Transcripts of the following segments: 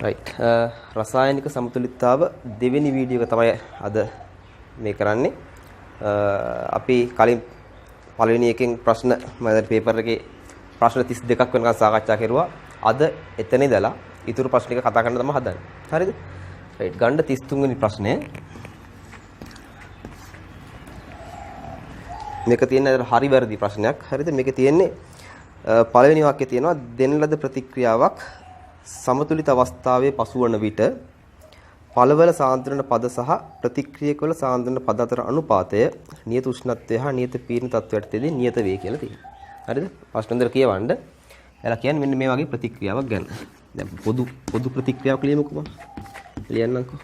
right රසායනික සමතුලිතතාව දෙවෙනි video එක තමයි අද මේ කරන්නේ. අපි කලින් පළවෙනි එකෙන් ප්‍රශ්න මම පේපර් එකේ ප්‍රශ්න 32ක් වෙනකන් සාකච්ඡා කරුවා. අද එතන ඉඳලා ඊතුරු ප්‍රශ්න ටික කතා කරන්න තමයි හදන්නේ. හරිද? right ගන්න 33 වෙනි ප්‍රශ්නය. මේක තියෙන හරි වැරදි ප්‍රශ්නයක්. හරිද? මේකේ තියෙන්නේ පළවෙනි වාක්‍යයේ තියෙනවා දෙන ලද ප්‍රතික්‍රියාවක් සමතුලිත අවස්ථාවේ පසුවන විට පළවල සාන්ද්‍රණ පද සහ ප්‍රතික්‍රියකවල සාන්ද්‍රණ පද අතර අනුපාතය නියත උෂ්ණත්වය හා නියත පීඩන තත්ත්වයට තෙදී නියත වේ කියලා තියෙනවා. හරිද? ප්‍රශ්න දෙක කියවන්න. එලා කියන්නේ මෙන්න මේ වගේ ප්‍රතික්‍රියාවක් ගන්න. දැන් පොදු ප්‍රතික්‍රියාවක් ලියමුකෝ මම. ලියන්නම්කෝ.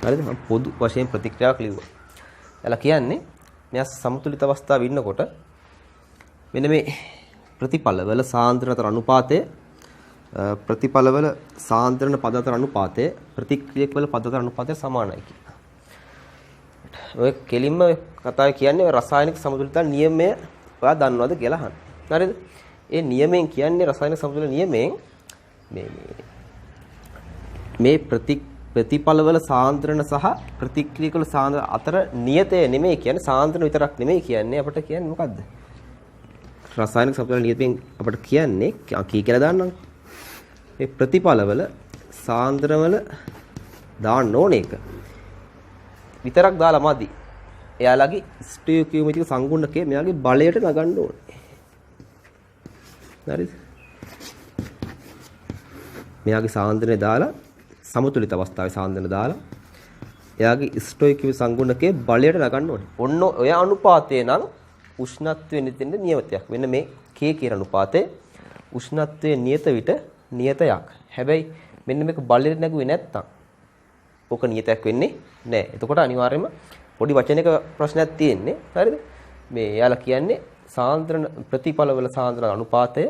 හරිද? මම පොදු වශයෙන් ප්‍රතික්‍රියාවක් ලියුවා. එලා කියන්නේ මෙයා සමතුලිත අවස්ථාවේ ඉන්නකොට මෙන්න මේ ප්‍රතිපලවල සාන්ද්‍රණ අතර අනුපාතය ප්‍රතිපලවල සාන්ද්‍රණ පද අතර අනුපාතය ප්‍රතික්‍රියකවල පද අතර අනුපාතය සමානයි කියලා. ඔය කෙලින්ම කතාවේ කියන්නේ රසායනික සමතුලිතතාව නියමය ඔයා දන්නවද කියලා අහන්න. හරිද? ඒ නියමයෙන් කියන්නේ රසායනික සමතුලිත නියමයෙන් මේ ප්‍රතිපලවල සාන්ද්‍රණ සහ ප්‍රතික්‍රියකවල සාන්ද්‍රණ අතර නියතය නෙමෙයි කියන්නේ සාන්ද්‍රණ විතරක් නෙමෙයි කියන්නේ අපිට කියන්නේ මොකද්ද? රසායනික සමතුලිත නියතයෙන් අපිට කියන්නේ කී කියලා දාන්නම්. මේ ප්‍රතිපලවල සාන්ද්‍රවල දාන්න ඕන එක. විතරක් දාලා මදි. එයාලගේ ස්ටියෝකියෝමෙට්‍රික් සංගුණකයේ මෙයාගේ බලයට නගන්න ඕනේ. හරිද? මෙයාගේ සාන්ද්‍රණය දාලා සමතුලිත අවස්ථාවේ සාන්ද්‍රණ දාලා එයාගේ ස්ටොයිකියෝ සංගුණකයේ බලයට නගන්න ඕනේ. ඔන්න ඔය අනුපාතය නම් උෂ්ණත්වයේ නිතින් නියමිතයක්. මෙන්න මේ K කියන අනුපාතය උෂ්ණත්වයේ නියත විට නියතයක්. හැබැයි මෙන්න මේක බලයට නැගුවේ නැත්තම් ඕක නියතයක් වෙන්නේ නැහැ. එතකොට අනිවාර්යයෙන්ම පොඩි වචනයක ප්‍රශ්නයක් තියෙන්නේ. හරිද? මේ එයාලා කියන්නේ සාන්ද්‍රණ ප්‍රතිපලවල සාන්ද්‍රණ අනුපාතය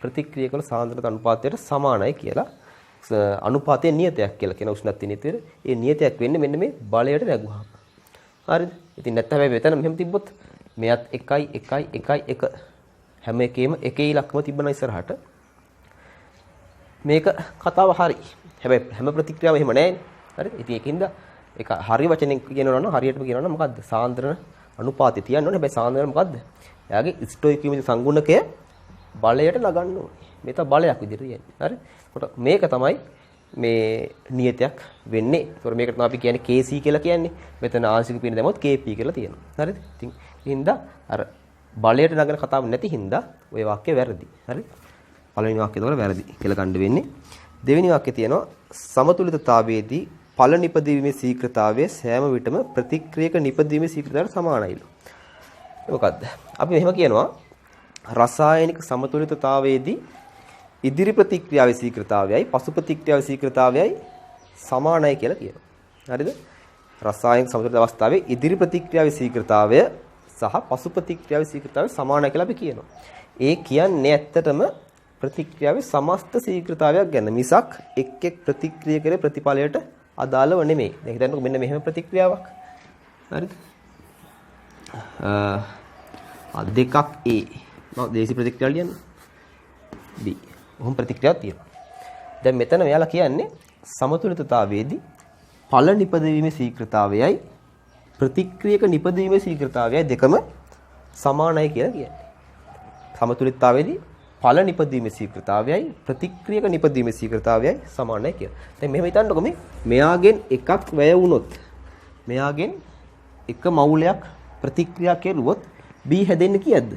ප්‍රතික්‍රියකවල සාන්ද්‍රණ අනුපාතයට සමානයි කියලා අනුපාතයේ නියතයක් කියලා කියන උෂ්ණත්වයේ නියතය. ඒ නියතයක් වෙන්නේ මෙන්න මේ බලයට නැගුවාම. හරිද? ඉතින් නැත්නම් හැබැයි මෙතන මෙහෙම තිබ්බොත් මෙයත් 1 1 1 1 හැම එකේම එකේ ඉලක්කම තිබ්බන ඉස්සරහට මේක කතාව හරි. හැබැයි හැම ප්‍රතික්‍රියාවම එහෙම නැහැනේ. හරිද? ඉතින් ඒකින්ද ඒක හරි වචනෙන් කියනවා නම් හරියටම කියනවා නම් මොකද්ද? සාන්ද්‍රණ අනුපාතය තියන්න ඕනේ. හැබැයි සාන්ද්‍රණ මොකද්ද? එයාගේ ස්ටොයිකියෝමෙට්‍රික් සංගුණකය බලයට නගන්න ඕනේ. මේක බලයක් විදිහට කියන්නේ. හරි? කොට මේක තමයි මේ නියතයක් වෙන්නේ. ඒතකොට මේකට තමයි අපි කියන්නේ KC කියලා කියන්නේ. මෙතන ආංශික පීඩන දැම්මොත් KP කියලා තියෙනවා. හරිද? ඉතින් හින්දා අර බලයට නගන කතාව නැති හින්දා ওই වාක්‍යය වැරදි. හරි? පළවෙනි වාක්‍යය තමයි වැරදි කියලා ගන්න වෙන්නේ. දෙවෙනි වාක්‍යය තියෙනවා සමතුලිතතාවයේදී ඵල නිපදවීමේ ශීඝ්‍රතාවය සෑම විටම ප්‍රතික්‍රියක නිපදවීමේ ශීඝ්‍රතාවයට සමානයිලු. මොකද්ද? අපි මෙහෙම කියනවා රසායනික සමතුලිතතාවයේදී ඉදිරි ප්‍රතික්‍රියාවේ ශීඝ්‍රතාවයයි පසු ප්‍රතික්‍රියාවේ ශීඝ්‍රතාවයයි සමානයි කියලා කියනවා. හරිද? රසායනික සමතුලිත අවස්ථාවේ ඉදිරි ප්‍රතික්‍රියාවේ ශීඝ්‍රතාවය සහ පසු ප්‍රතික්‍රියාවේ ශීඝ්‍රතාවය සමානයි කියලා අපි කියනවා. ඒ කියන්නේ ඇත්තටම ප්‍රතික්‍රියාවේ සමස්ත ශීඝ්‍රතාවයක් ගැන මිසක් එක් එක් ප්‍රතික්‍රියකේ ප්‍රතිඵලයට අදාළව නෙමෙයි. දැන් හිතන්නකෝ මෙන්න මෙහෙම ප්‍රතික්‍රියාවක්. හරිද? දෙකක් A. මම දේශි ප්‍රතික්‍රියාව ලියන්න. B. ඔහොම ප්‍රතික්‍රියාවක් තියෙනවා. දැන් මෙතන මෙයාලා කියන්නේ සමතුලිතතාවයේදී ඵල නිපදවීමේ ශීඝ්‍රතාවයයි ප්‍රතික්‍රියක නිපදවීමේ ශීඝ්‍රතාවයයි දෙකම සමානයි කියලා කියන්නේ. සමතුලිතතාවයේදී ඵල නිපදවීමේ ශීඝ්‍රතාවයයි ප්‍රතික්‍රියක නිපදවීමේ ශීඝ්‍රතාවයයි සමානයි කියලා. දැන් මෙහෙම හිතන්නකෝ මෙයාගෙන් එකක් වැය වුණොත් මෙයාගෙන් එක මවුලයක් ප්‍රතික්‍රියා කෙරුවොත් B හැදෙන්නේ කීයක්ද?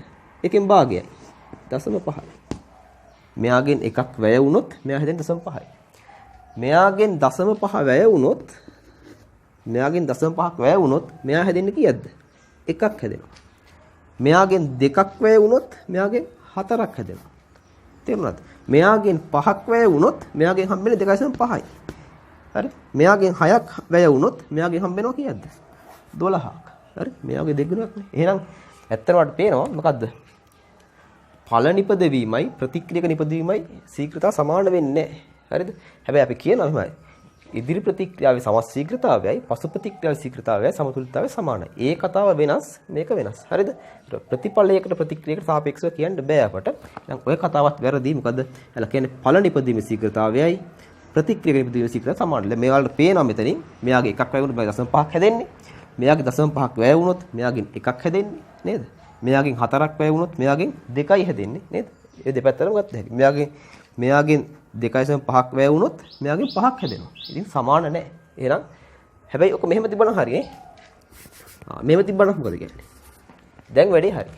එකෙන් භාගයයි. 0.5යි. මෙයාගෙන් එකක් වැය වුණොත් මෙයා හැදෙන්නේ 0.5යි. මෙයාගෙන් 0.5 වැය වුණොත් මෙයාගෙන් 0.5ක් වැය වුණොත් මෙයා හැදෙන්නේ කීයක්ද? එකක් හැදෙනවා. මෙයාගෙන් දෙකක් වැය වුණොත් මෙයාගෙන් 4ක් හැදෙනවා. තේරුණාද? මෙයාගෙන් 5ක් වැය වුණොත් මෙයාගෙන් හම්බෙන්නේ 2.5යි. හරි? මෙයාගෙන් 6ක් වැය වුණොත් මෙයාගෙන් හම්බෙනවා කීයක්ද? 12ක්. හරි? මෙයාගේ දෙගුණයක් නේ. එහෙනම් ඇත්තට වට පේනවා මොකද්ද? ඵල නිපදවීමයි ප්‍රතික්‍රියක නිපදවීමයි ශීඝ්‍රතාව සමාන වෙන්නේ නැහැ. හරිද? හැබැයි අපි කියනවා එහෙමයි. ඉදිරි ප්‍රතික්‍රියාවේ සමස් ශීඝ්‍රතාවයයි පසු ප්‍රතික්‍රියාවේ ශීඝ්‍රතාවයයි සමතුලිතතාවය සමානයි. ඒ කතාව වෙනස් මේක වෙනස්. හරිද? ප්‍රතිඵලයකට ප්‍රතික්‍රියකට සාපේක්ෂව කියන්න බෑ අපට. දැන් ඔය කතාවත් වැරදි. මොකද එලා කියන්නේ ඵල නිපදීමේ ශීඝ්‍රතාවයයි ප්‍රතික්‍රියාවේ නිපදීමේ ශීඝ්‍රතාවය සමානයි. මෙයාලට පේනවා මෙතනින් මෙයාගේ එකක් වැය වුණොත් මෙයාගේ 0.5ක් හැදෙන්නේ. මෙයාගේ 0.5ක් වැය වුණොත් මෙයාගෙන් එකක් හැදෙන්නේ නේද? මෙයාගෙන් 4ක් වැය වුණොත් මෙයාගෙන් 2යි හැදෙන්නේ නේද? ඒ දෙපැත්තටම ගත්ත හැකි. මෙයාගෙන් 2.5ක් වැය වුණොත් මෙයාගෙන් 5ක් හැදෙනවා. ඉතින් සමාන නැහැ. එහෙනම් හැබැයි ඔක මෙහෙම තිබ්බනම් හරියේ. මෙහෙම තිබ්බනම් මොකද කියන්නේ? දැන් වැඩේ හරි.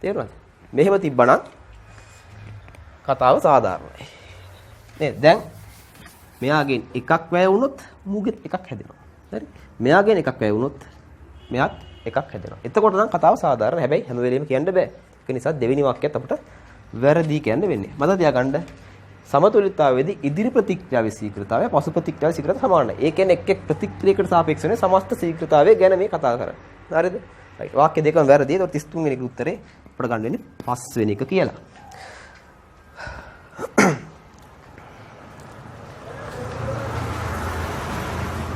තේරුණාද? මෙහෙම තිබ්බනම් කතාව සාධාරණයි. නේද? දැන් මෙයාගෙන් එකක් වැය වුණොත් මූගෙත් එකක් හැදෙනවා. හරි? මෙයාගෙන් එකක් වැය වුණොත් මෙයාත් එකක් හැදෙනවා. එතකොට නම් කතාව සාධාරණ. හැබැයි හැම වෙලෙම කියන්න බෑ. ඒක නිසා දෙවෙනි වාක්‍යයත් අපිට වැරදි කියන්න වෙන්නේ. මතක තියාගන්න සමතුලිතතාවයේදී ඉදිරි ප්‍රතික්‍රියාවේ ශීඝ්‍රතාවය පසු ප්‍රතික්‍රියාවේ ශීඝ්‍රතාවය සමානයි. ඒ කියන්නේ එක් ප්‍රතික්‍රියකට සාපේක්ෂව සමස්ත ශීඝ්‍රතාවය ගැන මේ කතා කරන්නේ. හරිද? රයිට්. වාක්‍ය දෙකම වැරදි. ඒක 33 වෙනි උත්තරේ අපිට ගන්න වෙන්නේ 5 වෙනි එක කියලා.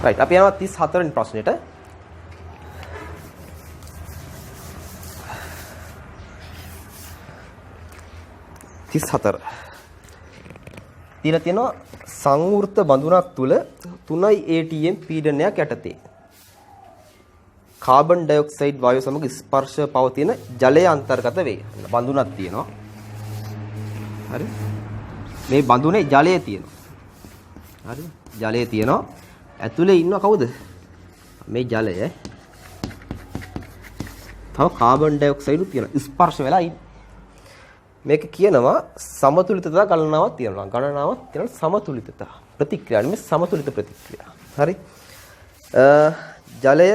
රයිට්. අපි යනවා 34 වෙනි ප්‍රශ්නෙට. දීලා තියෙනවා සංවෘත බඳුනක් තුල 3 ATM පීඩනයක් යටතේ කාබන් ඩයොක්සයිඩ් වායුව සමග ස්පර්ශ පවතින ජලය අන්තර්ගත වේ. බඳුනක් තියෙනවා. හරි. මේ බඳුනේ ජලය තියෙනවා. හරි. ජලය තියෙනවා. ඇතුලේ ඉන්නව කවුද? මේ ජලය. තව කාබන් ඩයොක්සයිඩ් තියෙනවා. ස්පර්ශ වෙලා ඉන්නේ. මේක කියනවා සමතුලිතතා ගණනාවක් තියෙනවා. ගණනාවක් තියෙනවා සමතුලිතතා. ප්‍රතික්‍රියා නෙමෙයි සමතුලිත ප්‍රතික්‍රියා. හරි. ජලය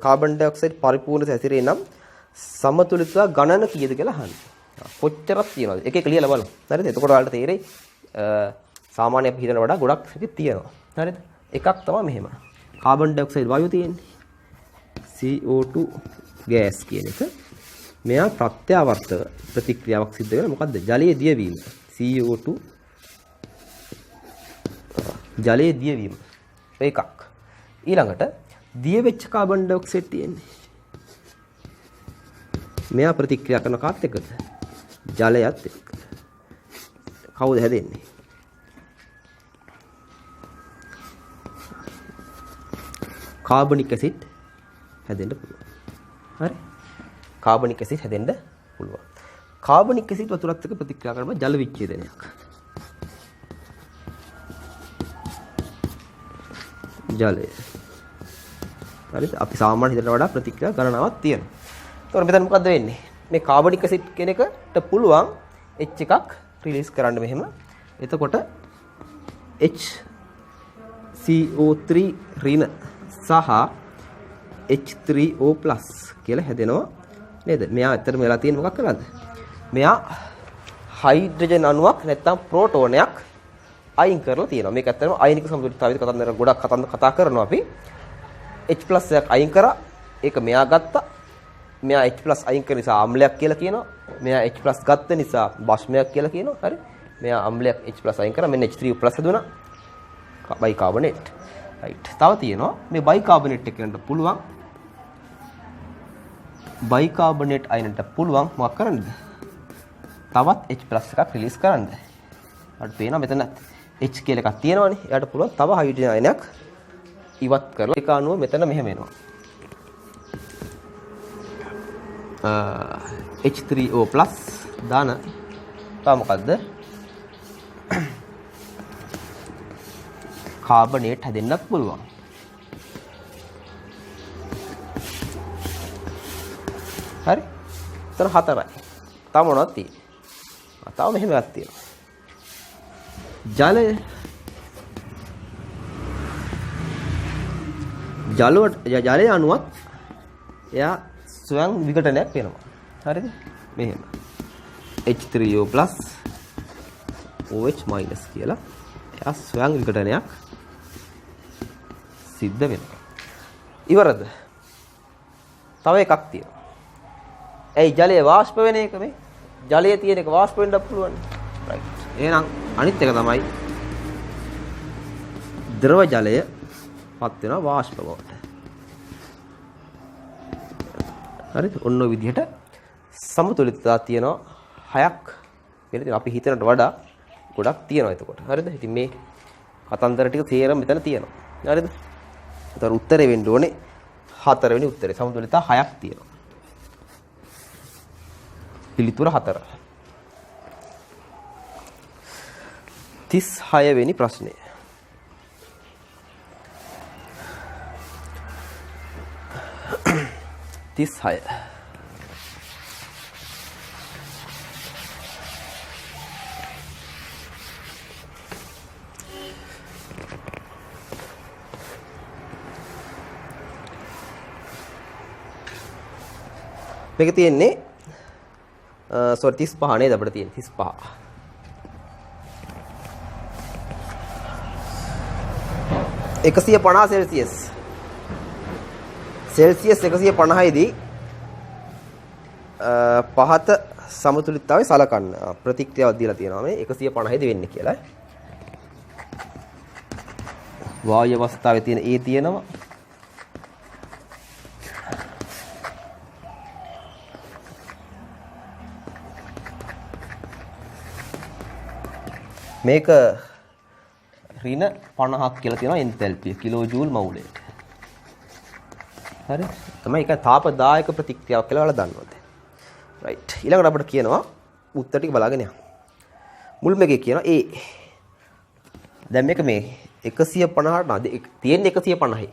කාබන් ඩයොක්සයිඩ් පරිපූර්ණ හැසිරේ නම් සමතුලිතතා ගණන කීයද කියලා අහන්නේ. කොච්චරක් තියෙනවද? එක එක ලියලා බලමු. හරිද? එතකොට ඔයාලට තේරෙයි සාමාන්‍ය අපි හිතන වඩා ගොඩක් තියෙනවා. හරිද? එකක් තමයි මෙහෙම. කාබන් ඩයොක්සයිඩ් වායුව තියෙන්නේ. CO2 ගෑස් කියන එක. මෙයා ප්‍රත්‍යාවර්තක ප්‍රතික්‍රියාවක් සිද්ධ වෙන මොකද්ද? ජලයේ දියවීම. CO2 ජලයේ දියවීම. එකක්. ඊළඟට දිය වෙච්ච කාබන් ඩයොක්සයිඩ් තියෙන්නේ. මෙයා ප්‍රතික්‍රියා කරන කාත් එක්කද? ජලයත් එක්ක. කවුද හැදෙන්නේ? කාබනික් ඇසිඩ් හැදෙන්න පුළුවන්. හරි? කාබනික් ඇසිඩ් හැදෙන්න පුළුවන්. කාබනික් ඇසිඩ් වතුරත් එක්ක ප්‍රතික්‍රියා කරන ජල විච්ඡේදනයක්. ජලය. හරිද? අපි සාමාන්‍ය හිතට වඩා ප්‍රතික්‍රියා ගණනාවක් තියෙනවා. ඒතකොට මෙතන මොකද්ද වෙන්නේ? මේ කාබනික් ඇසිඩ් කියන එකට පුළුවන් H එකක් රිලීස් කරන්න මෙහෙම. එතකොට HCO3 ඍණ සහ H3O+ කියලා හැදෙනවා නේද? මෙයා ඇත්තටම වෙලා තියෙන්නේ මොකක් කරලාද? මෙයා හයිඩ්‍රජන් අණුවක් නැත්නම් ප්‍රෝටෝනයක් අයින් කරලා තියෙනවා. මේක ඇත්තටම අයනික සමතුලිතතාවයේදී කතන්දර ගොඩක් කතා කරනවා අපි. H+ එකක් අයින් කරා. ඒක මෙයා ගත්තා. මෙයා H+ අයින් කරන නිසා ආම්ලයක් කියලා කියනවා. මෙයා H+ ගත්ත නිසා භස්මයක් කියලා කියනවා. හරි? මෙයා ආම්ලයක් H+ අයින් කරා. මෙන්න H3O+ හදුනා. බයිකාබනේට්. රයිට්. තව තියෙනවා මේ බයිකාබනේට් එකකට පුළුවන් බයිකාබනේට් අයනට පුළුවන් මොකක් කරන්නද? තවත් H+ එකක් රිලීස් කරන්න. අපිට පේනවා මෙතන H කියලා එකක් තියෙනවනේ. එයාට පුළුවන් තව හයිඩ්‍රජන් අයනයක් ඉවත් කරලා ඒක අණුව මෙතන මෙහෙම එනවා. H3O+ දාන තව මොකද්ද? කාබනේට් හැදෙන්නත් පුළුවන්. හරි? එතන 4යි. තව මොනවද තියෙන්නේ? තව මෙහෙම එකක් තියෙනවා. ජලයේ අණුවත් එයා ස්වයං විඝටනයක් වෙනවා. හරිද? මෙහෙම. H3O+ OH- කියලා එයා ස්වයං විඝටනයක් සිද්ධ වෙනවා. ඉවරද? තව එකක් තියෙනවා. ඇයි ජලයේ වාෂ්ප වෙන එක මේ? ජලයේ තියෙන එක වාෂ්ප වෙන්නත් පුළුවන්. රයිට්. එහෙනම් අනිත් එක තමයි ද්‍රව ජලය පත් වෙනවා වාෂ්ප බවට. හරිද? ඔන්න ඔය විදිහට සමතුලිතතාව තියෙනවා 6ක්. වෙනද අපි හිතනට වඩා ගොඩක් තියෙනවා එතකොට. හරිද? ඉතින් මේ කතන්දර ටික තේරෙම මෙතන තියෙනවා. හරිද? ඒතර උත්තරේ වෙන්න ඕනේ 4 වෙනි උත්තරේ. සමතුලිතතාව 6ක් තියෙනවා. පිළිතුර 4. 36 වෙනි ප්‍රශ්නය. මේක තියෙන්නේ 35 නේද අපිට තියෙන්නේ 35. සෙල්සියස් සෙල්සියස් 150 දී පහත සමතුලිතතාවය සලකන්න ප්‍රතික්‍රියාවක් දීලා තියෙනවා මේ 150 දී වෙන්නේ කියලා. වායු අවස්ථාවේ තියෙන A තියෙනවා. මේක ඍණ 50ක් කියලා තියෙනවා එන්තැල්පිය කිලෝජූල් මවුලයට. හරි. තමයි ඒක තාපදායක ප්‍රතික්‍රියාවක් කියලා ඔයාලා දන්නවද? රයිට්. ඊළඟට අපිට කියනවා උත්තර ටික බලාගෙන යන්න. මුල් මේකේ කියනවා A. දැන් මේක මේ 150ට තියෙන්නේ 150යි.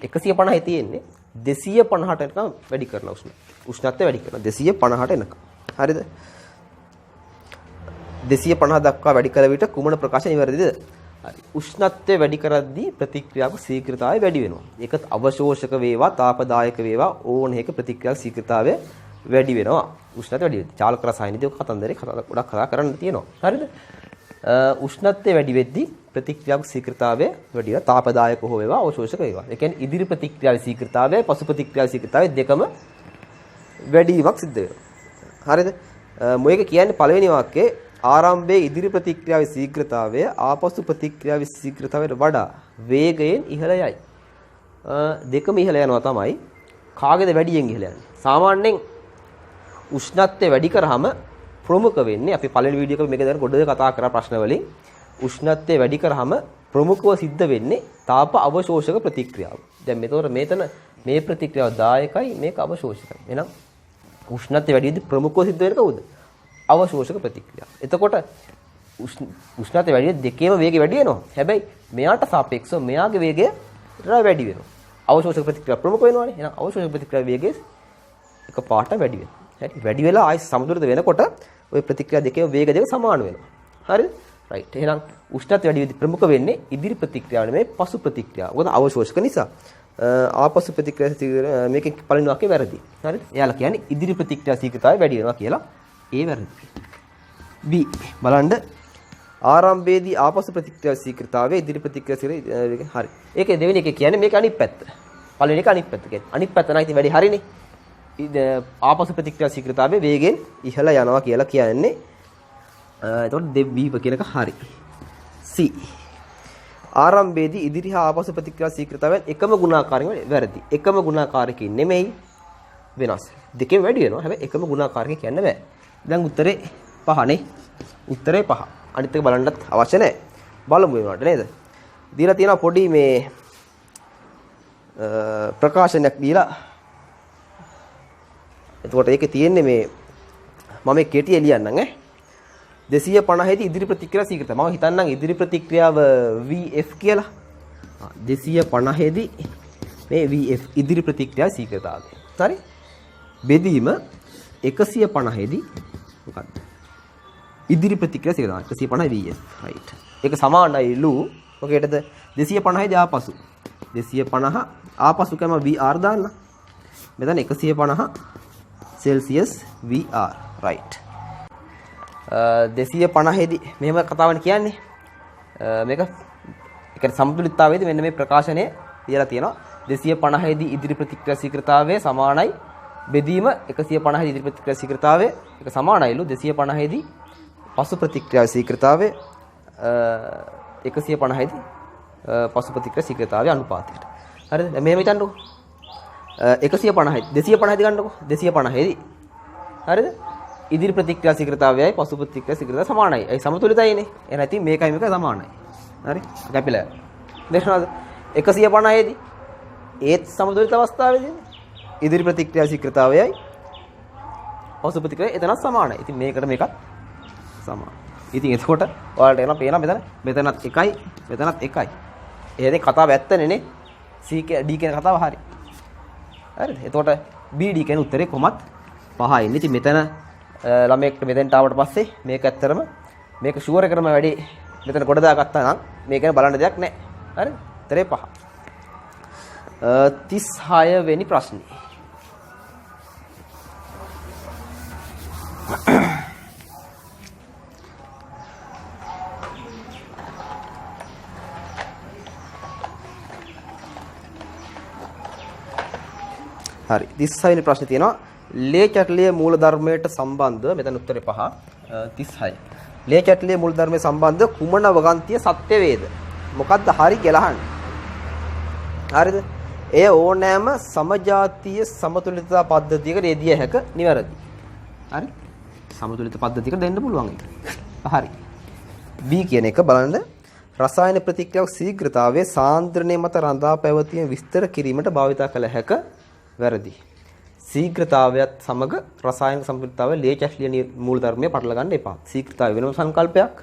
150යි තියෙන්නේ 250ට එනකම් වැඩි කරනවා උෂ්ණත්වය වැඩි කරනවා 250ට එනකම්. හරිද? 250 දක්වා වැඩි කළ විට කුමන ප්‍රකාශ නිවැරදිද? හරි. උෂ්ණත්වය වැඩි කරද්දී ප්‍රතික්‍රියාවක ශීඝ්‍රතාවය වැඩි වෙනවා. ඒක අවශෝෂක වේවා, තාපදායක වේවා ඕන එක ප්‍රතික්‍රියාවක ශීඝ්‍රතාවය වැඩි වෙනවා. උෂ්ණත්වය වැඩි වෙද්දී චාලක රසායනිකදී කතන්දරේ ගොඩක් කතා කරන්න තියෙනවා. හරිද? උෂ්ණත්වය වැඩි වෙද්දී ප්‍රතික්‍රියාවක ශීඝ්‍රතාවය වැඩි වෙනවා. තාපදායක හෝ වේවා, අවශෝෂක වේවා. ඒ කියන්නේ ඉදිරි ප්‍රතික්‍රියාවේ ශීඝ්‍රතාවය, පසු ප්‍රතික්‍රියාවේ ශීඝ්‍රතාවය දෙකම වැඩි වීමක් සිද්ධ වෙනවා. හරිද? මොයක කියන්නේ පළවෙනි වාක්‍යයේ ආරම්භයේ ඉදිරි ප්‍රතික්‍රියාවේ ශීඝ්‍රතාවය ආපසු ප්‍රතික්‍රියාවේ ශීඝ්‍රතාවයට වඩා වේගයෙන් ඉහළ යයි. දෙකම ඉහළ යනවා තමයි. කාගේද වැඩියෙන් ඉහළ යන්නේ? සාමාන්‍යයෙන් උෂ්ණත්වය වැඩි කරාම ප්‍රමුඛ වෙන්නේ අපි පළවෙනි වීඩියෝ එකේ මේක දැන් ගොඩක් කතා කරා ප්‍රශ්න වලින් උෂ්ණත්වය වැඩි කරාම ප්‍රමුඛව සිද්ධ වෙන්නේ තාප අවශෝෂක ප්‍රතික්‍රියාව. දැන් මෙතන මේ ප්‍රතික්‍රියාව දායකයි මේක අවශෝෂකයි. එහෙනම් උෂ්ණත්වය වැඩි වෙද්දී ප්‍රමුඛව සිද්ධ වෙන්නේ කවුද? අවශෝෂක ප්‍රතික්‍රියාව. එතකොට උෂ්ණත්වය වැඩි වෙද්දී දෙකේම වේගය වැඩි වෙනවා. හැබැයි මෙයාට සාපේක්ෂව මෙයාගේ වේගය වැඩි වෙනවා. අවශෝෂක ප්‍රතික්‍රියාව ප්‍රමුඛ වෙනවානේ. එහෙනම් අවශෝෂක ප්‍රතික්‍රියාව වේගය එකපාරට වැඩි වෙනවා. හරි. වැඩි වෙලා ආයි සමතුලිත වෙනකොට ওই ප්‍රතික්‍රියා දෙකේ වේග දෙක සමාන වෙනවා. හරිද? රයිට්. එහෙනම් උෂ්ණත්වය වැඩි වෙද්දී ප්‍රමුඛ වෙන්නේ ඉදිරි ප්‍රතික්‍රියාව නෙමෙයි පසු ප්‍රතික්‍රියාව. මොකද අවශෝෂක නිසා. ආපසු ප්‍රතික්‍රියා මේකේ පළවෙනි වාක්‍යය වැරදි. හරිද? එයාලා කියන්නේ ඉදිරි ප්‍රතික්‍රියා ශීඝ්‍රතාවය වැඩි වෙනවා කියලා. ඒ වැරදි. B බලන්න ආරම්භයේදී ආපසු ප්‍රතික්‍රියා ශීඝ්‍රතාවය ඉදිරි ප්‍රතික්‍රියා ශීඝ්‍රතාවය හරි. ඒකේ දෙවෙනි එකේ කියන්නේ මේක අනිත් පැත්ත. පළවෙනි එක අනිත් පැත්ත කියන්නේ. අනිත් පැත්ත නම් ඉතින් වැඩි හරිනේ. ආපසු ප්‍රතික්‍රියා ශීඝ්‍රතාවය වේගෙන් ඉහළ යනවා කියලා කියන්නේ. එතකොට B කියන එක හරි. C ආරම්භයේදී ඉදිරි හා ආපසු ප්‍රතික්‍රියා ශීඝ්‍රතාවයන් එකම ගුණාකාරයෙන් වැරදි. එකම ගුණාකාරකකින් නෙමෙයි වෙනස්. දෙකෙන් වැඩි වෙනවා. හැබැයි එකම ගුණාකාරකේ කියන්න බෑ. දැන් උත්තරේ 5නේ. උත්තරේ 5. අනිත් එක බලන්නත් අවශ්‍ය නැහැ. බලමු ඒවට නේද? දීලා තියෙනවා පොඩි මේ ප්‍රකාශනයක් දීලා. එතකොට ඒකේ තියෙන්නේ මේ මම මේ කෙටි ලියන්නම් ඈ. 250 දී ඉදිරි ප්‍රතික්‍රියා ශීඝ්‍රතාවය. මම හිතන්නම් ඉදිරි ප්‍රතික්‍රියාව VF කියලා. 250 දී මේ VF ඉදිරි ප්‍රතික්‍රියා ශීඝ්‍රතාවය. හරි? බෙදීම 150 දී මොකක්ද? ඉදිරි ප්‍රතික්‍රියා ශීඝ්‍රතාවය 150 VF. රයිට්. ඒක සමානයිලු මොකේදද? 250 දී ආපසු. 250 ආපසු කම VR දාන්න. මෙතන 150 සෙල්සියස් VR. රයිට්. 250 දී මෙහෙම කතාවනේ කියන්නේ. මේක ඒකට සමතුලිතතාවයේදී මෙන්න මේ ප්‍රකාශනය තියලා තියෙනවා. 250 දී ඉදිරි ප්‍රතික්‍රියා ශීඝ්‍රතාවය සමානයි බෙදීම 150 දී ඉදිරි ප්‍රතික්‍රියා ශීඝ්‍රතාවය ඒක සමානයිලු 250 දී පසු ප්‍රතික්‍රියා ශීඝ්‍රතාවය 150 දී පසු ප්‍රතික්‍රියා ශීඝ්‍රතාවයේ අනුපාතයට. හරිද? දැන් මෙහෙම හිතන්නකෝ. 150යි 250යි ගන්නකෝ. 250යිදී. හරිද? ඉදිරි ප්‍රතික්‍රියා ශීඝ්‍රතාවයයි පසු ප්‍රතික්‍රියා ශීඝ්‍රතාවය සමානයි. ඒ සමතුලිතයිනේ. එහෙනම් ඉතින් මේකයි මේක සමානයි. හරි? කැපිලා. දැක්නවද? 150යිදී ඒත් සමතුලිත අවස්ථාවේදී ඉදිරි ප්‍රතික්‍රියා ශීඝ්‍රතාවයයි පසු ප්‍රතික්‍රියාවයි එතනත් සමානයි. ඉතින් මේකට මේකත් සමානයි. ඉතින් එතකොට ඔයාලට එනවා පේනවා මෙතනත් එකයි මෙතනත් එකයි. එහෙනම් කතාව ඇත්තනේ නේ. C D කියන කතාව හරි. හරිද? එතකොට B D කියන උත්තරේ කොහොමත් 5යි. ඉතින් මෙතන ළමයෙක්ට මෙතෙන්ට ආවට පස්සේ මේක ඇත්තරම මේක ෂුවර් එකටම වැඩි මෙතන කොට දාගත්තා නම් මේක ගැන බලන්න දෙයක් නැහැ. හරිද? උත්තරේ 5. 36 වෙනි ප්‍රශ්නේ. හරි 36 වෙනි ප්‍රශ්නේ තියෙනවා ලේ චටලිය මූල ධර්මයට සම්බන්ධ මෙතන උත්තරේ 5 36 ලේ චටලිය මූල ධර්මයේ සම්බන්ධ කුමන වගන්තිය සත්‍ය වේද මොකද්ද හරි කියලා අහන්නේ හරිද එය ඕනෑම සමජාතීය සමතුලිතතා පද්ධතියකට යෙදිය හැක නිවැරදි හරි සමතුලිත පද්ධතියකට දෙන්න පුළුවන් ඒක හරි B කියන එක බලන්න රසායන ප්‍රතික්‍රියාවක් ශීඝ්‍රතාවයේ සාන්ද්‍රණය මත රඳා පැවතීම විස්තර කිරීමට භාවිත කළ හැක වැරදි. ශීඝ්‍රතාවයත් සමග රසායනික සම්පූර්ණතාවය ලේ චැස්ලිය මූල ධර්මයේ පටල ගන්න එපා. ශීඝ්‍රතාවය වෙනම සංකල්පයක්,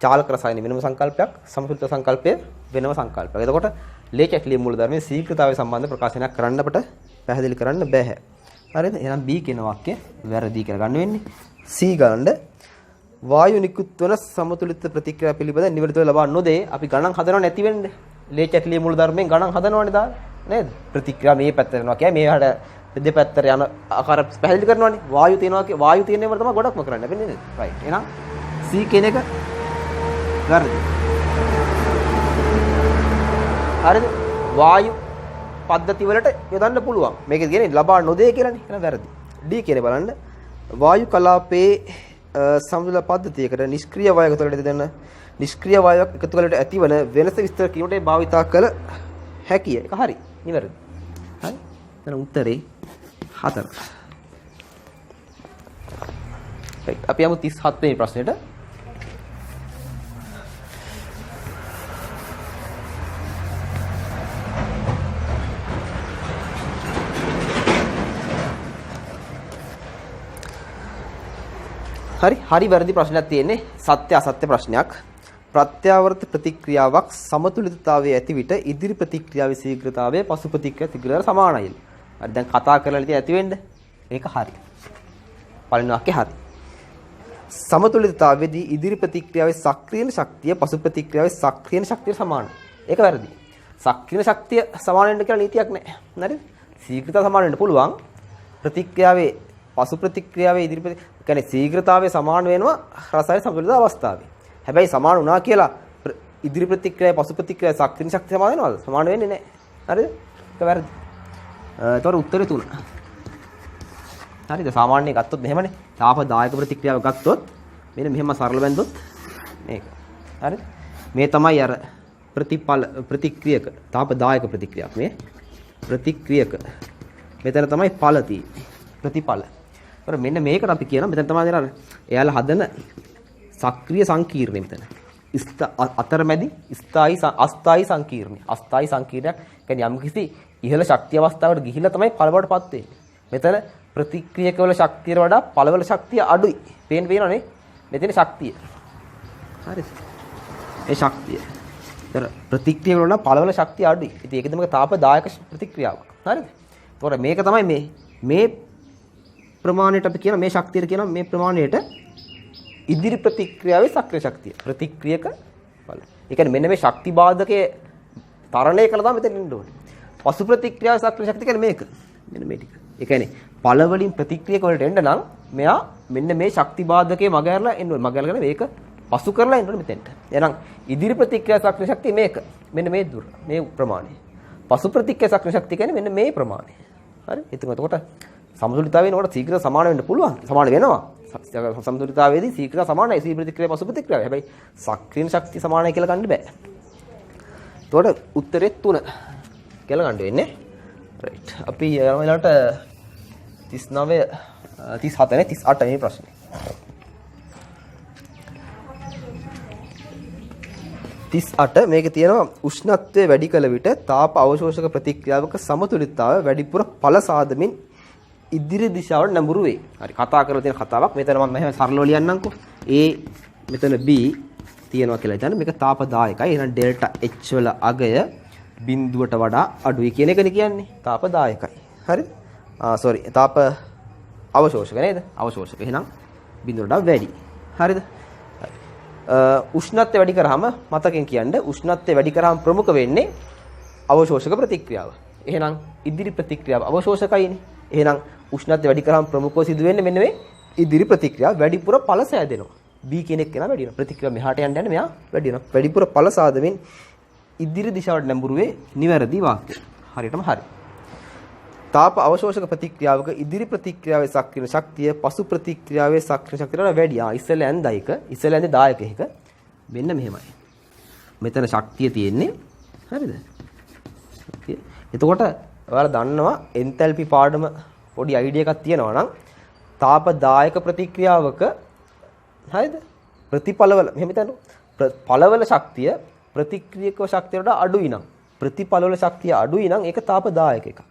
චාලක රසායන වෙනම සංකල්පයක්, සම්පූර්ණ සංකල්පය වෙනම සංකල්පයක්. එතකොට ලේ චැස්ලිය මූල ධර්මයේ ශීඝ්‍රතාවය සම්බන්ධ ප්‍රකාශනයක් කරන්න අපට පැහැදිලි කරන්න බෑ. හරිද? එහෙනම් B කියන වාක්‍යය වැරදි කියලා ගන්න වෙන්නේ. C ගන්න වායු නිකුත් වන සමතුලිත ප්‍රතික්‍රියා පිළිබඳ නිවැරදිව ලබා නොදේ අපි ගණන් හදනව නැති වෙන්නේ. ලේ චැස්ලිය මූල ධර්මයෙන් ගණන් හදනවනේ දාලා. නේද? ප්‍රතික්‍රියා මේ පැත්තට යනවා කියන්නේ මේකට දෙපැත්තට යන ආකාර පැහැදිලි කරනවානේ. වායු තියෙනවා වායු තියෙනවම තමයි ගොඩක්ම කරන්න වෙන්නේ නේද? රයිට්. එහෙනම් C කියන එක වැරදි. හරිද? වායු පද්ධති වලට යොදන්න පුළුවන්. මේක කියන්නේ ලබා නොදේ කියලානේ. එහෙනම් වැරදි. D කියන බලන්න වායු කලාපයේ සමතුලිත පද්ධතියකට නිෂ්ක්‍රීය වායු එකතු වලට දෙන නිෂ්ක්‍රීය වායුවක් එකතු වලට ඇතිවන වෙනස විස්තර කිරීමට භාවිතා කළ හැකිය. ඒක හරි. නිවැරදි. හරි. දැන් උත්තරේ 4. right. අපි යමු 37 වෙනි ප්‍රශ්නෙට. හරි වැරදි ප්‍රශ්නයක් තියෙන්නේ. සත්‍ය අසත්‍ය ප්‍රශ්නයක්. ප්‍රත්‍යාවර්ත ප්‍රතික්‍රියාවක් සමතුලිතතාවයේ ඇති විට ඉදිරි ප්‍රතික්‍රියාවේ ශීඝ්‍රතාවය පසු ප්‍රතික්‍රියා ශීඝ්‍රතාවයට සමානයි. හරි දැන් කතා කරලා ඉතින් ඇති වෙන්න. ඒක හරි. පළවෙනි වාක්‍යය හරි. සමතුලිතතාවයේදී ඉදිරි ප්‍රතික්‍රියාවේ සක්‍රීය ශක්තිය පසු ප්‍රතික්‍රියාවේ සක්‍රීය ශක්තියට සමානයි. ඒක වැරදි. සක්‍රීය ශක්තිය සමාන වෙන්න කියලා නීතියක් නැහැ. හරිද? ශීඝ්‍රතාව සමාන වෙන්න පුළුවන්. ප්‍රතික්‍රියාවේ පසු ප්‍රතික්‍රියාවේ ඉදිරි කියන්නේ ශීඝ්‍රතාවයේ සමාන වෙනවා රසායන සමතුලිත අවස්ථාවේ. හැබැයි සමාන වුණා කියලා ඉදිරි ප්‍රතික්‍රියාවේ පසු ප්‍රතික්‍රියාවේ සක්‍රීය ශක්තිය සමාන වෙනවද? සමාන වෙන්නේ නැහැ. හරිද? ඒක වැරදි. ඒතකොට උත්තරේ 3. හරිද? සාමාන්‍යයෙන් ගත්තොත් මෙහෙමනේ. තාපදායක ප්‍රතික්‍රියාව ගත්තොත් මෙන්න මෙහෙම සරල බැලුවොත් මේක. හරිද? මේ තමයි අර ප්‍රතික්‍රියක තාපදායක ප්‍රතික්‍රියාවක් මේ. ප්‍රතික්‍රියක. මෙතන තමයි ඵල තියෙන්නේ. ප්‍රතිඵල. ඒතර මෙන්න මේකට අපි කියනවා මෙතන තමයි අර එයාලා හදන සක්‍රීය සංකීර්ණය මෙතන. අතරමැදි අස්ථායි සංකීර්ණය. අස්ථායි සංකීර්ණයක් කියන්නේ යම්කිසි ඉහළ ශක්තිය අවස්ථාවකට ගිහිල්ලා තමයි ඵලවලටපත් වෙන්නේ. මෙතන ප්‍රතික්‍රියකවල ශක්තියට වඩා ඵලවල ශක්තිය අඩුයි. පේනවනේ? මෙතන ශක්තිය. හරිද? ඒ ශක්තිය. ඒතර ප්‍රතික්‍රියවල වඩා ඵලවල ශක්තිය අඩුයි. ඉතින් ඒකද මේක තාපදායක ප්‍රතික්‍රියාවක්. හරිද? ඒතකොට මේක තමයි මේ ප්‍රමාණයට අපි කියන මේ ශක්තියට කියන මේ ප්‍රමාණයට ඉදිරි ප්‍රතික්‍රියාවේ සක්‍රීය ශක්තිය. ප්‍රතික්‍රියක ඵල. ඒ කියන්නේ මෙන්න මේ ශක්ති බාධකයේ තරණය කළා තමයි මෙතන ඉන්න ඕනේ. පසු ප්‍රතික්‍රියාවේ සක්‍රීය ශක්තිය කියන්නේ මේක. මෙන්න මේ ටික. ඒ කියන්නේ ඵල වලින් ප්‍රතික්‍රියක වලට එන්න නම් මෙයා මෙන්න මේ ශක්ති බාධකයේ මගහැරලා එන්න ඕනේ. මගහැරගෙන මේක පසු කරලා එන්න ඕනේ මෙතෙන්ට. එහෙනම් ඉදිරි ප්‍රතික්‍රියා සක්‍රීය ශක්තිය මේක. මෙන්න මේ දුර. මේ ප්‍රමාණය. පසු ප්‍රතික්‍රියා සක්‍රීය ශක්තිය කියන්නේ මෙන්න මේ ප්‍රමාණය. හරි? එතකොට සමතුලිතතාවය නෝට ශීඝ්‍ර සමාන වෙන්න පුළුවන්. සමාන වෙනවා. සමතුලිතතාවයේදී ශීඝ්‍ර සමානයි. ශීඝ්‍ර ප්‍රතික්‍රියා පසු ප්‍රතික්‍රියාව. හැබැයි සක්‍රීය ශක්තිය සමානයි කියලා ගන්න බෑ. එතකොට උත්තරේ 3 කියලා ගන්න වෙන්නේ. රයිට්. අපි ඊළඟට 39 37 නේ 38 මේ ප්‍රශ්නේ. 38 මේකේ තියෙනවා උෂ්ණත්වය වැඩි කළ විට තාප අවශෝෂක ප්‍රතික්‍රියාවක සමතුලිතතාවය වැඩිපුර ඵල සාදමින් ඉදිරි දිශාවට නැඹුරු වේ. හරි කතා කරලා තියෙන කතාවක්. මෙතන මම මෙහෙම සරලව ලියන්නම්කෝ. A මෙතන B තියෙනවා කියලා හිතන්න. මේක තාපදායකයි. එහෙනම් ඩෙල්ටා H වල අගය බිඳුවට වඩා අඩුයි කියන එකනේ කියන්නේ. තාපදායකයි. හරිද? සෝරි. තාප අවශෝෂක නේද? අවශෝෂක. එහෙනම් බිඳුවට වඩා වැඩි. හරිද? උෂ්ණත්වය වැඩි කරාම මතකෙන් කියන්නේ උෂ්ණත්වය වැඩි කරාම ප්‍රමුඛ වෙන්නේ අවශෝෂක ප්‍රතික්‍රියාව. එහෙනම් ඉදිරි ප්‍රතික්‍රියාව අවශෝෂකයිනේ. එහෙනම් උෂ්ණත්වය වැඩි කරාම ප්‍රමුඛව සිදු වෙන්නේ මෙන්න මේ ඉදිරි ප්‍රතික්‍රියාව වැඩිපුර ඵල සෑදෙනවා. B කෙනෙක් කෙනා වැඩි වෙනවා. ප්‍රතික්‍රියාව මෙහාට යන්න යන මෙයා වැඩි වෙනවා. වැඩිපුර ඵල සාදමින් ඉදිරි දිශාවට නැඹුරු වේ නිවැරදි වාක්‍යය. හරියටම හරි. තාප අවශෝෂක ප්‍රතික්‍රියාවක ඉදිරි ප්‍රතික්‍රියාවේ සක්‍රීය ශක්තිය පසු ප්‍රතික්‍රියාවේ සක්‍රීය ශක්තියට වැඩි. ඉස්සෙල්ලා ඇඳයික ඉස්සෙල්ලා ඇඳේ දායකයක මෙන්න මෙහෙමයි. මෙතන ශක්තිය තියෙන්නේ. හරිද? එතකොට ඔයාලා දන්නවා එන්තැල්පි පාඩම පොඩි අයිඩියා එකක් තියෙනවා නම් තාප දායක ප්‍රතික්‍රියාවක හරිද? ප්‍රතිඵලවල මෙහෙම හිතන්න. ඵලවල ශක්තිය ප්‍රතික්‍රියක ශක්තියට අඩුයි නම් ප්‍රතිඵලවල ශක්තිය අඩුයි නම් ඒක තාප දායක එකක්.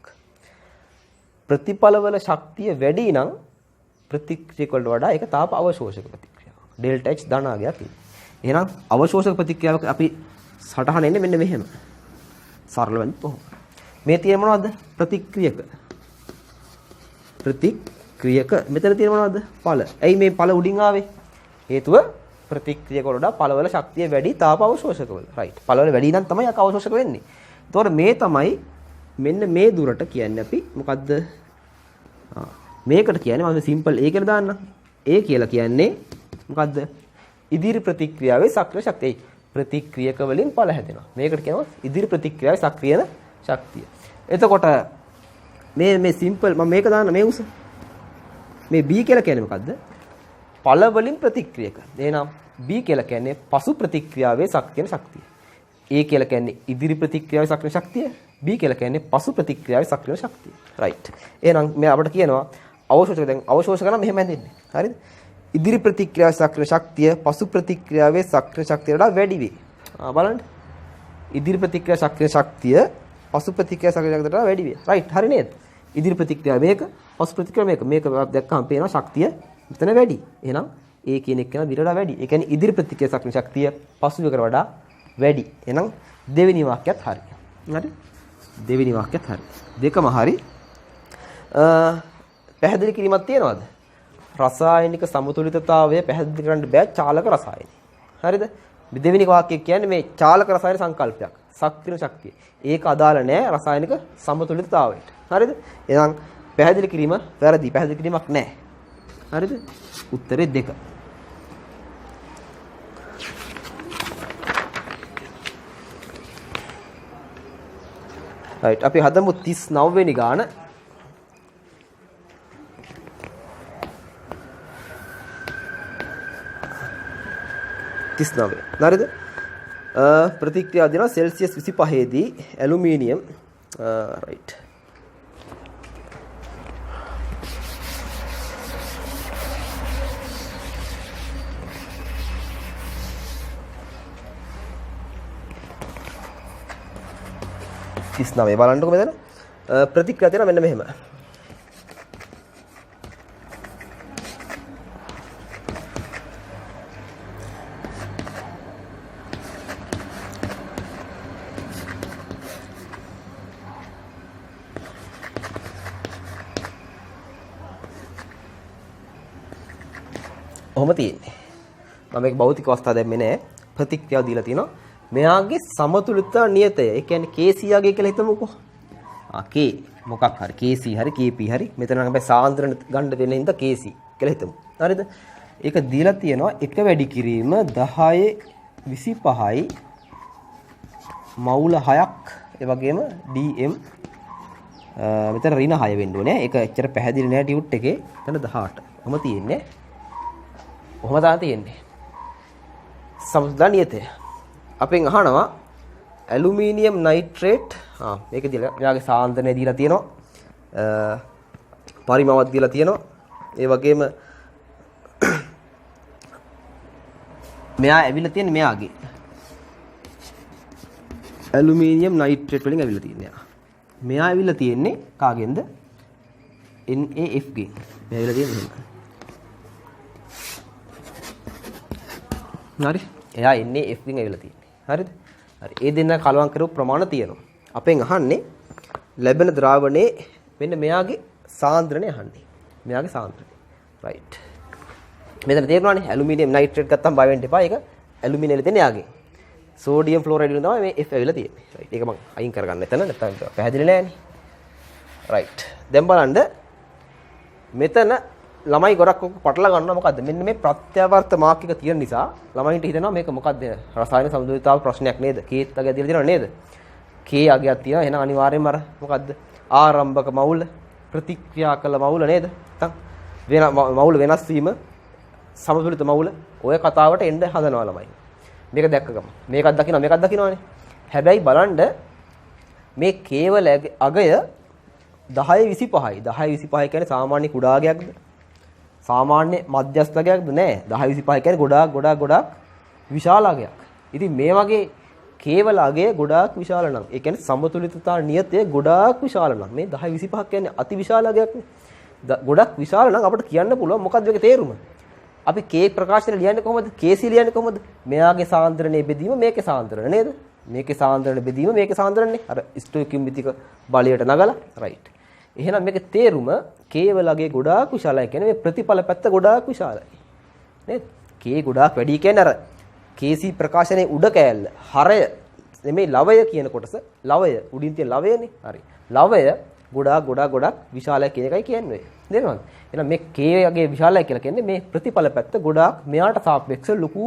ප්‍රතිඵලවල ශක්තිය වැඩි නම් ප්‍රතික්‍රියක වලට වඩා ඒක තාප අවශෝෂක ප්‍රතික්‍රියාව. ඩෙල්ටා H ධනාගයක් තියෙනවා. එහෙනම් අවශෝෂක ප්‍රතික්‍රියාවක අපි සටහන එන්නේ මෙන්න මෙහෙම. සරල වෙන්න කොහොමද? මේ තියෙන මොනවද? ප්‍රතික්‍රියක. මෙතන තියෙන මොනවද? ඵල. ඇයි මේ ඵල උඩින් ආවේ? හේතුව ප්‍රතික්‍රියක වල වඩා ඵලවල ශක්තිය වැඩි තාප අවශෝෂක වල. රයිට්. ඵලවල වැඩි නම් තමයි අක අවශෝෂක වෙන්නේ. එතකොට මේ තමයි මෙන්න මේ දුරට කියන්නේ අපි මොකද්ද? මේකට කියන්නේ මම සිම්පල් A කියලා දාන්නම්. A කියලා කියන්නේ මොකද්ද? ඉදිරි ප්‍රතික්‍රියාවේ සක්‍රීය ශක්තිය. ප්‍රතික්‍රියක වලින් ඵල හැදෙනවා. මේකට කියනවා ඉදිරි ප්‍රතික්‍රියාවේ සක්‍රීය ශක්තිය. එතකොට මේ සිම්පල් මම මේක දාන්න මේ උස. මේ B කියලා කියන්නේ මොකද්ද? ඵල වලින් ප්‍රතික්‍රියක. එහෙනම් B කියලා කියන්නේ පසු ප්‍රතික්‍රියාවේ සක්‍රීය ශක්තිය. A කියලා කියන්නේ ඉදිරි ප්‍රතික්‍රියාවේ සක්‍රීය ශක්තිය. B කියලා කියන්නේ පසු ප්‍රතික්‍රියාවේ සක්‍රීය ශක්තිය. රයිට්. එහෙනම් මේ අපිට කියනවා අවශෝෂක දැන් අවශෝෂක නම් මෙහෙම හැදෙන්නේ. හරිද? ඉදිරි ප්‍රතික්‍රියාවේ සක්‍රීය ශක්තිය පසු ප්‍රතික්‍රියාවේ සක්‍රීය ශක්තියට වඩා වැඩි වේ. බලන්න. ඉදිරි ප්‍රතික්‍රියා සක්‍රීය ශක්තිය පසු ප්‍රතික්‍රියා සක්‍රීය ශක්තියට වඩා වැඩි වේ. රයිට්. හරි නේද? ඉදිරි ප්‍රතික්‍රියාව මේක පසු ප්‍රතික්‍රියාව මේක. මේක දැක්කම පේනවා ශක්තිය මෙතන වැඩි. එහෙනම් A කියන එක යන දිරට වැඩි. ඒ කියන්නේ ඉදිරි ප්‍රතික්‍රියා සක්‍රීය ශක්තිය පසු එකට වඩා වැඩි. එහෙනම් දෙවෙනි වාක්‍යයත් හරි. හරි? දෙවෙනි වාක්‍යයත් හරි. දෙකම හරි. පැහැදිලි කිරීමක් තියනවද? රසායනික සමතුලිතතාවය පැහැදිලි කරන්න බෑ චාලක රසායනය. හරිද? දෙවෙනි වාක්‍යය කියන්නේ මේ චාලක රසායන සංකල්පයක්. සක්‍රීය ශක්තිය. ඒක අදාළ නෑ රසායනික සමතුලිතතාවයට. හරිද? එහෙනම් පැහැදිලි කිරීම වැරදි. පැහැදිලි කිරීමක් නෑ. හරිද? උත්තරේ 2. රයිට් අපි හදමු 39 වෙනි ගාන. 39. හරිද? ප්‍රතික්‍රියාව දෙනවා සෙල්සියස් 25 දී ඇලුමිනියම් රයිට්. බලන්නකො මෙතන ප්‍රතික්‍රියා දෙනවා මෙන්න මෙහෙම. ඔහොම තියෙන්නේ. මම මේක භෞතික අවස්ථාව දැම්මේ නෑ. ප්‍රතික්‍රියාව දීලා තිනවා. මෙයාගේ සමතුලිතතා නියතය. ඒ කියන්නේ KC යගේ කියලා හිතමුකෝ. K මොකක් හරි KC හරි KP හරි. මෙතන නම් හැබැයි සාන්ද්‍රණ ගන්න දෙන්න හින්දා KC කියලා හිතමු. හරිද? ඒක දීලා තියෙනවා එක වැඩි කිරීම 10/25යි මවුල 6ක් ඒ වගේම DM මෙතන ඍණ 6 වෙන්න ඕනේ. ඒක එච්චර පැහැදිලි නෑ ටියුට් එකේ. එතන 18. ඔහම තියෙන්නේ. ඔහම තමයි තියෙන්නේ. සමතුලිතතා නියතය. අපෙන් අහනවා ඇලුමිනියම් නයිට්‍රේට් මේක දීලා මෙයාගේ සාන්ද්‍රණය දීලා තියෙනවා. පරිමාවක් දීලා තියෙනවා. ඒ වගේම මෙයා ඇවිල්ලා තියෙන්නේ මෙයාගේ ඇලුමිනියම් නයිට්‍රේට් වලින් ඇවිල්ලා තියෙන්නේ. මෙයා ඇවිල්ලා තියෙන්නේ කාගෙන්ද? NaF ගෙන්. මෙයා ඇවිල්ලා තියෙන්නේ එහෙම. හරි. එයා NaF ගෙන් ඇවිල්ලා තියෙන්නේ. හරිද? හරි. ඒ දෙන්න කලවම් කරපු ප්‍රමාණ තියෙනවා. අපෙන් අහන්නේ ලැබෙන ද්‍රාවණයේ මෙන්න මෙයාගේ සාන්ද්‍රණය අහන්නේ. මෙයාගේ සාන්ද්‍රණය. රයිට්. මෙතන තේරුණානේ ඇලුමිනියම් නයිට්‍රේට් ගත්තම බය වෙන්න එපා. ඒක ඇලුමිනියම් වල තියෙන යාගේ. සෝඩියම් ෆ්ලෝරයිඩ් වලින් තමයි මේ F ඇවිල්ලා තියෙන්නේ. රයිට්. ඒක මම අයින් කරගන්න එතන නැත්නම් පැහැදිලි නෑනේ. රයිට්. දැන් බලන්න මෙතන ළමයි ගොඩක් ඔක පටල ගන්නවා මොකද්ද? මෙන්න මේ ප්‍රත්‍යවර්ත මාක් එක තියෙන නිසා ළමයින්ට හිතෙනවා මේක මොකද්ද? රසායන සමතුලිතතාව ප්‍රශ්නයක් නේද? කේත් අගය දීලා තියෙනව නේද? කේ අගයක් තියෙනවා. එහෙනම් අනිවාර්යෙන්ම අර මොකද්ද? ආරම්භක මවුල ප්‍රතික්‍රියා කළ මවුල නේද? නැත්නම් මවුල වෙනස් වීම සමතුලිත මවුල ඔය කතාවට එන්න හදනවා ළමයි. මේක දැක්ක ගම. මේකක් දකින්නවනේ. හැබැයි බලන්න මේ කේවල අගය 1025යි. 1025 කියන්නේ සාමාන්‍ය කුඩා අගයක්ද? සාමාන්‍ය මධ්‍යස්ථ අගයක්ද? නෑ. 1025 කියන්නේ ගොඩාක් විශාල අගයක්. ඉතින් මේ වගේ කේවල අගය ගොඩාක් විශාල නම් ඒ කියන්නේ සමතුලිතතා නියතය ගොඩාක් විශාල නම් මේ 1025 කියන්නේ අති විශාල අගයක් නේ. ගොඩක් විශාල නම් අපිට කියන්න පුළුවන් මොකක්ද මේකේ තේරුම? අපි K ප්‍රකාශනය ලියන්නේ කොහොමද? KC ලියන්නේ කොහොමද? මෙයාගේ සාන්ද්‍රණයේ බෙදීම මේකේ සාන්ද්‍රණ නේද? මේකේ සාන්ද්‍රණ බෙදීම මේකේ සාන්ද්‍රණනේ. අර ස්ටොයිකියුමිතික බලයට නගලා රයිට්. එහෙනම් මේකේ තේරුම කේවලගේ ගොඩාක් විශාලයි කියන්නේ මේ ප්‍රතිඵල පැත්ත ගොඩාක් විශාලයි. නේද? K ගොඩාක් වැඩි කියන්නේ අර KC ප්‍රකාශනයේ උඩ කෑල්ල හරය නෙමෙයි ලවය කියන කොටස. ලවය උඩින් තියෙන ලවයනේ. හරි. ලවය ගොඩාක් විශාලයි කියන එකයි කියන්නේ. නේද? එහෙනම් මේ K යගේ විශාලයි කියලා කියන්නේ මේ ප්‍රතිඵල පැත්ත ගොඩාක් මෙයාට සාපේක්ෂව ලොකු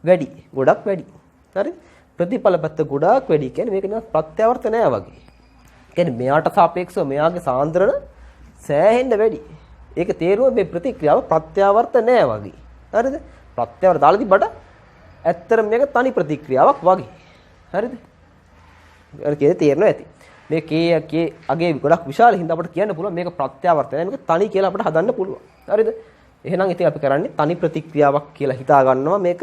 වැඩි. ගොඩක් වැඩි. හරි? ප්‍රතිඵල පැත්ත ගොඩාක් වැඩි කියන්නේ මේක නිකන් ප්‍රත්‍යවර්ත නෑ වගේ. කියන්නේ මෙයාට සාපේක්ෂව මෙයාගේ සාන්ද්‍රණ සෑහෙන්න වැඩි. ඒක තේරුම මේ ප්‍රතික්‍රියාව ප්‍රත්‍යවර්ත නෑ වගේ. හරිද? ප්‍රත්‍යවර්ත දාලා තිබ්බට ඇත්තටම මේක තනි ප්‍රතික්‍රියාවක් වගේ. හරිද? අර කියන්නේ තේරෙනවා ඇති. මේ K අගේ ගොඩක් විශාල හින්දා අපිට කියන්න පුළුවන් මේක ප්‍රත්‍යවර්ත නෑ. මේක තනි කියලා අපිට හදන්න පුළුවන්. හරිද? එහෙනම් ඉතින් අපි කරන්නේ තනි ප්‍රතික්‍රියාවක් කියලා හිතා ගන්නවා මේක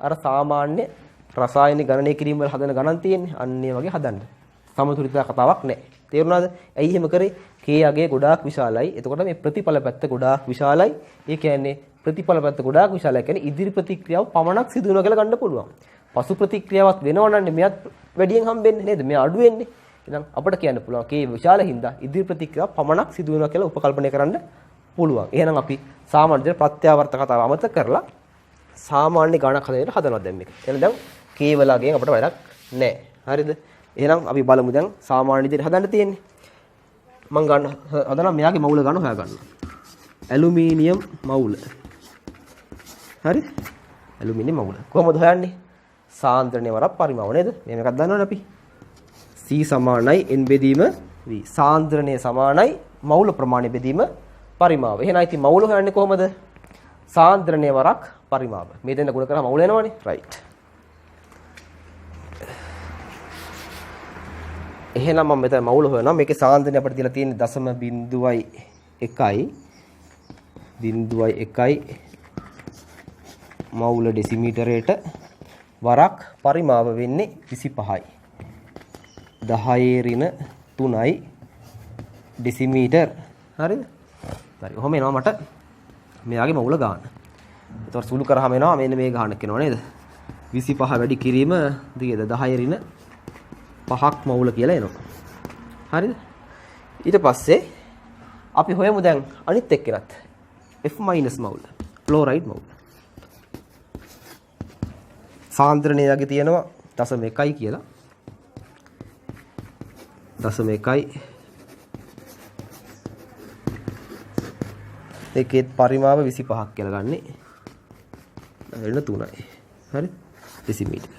අර සාමාන්‍ය රසායනික ගණනය කිරීම වල හදන ගණන් තියෙන්නේ. අන්න ඒ වගේ හදන්න. සමතුලිතතා කතාවක් නැහැ. තේරුණාද? ඇයි එහෙම කරේ? K අගේ ගොඩාක් විශාලයි. එතකොට මේ ප්‍රතිඵල පැත්ත ගොඩාක් විශාලයි. ඒ කියන්නේ ප්‍රතිඵල පැත්ත ගොඩාක් විශාලයි කියන්නේ ඉදිරි ප්‍රතික්‍රියාව පමණක් සිදු වෙනවා කියලා ගන්න පුළුවන්. පසු ප්‍රතික්‍රියාවක් වෙනවනන්නේ මෙයත් වැඩියෙන් හම්බෙන්නේ නේද? මෙයා අඩු වෙන්නේ. එහෙනම් අපිට කියන්න පුළුවන් K විශාල හින්දා ඉදිරි ප්‍රතික්‍රියාව පමණක් සිදු වෙනවා කියලා උපකල්පනය කරන්න පුළුවන්. එහෙනම් අපි සාමාන්‍ය ප්‍රත්‍යවර්ත කතාව අමතක කරලා සාමාන්‍ය ගණක් හදනවා දැන් මේක. එහෙනම් දැන් K වලගෙන් අපිට වැඩක් නැහැ. හරිද? එහෙනම් අපි බලමු දැන් සාමාන්‍ය විදිහට හදන්න තියෙන්නේ. මම හදනවා මෙයාගේ මවුල ගන්න හොයා ගන්න. ඇලුමිනියම් මවුල. හරි? ඇලුමිනියම් මවුල. කොහොමද හොයන්නේ? සාන්ද්‍රණය වරක් පරිමාව නේද? මේක දන්නවනේ අපි. C සමානයි n බෙදීම v. සාන්ද්‍රණය සමානයි මවුල ප්‍රමාණය බෙදීම පරිමාව. එහෙනම් ඉතින් මවුල හොයන්නේ කොහොමද? සාන්ද්‍රණය වරක් පරිමාව. මේ දෙන්න ගුණ කරා මවුල එනවනේ. රයිට්. එහෙනම් මම මෙතන මවුල හොයනවා. මේකේ සාන්ද්‍රණය අපිට දීලා තියෙන්නේ 0.1 මවුල ඩෙසිමීටරයට වරක් පරිමාව වෙන්නේ 25යි. 10^3යි ඩෙසිමීටර්. හරිද? හරි. ඔහොම එනවා මට මෙයාගේ මවුල ගන්න. ඒතකොට සුළු කරාම එනවා මෙන්න මේ ගන්න කියනවා නේද? 25 වැඩි කිරීම කීයද? 10^5ක් මවුල කියලා එනවා. හරිද? ඊට පස්සේ අපි හොයමු දැන් අනිත් එක්කෙනත් F- මවුල. ක්ලෝරයිඩ් මවුල. සාන්ද්‍රණය යගේ තියෙනවා 0.1 කියලා. 0.1 ඒකේ පරිමාව 25ක් කියලා ගන්නෙ. වෙන 3යි. හරි? ඩෙසිමීටර්.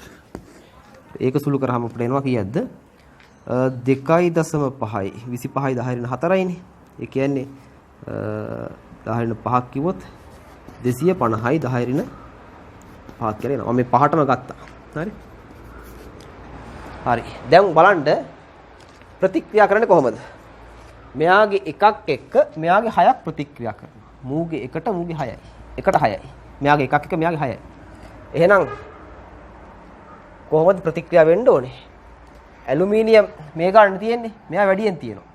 ඒක සුළු කරාම අපිට එනවා කීයක්ද? 2.5යි 25යි 10^4යිනේ. ඒ කියන්නේ 10^5ක් කිව්වොත් 250යි 10^5ක් කියලා එනවා. මම මේ පහටම ගත්තා. හරි? හරි. දැන් බලන්න ප්‍රතික්‍රියා කරන්නේ කොහොමද? මෙයාගේ එකක් එක්ක මෙයාගේ 6ක් ප්‍රතික්‍රියා කරනවා. මූගේ එකට මූගේ 6යි. එකට 6යි. මෙයාගේ එකක් එක්ක මෙයාගේ 6යි. එහෙනම් කොහොමද ප්‍රතික්‍රියා වෙන්න ඕනේ? ඇලුමිනියම් මේ ගන්න තියෙන්නේ. මෙයා වැඩියෙන් තියෙනවා.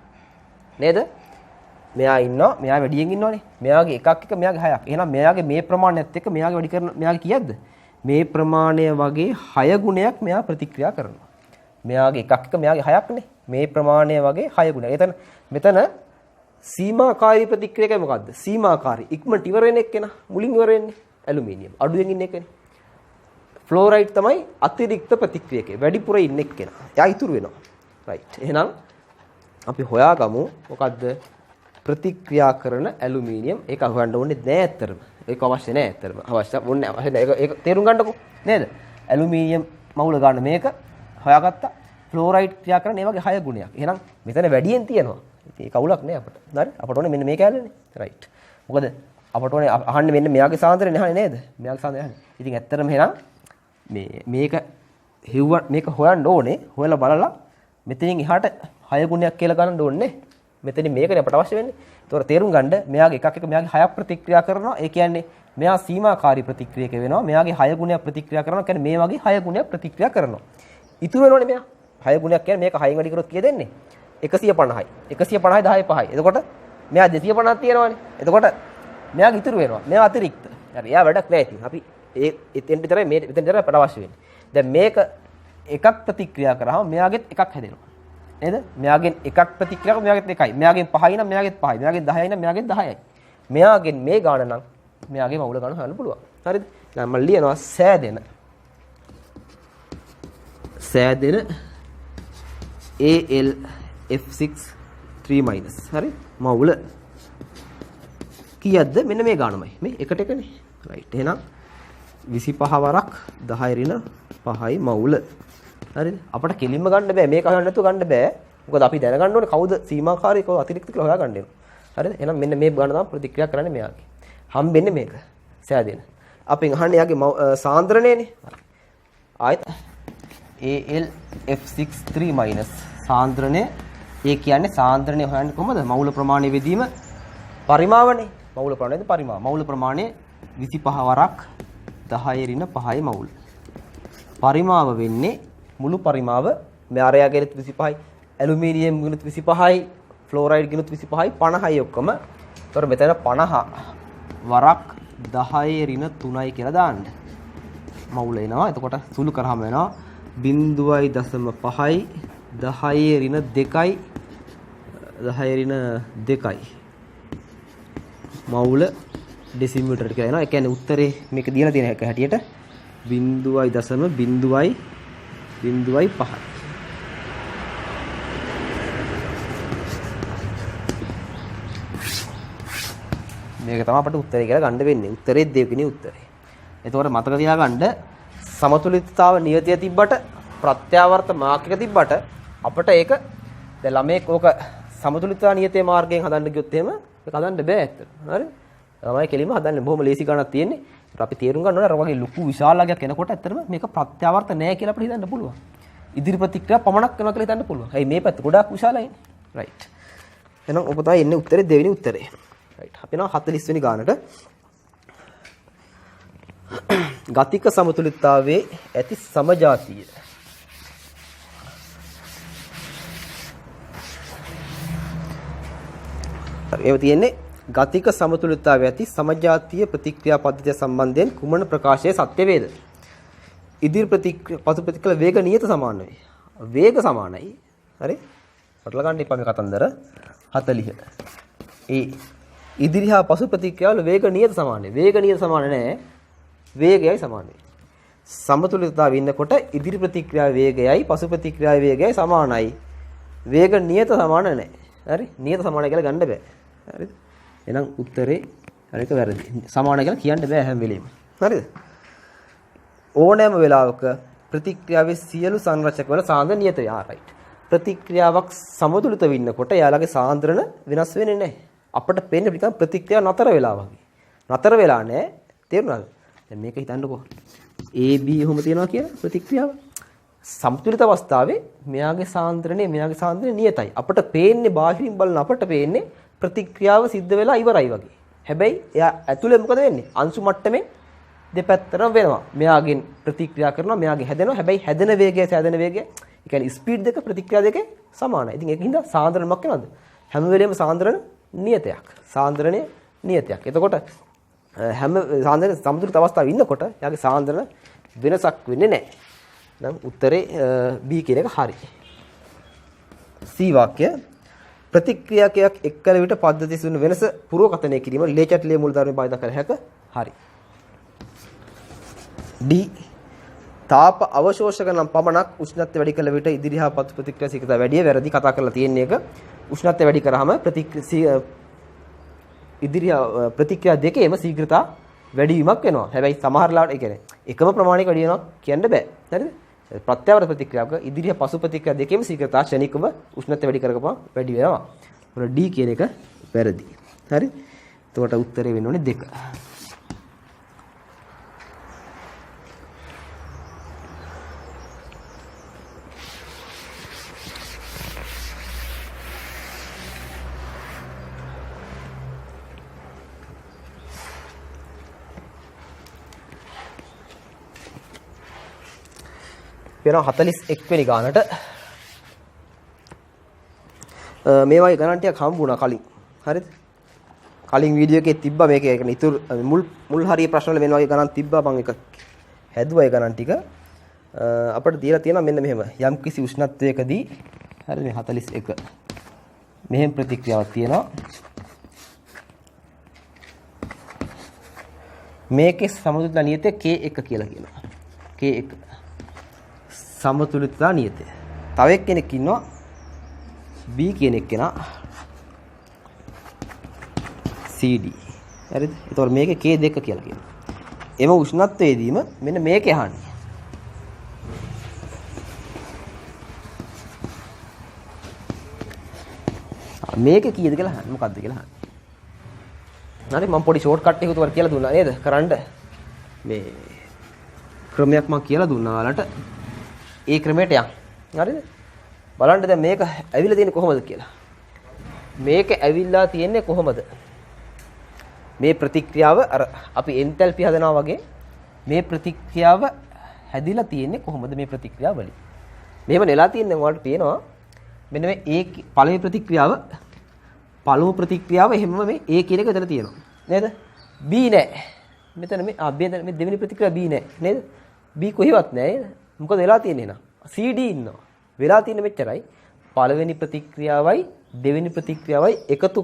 නේද? මෙයා ඉන්නවා. මෙයා වැඩියෙන් ඉන්නෝනේ. මෙයාගේ එකක් එක්ක මෙයාගේ 6ක්. එහෙනම් මෙයාගේ මේ ප්‍රමාණයත් එක්ක මෙයාගේ වැඩි කරන මෙයාගේ කීයක්ද? මේ ප්‍රමාණය වගේ 6 ගුණයක් මෙයා ප්‍රතික්‍රියා කරනවා. මෙයාගේ එකක් එක්ක මෙයාගේ 6ක්නේ. මේ ප්‍රමාණය වගේ 6 ගුණයක්. මෙතන සීමාකාරී ප්‍රතික්‍රියාවක මොකද්ද? සීමාකාරී. ඉක්මනට ඉවර වෙන එක්කේන. මුලින් ඉවර වෙන්නේ ඇලුමිනියම්. අඩුවෙන් ඉන්න එකනේ. ෆ්ලෝරයිඩ් තමයි අතිරික්ත ප්‍රතික්‍රියකේ. වැඩිපුර ඉන්න එක්කේන. එයා ඉතුරු වෙනවා. රයිට්. එහෙනම් අපි හොයාගමු මොකද්ද? ප්‍රතික්‍රියා කරන ඇලුමිනියම්. ඒක හොයන්න ඕනේ නෑ ඇත්තටම. ඒක අවශ්‍ය නෑ ඇත්තටම. අවශ්‍ය ඕනේ නෑ. ඒක තේරුම් ගන්නකො. නේද? ඇලුමිනියම් මවුල ගන්න මේක හොයාගත්තා. ෆ්ලෝරයිඩ් ක්‍රියා කරන ඒ වගේ 6 ගුණයක්. එහෙනම් මෙතන වැඩියෙන් තියෙනවා. ඉතින් ඒක අවුලක් නෑ අපට. හරි? අපට ඕනේ මෙන්න මේ කැලේනේ. රයිට්. මොකද අපට ඕනේ අහන්නේ මෙන්න මෙයාගේ සාන්ද්‍රණය අහන්නේ නේද? මෙයාගේ සාන්ද්‍රණය අහන්නේ. ඉතින් ඇත්තටම එහෙනම් මේක හොයන්න ඕනේ. හොයලා බලලා මෙතනින් එහාට 6 ගුණයක් කියලා ගන්න ඕනේ. මෙතනින් මේකනේ අපට අවශ්‍ය වෙන්නේ. ඒතකොට තේරුම් ගන්න මෙයාගේ එකක් එක මෙයාගේ 6ක් ප්‍රතික්‍රියා කරනවා. ඒ කියන්නේ මෙයා සීමාකාරී ප්‍රතික්‍රියක වෙනවා. මෙයාගේ 6 ගුණයක් ප්‍රතික්‍රියා කරනවා. කියන්නේ මේ වගේ 6 ගුණයක් ප්‍රතික්‍රියා කරනවා. ඉතුරු වෙනවනේ මෙයා. 6 ගුණයක් කියන්නේ මේක 6න් වැඩි කරොත් කීය දෙන්නේ? 150යි. 150යි 10යි 5යි. එතකොට මෙයා 250ක් තියෙනවානේ. එතකොට මෙයාගේ ඉතුරු වෙනවා. මෙයා අතිරික්ත. හරි. එයා වැඩක් නැහැ ඉතින්. අපි එතෙන් විතරයි මේ එතෙන් විතරයි අපට අවශ්‍ය වෙන්නේ. දැන් මේක එකක් ප්‍රතික්‍රියා කරාම මෙයාගෙත් එකක් හැදෙනවා. නේද? මෙයාගෙන් එකක් ප්‍රතික්‍රියා කරා මෙයාගෙත් එකයි. මෙයාගෙන් 5යි නම් මෙයාගෙත් 5යි. මෙයාගෙන් 10යි නම් මෙයාගෙත් 10යි. මෙයාගෙන් මේ ගාන නම් මෙයාගේ මවුල ගාන හොයන්න පුළුවන්. හරිද? දැන් මම ලියනවා සෑදෙන AlF6 3- හරි? මවුල කීයක්ද? මෙන්න මේ ගානමයි. මේ එකට එකනේ. රයිට්. එහෙනම් 25 වරක් 10 ඍණ 5යි මවුල. හරිද? අපිට කෙලින්ම ගන්න බෑ. මේක හොයන්න නැතුව ගන්න බෑ. මොකද අපි දැනගන්න ඕනේ කවුද සීමාකාරී කවුද අතිරික්ත කියලා හොයාගන්න වෙනවා. හරිද? එහෙනම් මෙන්න මේ ගාන තමයි ප්‍රතික්‍රියා කරන්නේ මෙයාගේ. හම්බෙන්නේ මේක. සෑදෙන. අපෙන් අහන්නේ යාගේ සාන්ද්‍රණයනේ. ආයෙත් AlF6 3- සාන්ද්‍රණය. ඒ කියන්නේ සාන්ද්‍රණය හොයන්නේ කොහමද? මවුල ප්‍රමාණය වෙදීම පරිමාවනේ. මවුල ප්‍රමාණයද පරිමාව. මවුල ප්‍රමාණය 25 වරක් 10 ඍණ 5යි මවුල. පරිමාව වෙන්නේ මුළු පරිමාව මෙයාරයා ගෙනුත් 25යි, ඇලුමිනියම් ගෙනුත් 25යි, ෆ්ලෝරයිඩ් ගෙනුත් 25යි 50යි ඔක්කොම. ඒතර මෙතන 50 වරක් 10 ඍණ 3යි කියලා දාන්න. මවුල එනවා. එතකොට සුළු කරාම වෙනවා 0.5යි 10 ඍණ 2යි 10 ඍණ 2යි මවුල ඩෙසිමීටර් කියලා එනවා. ඒ කියන්නේ උත්තරේ මේක දීලා තියෙන එක හැටියට 0.05යි. මේක තමයි අපට උත්තරේ කියලා ගන්න වෙන්නේ. උත්තරේ දෙවෙනි උත්තරේ. එතකොට මතක තියාගන්න සමතුලිතතාව නියතිය තිබ්බට ප්‍රත්‍යාවර්ත මාර්ග එක තිබ්බට අපිට ඒක දැන් ළමෙක් ඕක සමතුලිතතාව නියතේ මාර්ගයෙන් හදන්න ගියොත් එහෙම ඒක හදන්න බෑ ඇත්තට. හරිද? ළමයි කෙලින්ම හදන්නේ බොහොම ලේසි ගණනක් තියෙන්නේ. අපි තේරුම් ගන්න ඕනේ අර වගේ ලොකු විශාලයක් එනකොට ඇත්තටම මේක ප්‍රත්‍යාවර්ත නැහැ කියලා අපිට හිතන්න පුළුවන්. ඉදිරි ප්‍රතික්‍රියා පමණක් කරනවා කියලා හිතන්න පුළුවන්. ඇයි මේ පැත්ත ගොඩාක් විශාලයිනේ. රයිට්. එහෙනම් ඔබ තමයි එන්නේ උත්තරේ දෙවෙනි උත්තරේ. රයිට්. අපි යනවා 40 වෙනි ගානට. ගතික සමතුලිතතාවයේ ඇති සමජාතීය. ඒව තියෙන්නේ ගතික සමතුලිතතාවයේ ඇති සමජාතීය ප්‍රතික්‍රියා පද්ධතිය සම්බන්ධයෙන් කුමන ප්‍රකාශයේ සත්‍ය වේද? ඉදිරි පසු ප්‍රතික්‍රියා වේග නියත සමාන වේ. වේග සමානයි. හරි? පටල ගන්න එපා මේ කතන්දර 40. ඒ ඉදිරි හා පසු ප්‍රතික්‍රියාවල වේග නියත සමානයි. වේග නියත සමාන නැහැ. වේගයයි සමානයි. සමතුලිතතාවය ඉන්නකොට ඉදිරි ප්‍රතික්‍රියා වේගයයි පසු ප්‍රතික්‍රියා වේගයයි සමානයි. වේග නියත සමාන නැහැ. හරි? නියත සමානයි කියලා ගන්න බෑ. හරිද? එහෙනම් උත්තරේ හරියට වැරදි. සමාන කියලා කියන්න බෑ හැම වෙලෙම. හරිද? ඕනෑම වෙලාවක ප්‍රතික්‍රියාවේ සියලු සංරචක වල සාන්ද්‍රණ නියත වේ. රයිට්. ප්‍රතික්‍රියාවක් සමතුලිත වෙන්නකොට යාළගේ සාන්ද්‍රණ වෙනස් වෙන්නේ නැහැ. අපිට පේන්නේ නිකන් ප්‍රතික්‍රියාව නතර වෙලා වගේ. නතර වෙලා නැහැ. තේරුණාද? දැන් මේක හිතන්නකෝ. AB ඔහොම තියනවා කියලා ප්‍රතික්‍රියාව සමතුලිත අවස්ථාවේ මෙයාගේ සාන්ද්‍රණය නියතයි. අපට පේන්නේ බාහිරින් බලන අපට පේන්නේ ප්‍රතික්‍රියාව සිද්ධ වෙලා ඉවරයි වගේ. හැබැයි එයා ඇතුලේ මොකද වෙන්නේ? අංශු මට්ටමෙන් දෙපැත්තටම වෙනවා. මෙයාගෙන් ප්‍රතික්‍රියා කරනවා, මෙයාගේ හැදෙනවා. හැබැයි හැදෙන වේගය සෑදෙන වේගය, ඒ කියන්නේ ස්පීඩ් දෙක ප්‍රතික්‍රියා දෙකේ සමානයි. ඉතින් ඒකින්ද සාන්ද්‍රණය මොකක් වෙනවද? හැම වෙලේම සාන්ද්‍රණ නියතයක්. සාන්ද්‍රණය නියතයක්. එතකොට හැම සාන්ද්‍රණ සමතුලිත අවස්ථාවේ ඉන්නකොට එයාගේ සාන්ද්‍රණ වෙනසක් වෙන්නේ නැහැ. නම් උත්තරේ B කියන එක හරි. C වාක්‍ය ප්‍රතික්‍රියාකයක් එක්කල විට පද්ධති සුණු වෙනස පුරවකථනය කිරීම ලේචට්ලේ මූලධර්මයේ බාහිර කර හැක. හරි. D තාප අවශෝෂක නම් පමණක් උෂ්ණත්වය වැඩි කළ විට ඉදිරි හා පසු ප්‍රතික්‍රියා ශීඝ්‍රතාවය වැඩි වැරදි කතා කරලා තියෙන එක. උෂ්ණත්වය වැඩි කරාම ප්‍රතික්‍රියා දෙකේම ශීඝ්‍රතා වැඩි වීමක් වෙනවා. හැබැයි සමහර ලාවට ඒ කියන්නේ එකම ප්‍රමාණයක වැඩි වෙනවා කියන්න බෑ. හරිද? ප්‍රත්‍යවර්ත ප්‍රතික්‍රියාවක ඉදිරිය පසු ප්‍රතික්‍රියා දෙකේම ශීඝ්‍රතා ක්ෂණිකව උෂ්ණත්වය වැඩි කරගපුවා වැඩි වෙනවා. උන D කියන එක වැරදි. හරි? එතකොට උත්තරේ වෙන්න ඕනේ 2. වෙනවා 41 වෙනි ගානට මේ වගේ ගණන් ටිකක් හම්බුණා කලින්. හරිද? කලින් වීඩියෝ එකේ තිබ්බා මේක ඒ කියන්නේ ඉතුරු මුල් හරිය ප්‍රශ්න වල වෙන වගේ ගණන් තිබ්බා මම එක හැදුවා ඒ ගණන් ටික. අපිට දීලා තියෙනවා මෙන්න මෙහෙම. යම් කිසි උෂ්ණත්වයකදී හරිද මේ 41 මෙහෙම ප්‍රතික්‍රියාවක් තියෙනවා. මේකේ සමතුලිත නියතය K1 කියලා කියනවා. K1 සමතුලිතතා නියතය. තව එක්කෙනෙක් ඉන්නවා B කියන එක්කෙනා CD. හරිද? ඒතකොට මේකේ K2 කියලා කියනවා. එම උෂ්ණත්වයේදීම මෙන්න මේක යහන්නේ. මේක කීයද කියලා අහන්නේ. මොකද්ද කියලා අහන්නේ. හරි මම පොඩි ෂෝට් කට් එකක් උතවර කියලා දුන්නා නේද? කරන්න මේ ක්‍රමයක් මම කියලා දුන්නා ඔයාලට. ඒ ක්‍රමයට යන්න. හරිද? බලන්න දැන් මේක ඇවිල්ලා තියෙන්නේ කොහොමද කියලා. මේක ඇවිල්ලා තියෙන්නේ කොහොමද? මේ ප්‍රතික්‍රියාව අර අපි එන්තැල්පි හදනවා වගේ මේ ප්‍රතික්‍රියාව හැදිලා තියෙන්නේ කොහොමද මේ ප්‍රතික්‍රියාව වලින්. මෙහෙම නෙලා තියෙන්නේ ඔයාලට පේනවා. මෙන්න මේ A පළවෙනි ප්‍රතික්‍රියාව එහෙමම මේ A කියන එක එතන තියෙනවා. නේද? B නෑ. මෙතන මේ දෙවෙනි ප්‍රතික්‍රියාව B නෑ. නේද? B කොහෙවත් නෑ නේද? මොකද වෙලා තියෙන්නේ එහෙනම්? CD ඉන්නවා. වෙලා තියෙන්නේ මෙච්චරයි. පළවෙනි ප්‍රතික්‍රියාවයි දෙවෙනි ප්‍රතික්‍රියාවයි එකතු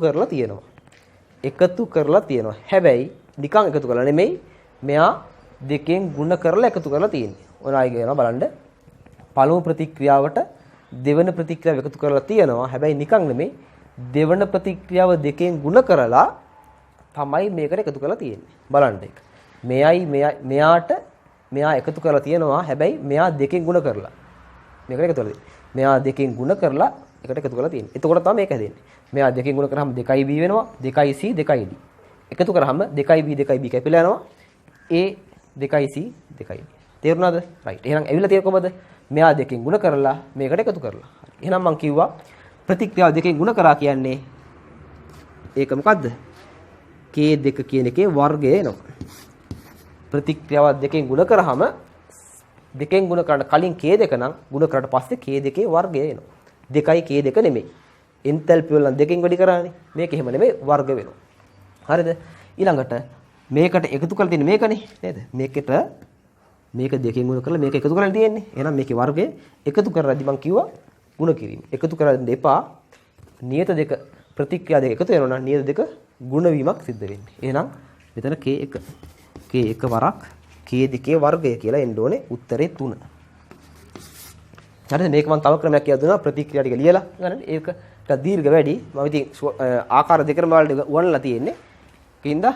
කරලා තියෙනවා. හැබැයි නිකන් එකතු කරලා නෙමෙයි. මෙයා දෙකෙන් ಗುಣ කරලා එකතු කරලා තියෙන්නේ. ඔයාලා කියනවා බලන්න. පළමු ප්‍රතික්‍රියාවට දෙවන ප්‍රතික්‍රියාව එකතු කරලා තියෙනවා. හැබැයි නිකන් නෙමෙයි. දෙවන ප්‍රතික්‍රියාව දෙකෙන් ಗುಣ කරලා තමයි මේකට එකතු කරලා තියෙන්නේ. බලන්න ඒක. මෙයා එකතු කරලා තියෙනවා. හැබැයි මෙයා දෙකෙන් ಗುಣ කරලා මේකට එකතු කරලා තියෙන්නේ. මෙයා දෙකෙන් ಗುಣ කරලා එකට එකතු කරලා තියෙන්නේ. එතකොට තමයි මේක හැදෙන්නේ. මෙයා දෙකෙන් ಗುಣ කරාම 2b වෙනවා. 2c 2d. එකතු කරාම 2b 2b කැපිලා යනවා. a 2c 2d. තේරුණාද? රයිට්. එහෙනම් ඇවිල්ලා තියෙන්නේ කොහමද? මෙයා දෙකෙන් ಗುಣ කරලා මේකට එකතු කරලා. එහෙනම් මම කිව්වා ප්‍රතික්‍රියාව දෙකෙන් ಗುಣ කරා කියන්නේ ඒක මොකද්ද? k2 කියන එකේ වර්ගය එනවා. ප්‍රතික්‍රියාව දෙකෙන් ಗುಣ කරාම දෙකෙන් ಗುಣ කරන්න කලින් k2 නම් ಗುಣ කරාට පස්සේ k2 වර්ගය එනවා. 2යි k2 නෙමෙයි. එන්තැල්පි වල දෙකෙන් වැඩි කරානේ. මේක එහෙම නෙමෙයි වර්ග වෙනවා. හරිද? ඊළඟට මේකට එකතු කරලා තියෙන්නේ මේකනේ නේද? මේක දෙකෙන් ಗುಣ කරලා මේක එකතු කරලා තියෙන්නේ. එහෙනම් මේකේ වර්ගය එකතු කරලාදී මම කිව්වා ಗುಣ කිරීම. එකතු කරලා දෙපා නියත දෙක ප්‍රතික්‍රියා දෙක එකතු වෙනවා නම් නියත දෙක ಗುಣ වීමක් සිද්ධ වෙන්නේ. එහෙනම් මෙතන k1 වරක් k2 වර්ගය කියලා එන්න ඕනේ උත්තරේ 3. හරිද? මේක මම තව ක්‍රමයක් කියලා දුන්නා ප්‍රතික්‍රියා ටික ලියලා ගන්න. ඒක ටික දීර්ඝ වැඩි. මම ඉතින් ආකාර දෙකම වලට උගන්වලා තියෙන්නේ. ඒකින්ද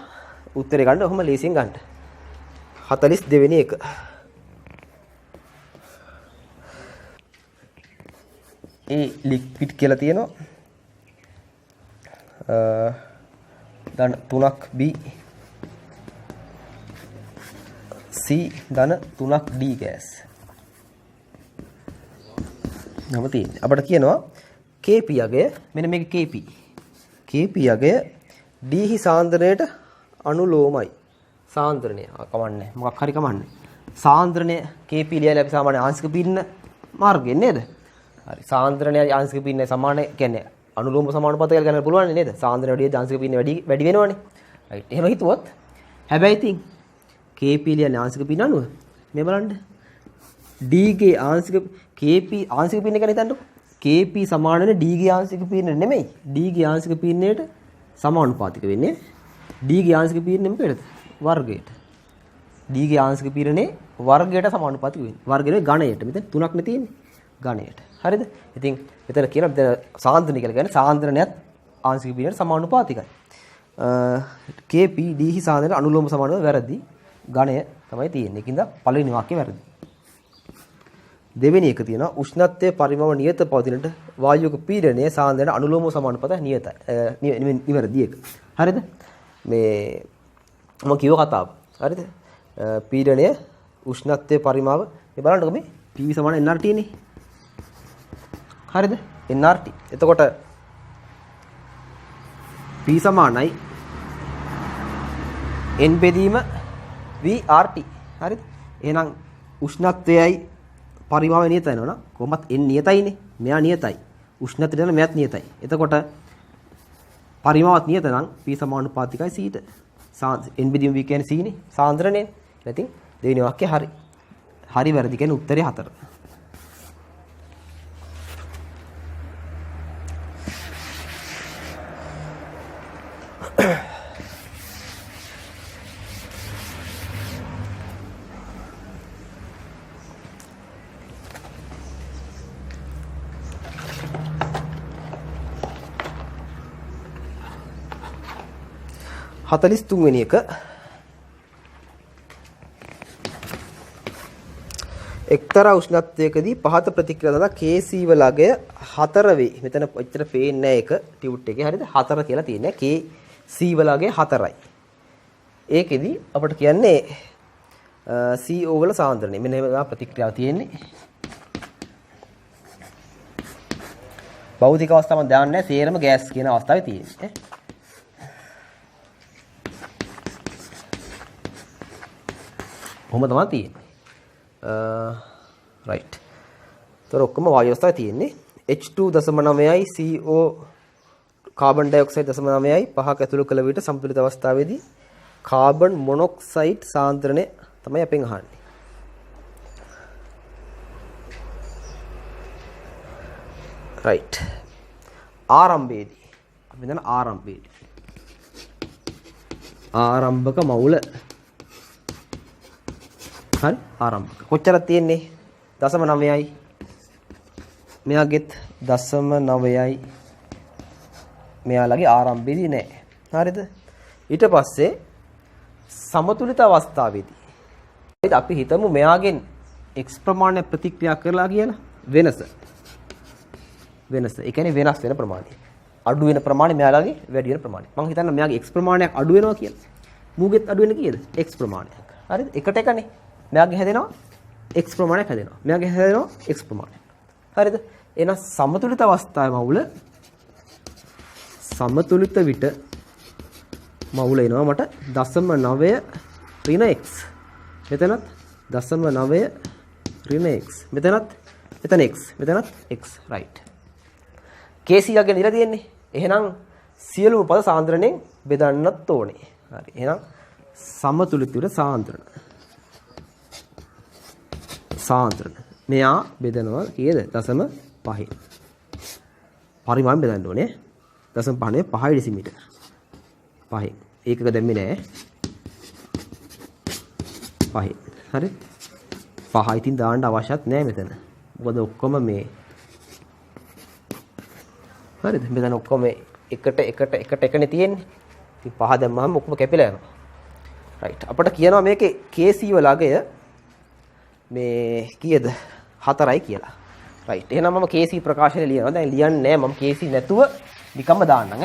උත්තරේ ගන්න ඔහොම ලේසියෙන් ගන්න. 42 වෙනි එක. ඒ ලික්විඩ් කියලා තියෙනවා. ධන 3ක් B C ධන 3ක් D ගෑස්. නම තියෙන්නේ. අපිට කියනවා Kp අගය මෙන්න මේක Kp. Kp අගය D සාන්ද්‍රණයට අනුලෝමයි. සාන්ද්‍රණය කමන්නේ. මොකක් හරි කමන්නේ. සාන්ද්‍රණය Kp ලියලා අපි සාමාන්‍ය ආංශික පින්න මාර්ගයෙන් නේද? හරි. සාන්ද්‍රණය ආංශික පින්න සමාන කියන්නේ අනුලෝම සමානුපාත කියලා ගන්න පුළුවන් නේද? සාන්ද්‍රණය වැඩි ආංශික පින්න වැඩි වෙනවනේ. රයිට්. එහෙම හිතුවොත් හැබැයි ඉතින් Kp ලියන්නේ ආංශික පින්න අනුව මේ බලන්න. D ගේ ආංශික Kp ආංශික පින්න ගැන හිතන්නකෝ. Kp සමාන වෙන D ගේ ආංශික පින්න නෙමෙයි. D ගේ ආංශික පින්නයට සමානුපාතික වෙන්නේ. D ගේ ආංශික පින්න මොකේද? වර්ගයට. D ගේ ආංශික පිරණේ වර්ගයට සමානුපාතික වෙන්නේ. වර්ගයේ ඝණයට. මෙතන තුනක් නේ තියෙන්නේ. ඝණයට. හරිද? ඉතින් මෙතන කියන සාන්ද්‍රණය කියලා කියන්නේ සාන්ද්‍රණයත් ආංශික පිරණයට සමානුපාතිකයි. Kp D සාන්ද්‍රණයට අනුලෝම සමානව වැරදි. ඝණය තමයි තියෙන්නේ. ඒකින්ද පළවෙනි වාක්‍යය වැරදි. දෙවෙනි එක තියෙනවා උෂ්ණත්වයේ පරිමාව නියත පවතිනට වායුවක පීඩනය සාන්ද්‍රණයට අනුලෝම සමානුපාත නියතයි. නිවැරදි එක. හරිද? මේ මම කියව කතාව. හරිද? පීඩනය උෂ්ණත්වයේ පරිමාව මේ බලන්නකො මේ PV සමාන nRT නේ. හරිද? nRT. එතකොට P සමානයි n බෙදීම VRT. හරිද? එහෙනම් උෂ්ණත්වයයි පරිමාවය නියතයි නේද? කොහොමත් n නියතයිනේ. මෙයා නියතයි. උෂ්ණත්වයට යන මෙයාත් නියතයි. එතකොට පරිමාවත් නියත නම් P සමානුපාතිකයි C ට. n බෙදීම V කියන්නේ C නේ. සාන්ද්‍රණය. ඉතින් දෙවෙනි වාක්‍යය හරි. හරි වැරදි කියන්නේ උත්තරේ 4. හතලිස් තුන්වෙනි එක එක්තරා උෂ්ණත්වයකදී පහත ප්‍රතික්‍රියා සඳහා Kc වල අගය 4 වේ. මෙතන ඔච්චර පේන්නේ නැහැ එක ටියුට් එකේ. හරිද? 4 කියලා තියෙන්නේ. Kc වල අගය 4යි. ඒකෙදි අපිට කියන්නේ CO වල සාන්ද්‍රණය. මෙන්න මේ ප්‍රතික්‍රියාව තියෙන්නේ. භෞතික අවස්ථාව මම දාන්නේ නැහැ. සේරම ගෑස් කියන අවස්ථාවේ තියෙන්නේ. කොහොම තමයි තියෙන්නේ. රයිට්. තොර ඔක්කොම වායු අවස්ථාවේ තියෙන්නේ. H2.9යි CO කාබන් ඩයොක්සයිඩ් 0.9යි පහක ඇතුළු කළ විට සමතුලිත අවස්ථාවේදී කාබන් මොනොක්සයිඩ් සාන්ද්‍රණය තමයි අපෙන් අහන්නේ. රයිට්. ආරම්භයේදී අපි දන්න ආරම්භයේදී ආරම්භක මවුල හරි ආරම්භක කොච්චරක් තියෙන්නේ 0.9යි මෙයාගෙත් 0.9යි මෙයාලගේ ආරම්භයේදී නෑ හරිද ඊට පස්සේ සමතුලිත අවස්ථාවේදී අපි හිතමු මෙයාගෙන් x ප්‍රමාණය ප්‍රතික්‍රියා කරලා කියලා වෙනස ඒ කියන්නේ වෙනස් වෙන ප්‍රමාණය අඩු වෙන ප්‍රමාණය මෙයාලගේ වැඩි වෙන ප්‍රමාණය මම හිතන්නේ මෙයාගේ x ප්‍රමාණයක් අඩු වෙනවා කියලා මූගෙත් අඩු වෙන කීයද x ප්‍රමාණයක් හරිද එකට එකනේ මෙයාගේ හැදෙනවා x ප්‍රමාණයක් හැදෙනවා මෙයාගේ හැදෙනවා x ප්‍රමාණයක් හරිද එහෙනම් සමතුලිත අවස්ථාවේ මවුල සමතුලිත විට මවුල එනවා මට 0.9 ඍණ x මෙතනත් 0.9 ඍණ x මෙතනත් මෙතන x මෙතනත් x right kc යගෙන ඉඳලා තියෙන්නේ එහෙනම් සියලුම පද සාන්ද්‍රණයෙන් බෙදන්නත් ඕනේ හරි එහෙනම් සමතුලිත විට සාන්ද්‍රණ මෙයා බෙදනවා කීයද 0.5 පරිමාණය බෙදන්න ඕනේ 0.5 5 ඩෙසිමීටර් 5 ඒකක දැම්මේ නෑ 5 හරි 5 ඉතින් දාන්න අවශ්‍යත් නෑ මෙතන මොකද ඔක්කොම මේ හරිද මෙතන ඔක්කොම එකට එකනේ තියෙන්නේ ඉතින් 5 දැම්මම ඔක්කොම කැපිලා යනවා රයිට් අපිට කියනවා මේකේ kc වල අගය මේ කීයද 4යි කියලා රයිට් එහෙනම් මම kc ප්‍රකාශනය ලියනවා දැන් ලියන්නේ නෑ මම kc නැතුව නිකම්ම දාන්නම්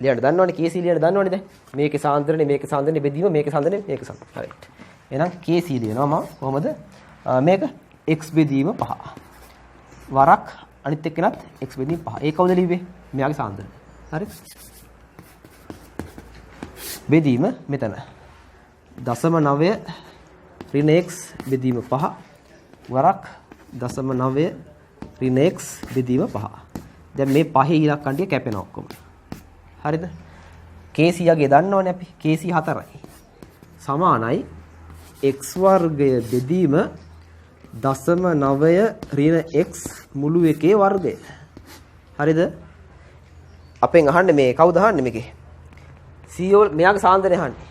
ලියන්න දන්නවනේ kc ලියන්න දන්නවනේ දැන් මේකේ සාන්ද්‍රණය බෙදීම මේකේ සාන්ද්‍රණය රයිට් එහෙනම් kc ලියනවා මම කොහමද මේක x බෙදීම 5 වරක් අනිත් එක්කෙනත් x බෙදීම 5. ඒ කවුද ලිව්වේ? මෙයාගේ සාන්ද්‍රණය. හරි. බෙදීම මෙතන. 0.9 ඍණ x බෙදීම 5 වරක් 0.9 ඍණ x බෙදීම 5. දැන් මේ පහේ ඉලක්කම් ටික කැපෙනවා ඔක්කොම. හරිද? k100ගේ දන්නවනේ අපි. k100 4යි. සමානයි x වර්ගය බෙදීම 0.9 ඍණ x මුළු එකේ වර්ගය. හරිද? අපෙන් අහන්නේ මේ කවුද අහන්නේ මේකේ? CO මෙයාගේ සාන්ද්‍රණය අහන්නේ.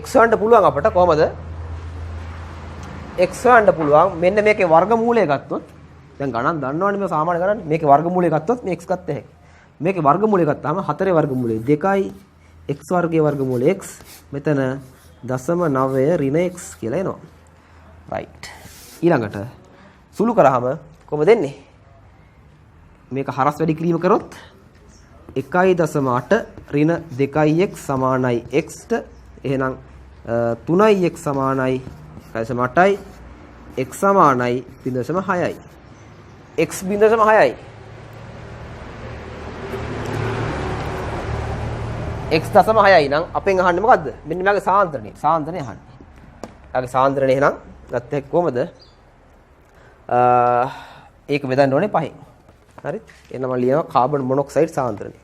x වන්න පුළුවන් අපට කොහමද? x වන්න පුළුවන් මෙන්න මේකේ වර්ගමූලය ගත්තොත් දැන් ගණන් දන්නවනේ මේ සාමාන්‍ය ගණන් මේකේ වර්ගමූලය ගත්තොත් මේ x ගත්ත හැකි. මේකේ වර්ගමූලය ගත්තාම 4 වර්ගමූලය 2යි x වර්ගයේ වර්ගමූලය x මෙතන 0.9 ඍණ x කියලා එනවා. right. ඊළඟට සුළු කරාම කොහොමද දෙන්නේ? මේක හරස් වැඩි කිරීම කරොත් 1.8 ඍණ 2x සමානයි x ට එහෙනම් 3x සමානයි 0.8යි x සමානයි 0.6යි x 0.6යි x 0.6යි නම් අපෙන් අහන්නේ මොකද්ද? මෙන්න මෙයාගේ සාන්ද්‍රණය. සාන්ද්‍රණය අහන්නේ. එයාගේ සාන්ද්‍රණය එහෙනම් ගත්ත හැකි කොහමද? ඒක බෙදන්න ඕනේ 5න්. හරි? එහෙනම් මම ලියනවා කාබන් මොනොක්සයිඩ් සාන්ද්‍රණය.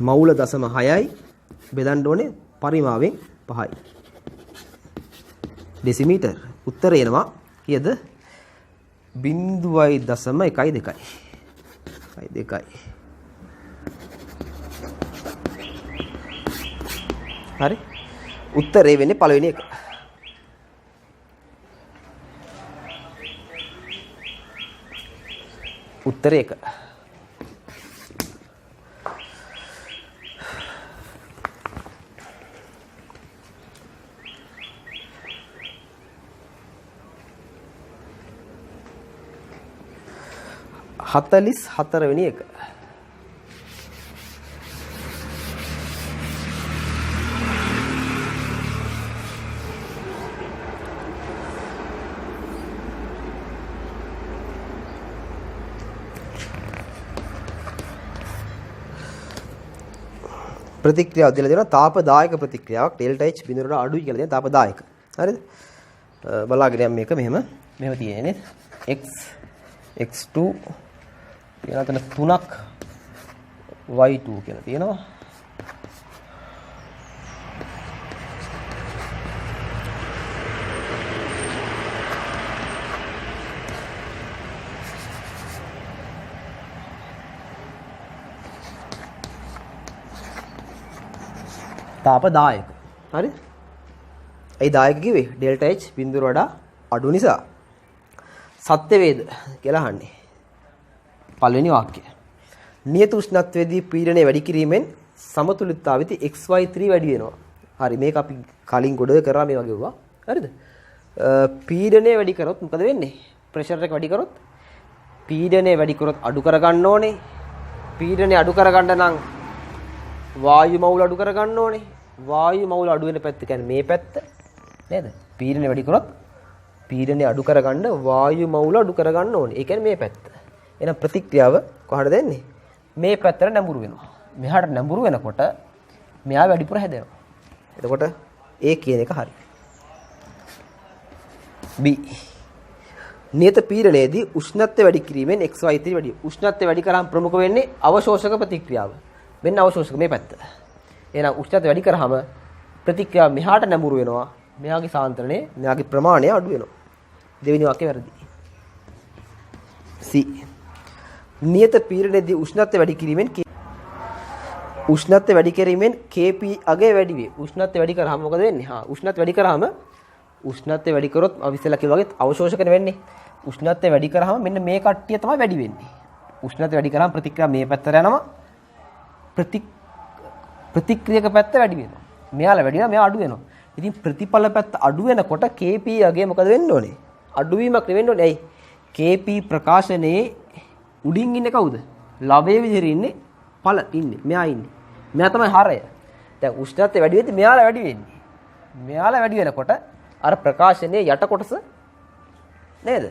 මවුල 0.6යි බෙදන්න ඕනේ පරිමාවෙන් 5යි. ඩෙසිමීටර්. උත්තරය එනවා කීයද? 0.12. හරි? උත්තරේ වෙන්නේ පළවෙනි එක. උත්තරේ එක. හතලිස් හතරවෙනි එක. ප්‍රතික්‍රියාව දෙලා දෙනවා තාපදායක ප්‍රතික්‍රියාවක් ඩෙල්ටා H බිඳුවට අඩුයි කියලා දෙනවා තාපදායක. හරිද? බලාගෙන යන්න මේක මෙහෙම තියෙන්නේ නේද? x x2 කියලා තන 3ක් y2 කියලා තියෙනවා. තාපදායක. හරි? ඒ දායක කිව්වේ ඩෙල්ටා H බිඳුවට වඩා අඩු නිසා. සත්‍ය වේද කියලා අහන්නේ. පළවෙනි වාක්‍යය. නියත උෂ්ණත්වයේදී පීඩනය වැඩි කිරීමෙන් සමතුලිතතාවයේදී xy3 වැඩි වෙනවා. හරි මේක අපි කලින් ගොඩ කරා මේ වගේ වුණා. හරිද? පීඩනය වැඩි කරොත් මොකද වෙන්නේ? ප්‍රෙෂර් එක වැඩි කරොත් පීඩනය වැඩි කරොත් අඩු කරගන්න ඕනේ. පීඩනය අඩු කරගන්න නම් වායු මවුල අඩු කරගන්න ඕනේ. වායු මවුල අඩු වෙන පැත්ත කියන්නේ මේ පැත්ත. නේද? පීඩනය වැඩි කරොත් පීඩනය අඩු කරගන්න වායු මවුල අඩු කරගන්න ඕනේ. ඒ කියන්නේ මේ පැත්ත. එහෙනම් ප්‍රතික්‍රියාව කොහටද දෙන්නේ? මේ පැත්තට නැඹුරු වෙනවා. මෙහාට නැඹුරු වෙනකොට මෙයා වැඩිපුර හැදෙනවා. එතකොට A කියන එක හරි. B. නියත පීඩනයේදී උෂ්ණත්වය වැඩි කිරීමෙන් xy3 වැඩි. උෂ්ණත්වය වැඩි කරාම ප්‍රමුඛ වෙන්නේ අවශෝෂක ප්‍රතික්‍රියාව. මෙන්න අවශෝෂක මේ පැත්ත. එහෙනම් උෂ්ණත්වය වැඩි කරාම ප්‍රතික්‍රියාව මෙහාට නැඹුරු වෙනවා. මෙයාගේ සාන්ද්‍රණය, මෙයාගේ ප්‍රමාණය අඩු වෙනවා. දෙවෙනි වාක්‍යය වැරදි. C. නියත පීඩනයේදී උෂ්ණත්වය වැඩි කිරීමෙන් Kp අගය වැඩි වේ. උෂ්ණත්වය වැඩි කරාම මොකද වෙන්නේ? උෂ්ණත්වය වැඩි කරාම උෂ්ණත්වය වැඩි කරොත් අවිස්සලා කිව්වා වගේ අවශෝෂකන වෙන්නේ. උෂ්ණත්වය වැඩි කරාම මෙන්න මේ කට්ටිය තමයි වැඩි වෙන්නේ. උෂ්ණත්වය වැඩි කරාම ප්‍රතික්‍රියාව මේ පැත්තට යනවා. ප්‍රතික්‍රියක පැත්ත වැඩි වෙනවා. මෙයාලා වැඩි වෙනවා, මෙයා අඩු වෙනවා. ඉතින් ප්‍රතිඵල පැත්ත අඩු වෙනකොට Kp අගය මොකද වෙන්න ඕනේ? අඩුවීමක් නෙවෙන්න ඕනේ. ඇයි? Kp ප්‍රකාශනයේ උඩින් ඉන්නේ කවුද? ලවයේ විදිහට ඉන්නේ පළ ඉන්නේ. මෙයා ඉන්නේ. මෙයා තමයි හරය. දැන් උෂ්ණත්වය වැඩි වෙද්දි මෙයාලා වැඩි වෙන්නේ. මෙයාලා වැඩි වෙනකොට අර ප්‍රකාශනයේ යට කොටස නේද?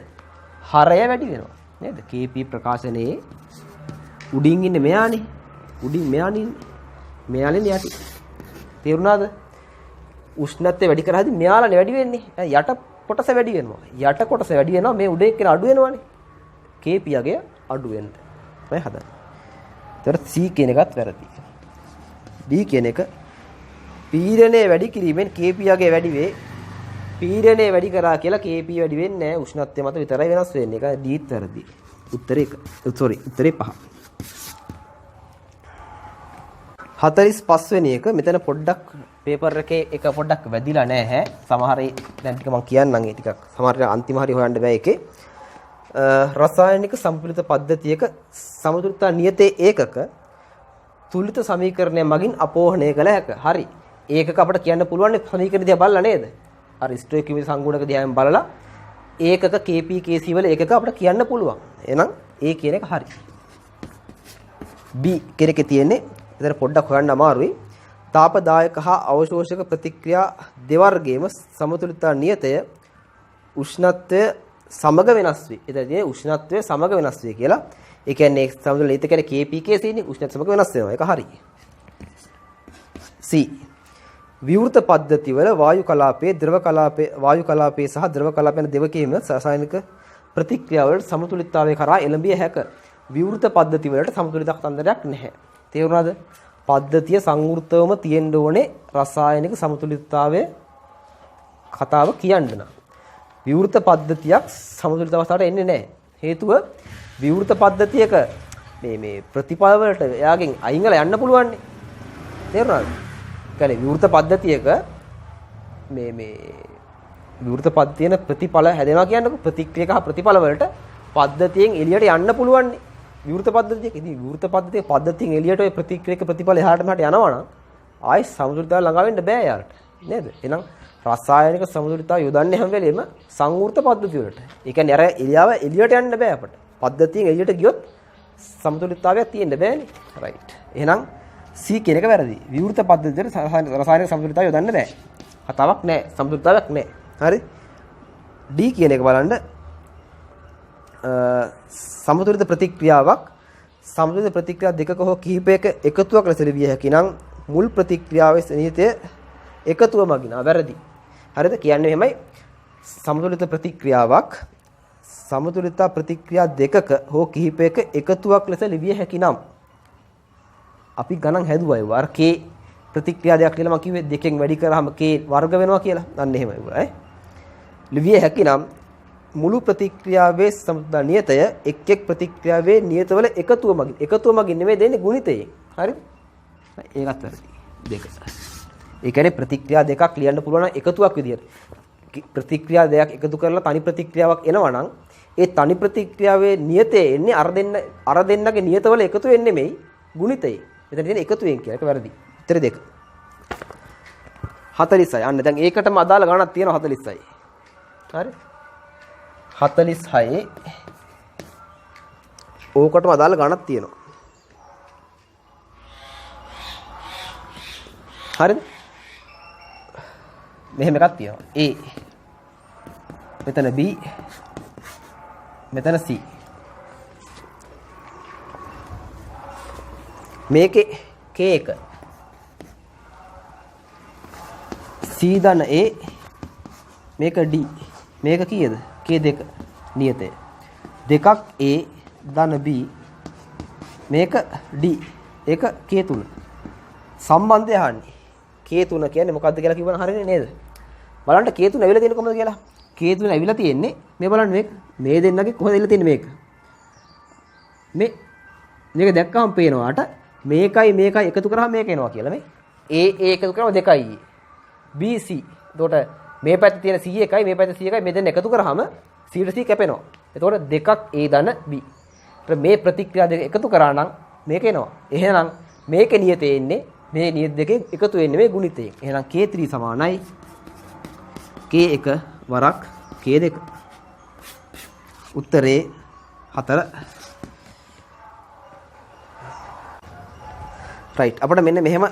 හරය වැඩි වෙනවා. නේද? KP ප්‍රකාශනයේ උඩින් ඉන්නේ මෙයානේ. උඩින් මෙයානේ ඉන්නේ. මෙයාලනේ යටි. තේරුණාද? උෂ්ණත්වය වැඩි කරාදී මෙයාලානේ වැඩි වෙන්නේ. යට කොටස වැඩි වෙනවා. යට කොටස වැඩි වෙනවා මේ උඩ එක්කන අඩු වෙනවනේ. KP යගේ අඩු වෙන්න. ඔය හදන්න. ඒතර C කියන එකත් වැරදි. D කියන එක පීඩනය වැඩි කිරීමෙන් KP යගේ වැඩි වේ. පීඩනය වැඩි කරා කියලා KP වැඩි වෙන්නේ නැහැ. උෂ්ණත්වය මත විතරයි වෙනස් වෙන්නේ. ඒක Dත් වැරදි. උත්තරේ 1. සෝරි උත්තරේ 5. 45 වෙනි එක මෙතන පොඩ්ඩක් පේපර් එකේ එක පොඩ්ඩක් වැදිලා නැහැ. සමහර දැන් ටික මම කියන්නම් ඒ ටිකක්. සමහර අන්තිම හරිය හොයන්න බෑ ඒකේ. රසායනික සම්පූර්ණිත පද්ධතියක සමතුලිතතා නියතේ ඒකක තුලිත සමීකරණය මගින් අපෝහණය කළ හැක. හරි. ඒකක අපිට කියන්න පුළුවන් සමීකරණ දිහා බලලා නේද? අර ස්ටොයිකියුමේ සංගුණක දිහාම බලලා ඒකක KP KC වල ඒකක අපිට කියන්න පුළුවන්. එහෙනම් A කියන එක හරි. B කියන එකේ තියෙන්නේ එතන පොඩ්ඩක් හොයන්න අමාරුයි. තාපදායක හා අවශෝෂක ප්‍රතික්‍රියා දෙවර්ගයේම සමතුලිතතා නියතය උෂ්ණත්වය සමග වෙනස් වේ. එතනදී උෂ්ණත්වය සමග වෙනස් වේ කියලා. ඒ කියන්නේ සමතුලිත කියන්නේ KP KC නේ උෂ්ණත්වය සමග වෙනස් වෙනවා. ඒක හරි. C විවෘත පද්ධතිවල වායු කලාපයේ ද්‍රව කලාපයේ වායු කලාපයේ සහ ද්‍රව කලාපයන දෙකේම රසායනික ප්‍රතික්‍රියාවල සමතුලිතතාවය කරා එළඹිය හැක. විවෘත පද්ධති වලට සමතුලිතතාවක් තන්දරයක් නැහැ. තේරුණාද? පද්ධතිය සංවෘතවම තියෙන්න ඕනේ රසායනික සමතුලිතතාවය කතාව කියන්න නම්. විවෘත පද්ධතියක් සමතුලිත අවස්ථාවට එන්නේ නැහැ. හේතුව විවෘත පද්ධතියක මේ ප්‍රතිඵල වලට එයාගෙන් අයින් වෙලා යන්න පුළුවන් නේ. තේරුණාද? කියන්නේ විවෘත පද්ධතියක මේ විවෘත පද්ධතියන ප්‍රතිඵල හැදෙනවා කියන්නකො ප්‍රතික්‍රියක හා ප්‍රතිඵල වලට පද්ධතියෙන් එළියට යන්න පුළුවන් නේ. විවෘත පද්ධතියක ඉතින් විවෘත පද්ධතියේ පද්ධතියෙන් එළියට ඔය ප්‍රතික්‍රියක ප්‍රතිඵල එහාට මෙහාට යනවා නම් ආයි සමතුලිතතාව ළඟා වෙන්න බෑ යාට. නේද? එහෙනම් රසායනික සමතුලිතතාව යොදන්නේ හැම වෙලෙම සංවෘත පද්ධතිය වලට. ඒ කියන්නේ අර එළියාව එළියට යන්න බෑ අපට. පද්ධතියෙන් එළියට ගියොත් සමතුලිතතාවයක් තියෙන්න බෑනේ. රයිට්. එහෙනම් C කියන එක වැරදි. විවෘත පද්ධතියට රසායනික සමතුලිතතාවය යොදන්න බෑ. කතාවක් නෑ. සමතුලිතතාවයක් නෑ. හරි? D කියන එක බලන්න සමතුලිත ප්‍රතික්‍රියාවක් සමතුලිත ප්‍රතික්‍රියා දෙකක හෝ කිහිපයක එකතුවක් ලෙස ලිවිය හැකි නම් මුල් ප්‍රතික්‍රියාවේ නියතය එකතුව මගින් වැරදි. හරිද? කියන්නේ එහෙමයි සමතුලිත ප්‍රතික්‍රියාවක් සමතුලිත ප්‍රතික්‍රියා දෙකක හෝ කිහිපයක එකතුවක් ලෙස ලිවිය හැකි නම් අපි ගණන් හැදුවා ඒ වර K ප්‍රතික්‍රියා දෙකක් කියලා මම කිව්වේ දෙකෙන් වැඩි කරාම K වර්ග වෙනවා කියලා. අන්න එහෙමයි වුණා. ලිවිය හැකි නම් මුළු ප්‍රතික්‍රියාවේ සමතුලිතතා නියතය එක් එක් ප්‍රතික්‍රියාවේ නියතවල එකතුව මගින් නෙමෙයි දෙන්නේ ගුණිතයෙන්. හරිද? ඒකත් වැරදි. දෙක. ඒ කියන්නේ ප්‍රතික්‍රියා දෙකක් ලියන්න පුළුවන් නම් එකතුවක් විදියට. ප්‍රතික්‍රියා දෙකක් එකතු කරලා තනි ප්‍රතික්‍රියාවක් එනවා නම් ඒ තනි ප්‍රතික්‍රියාවේ නියතේ එන්නේ අර දෙන්නගේ නියතවල එකතු වෙන්නේ නෙමෙයි ගුණිතේ. මෙතන තියෙන එකතුවෙන් කියන එක වැරදි. උත්තර දෙක. 46යි. අන්න දැන් ඒකටම අදාළ ගණනක් තියෙනවා 46යි. හරි? 46 ඕකටම අදාළ ගණනක් තියෙනවා. හරිද? මෙහෙම එකක් තියෙනවා. A මෙතන B මෙතන C මේකේ K1 C දන A මේක D මේක කීයද? K2 නියතය. දෙකක් A ධන B මේක D ඒක K3 සම්බන්ධය අහන්නේ. K3 කියන්නේ මොකක්ද කියලා කිව්වනම් හරියන්නේ නේද? බලන්න K3 ඇවිල්ලා තියෙන්නේ කොහොමද කියලා. K3 ඇවිල්ලා තියෙන්නේ මේ බලන්න මේ දෙන්නගේ කොහොමද ඇවිල්ලා තියෙන්නේ මේක දැක්කම පේනවාට මේකයි එකතු කරාම මේක එනවා කියලා මේ A එකතු කරාම 2යි B C. එතකොට මේ පැත්තේ තියෙන C එකයි මේ පැත්තේ C එකයි මේ දෙන්න එකතු කරාම C ට C කැපෙනවා. එතකොට දෙකක් A ධන B. ඒත් මේ ප්‍රතික්‍රියා දෙක එකතු කරා නම් මේක එනවා. එහෙනම් මේකේ නියතේ එන්නේ මේ නියත දෙකේ එකතු වෙන්නේ මේ ගුණිතයෙන්. එහෙනම් K3 සමානයි K1 වරක් K2. උත්තරේ 4. රයිට්. අපිට මෙන්න මෙහෙම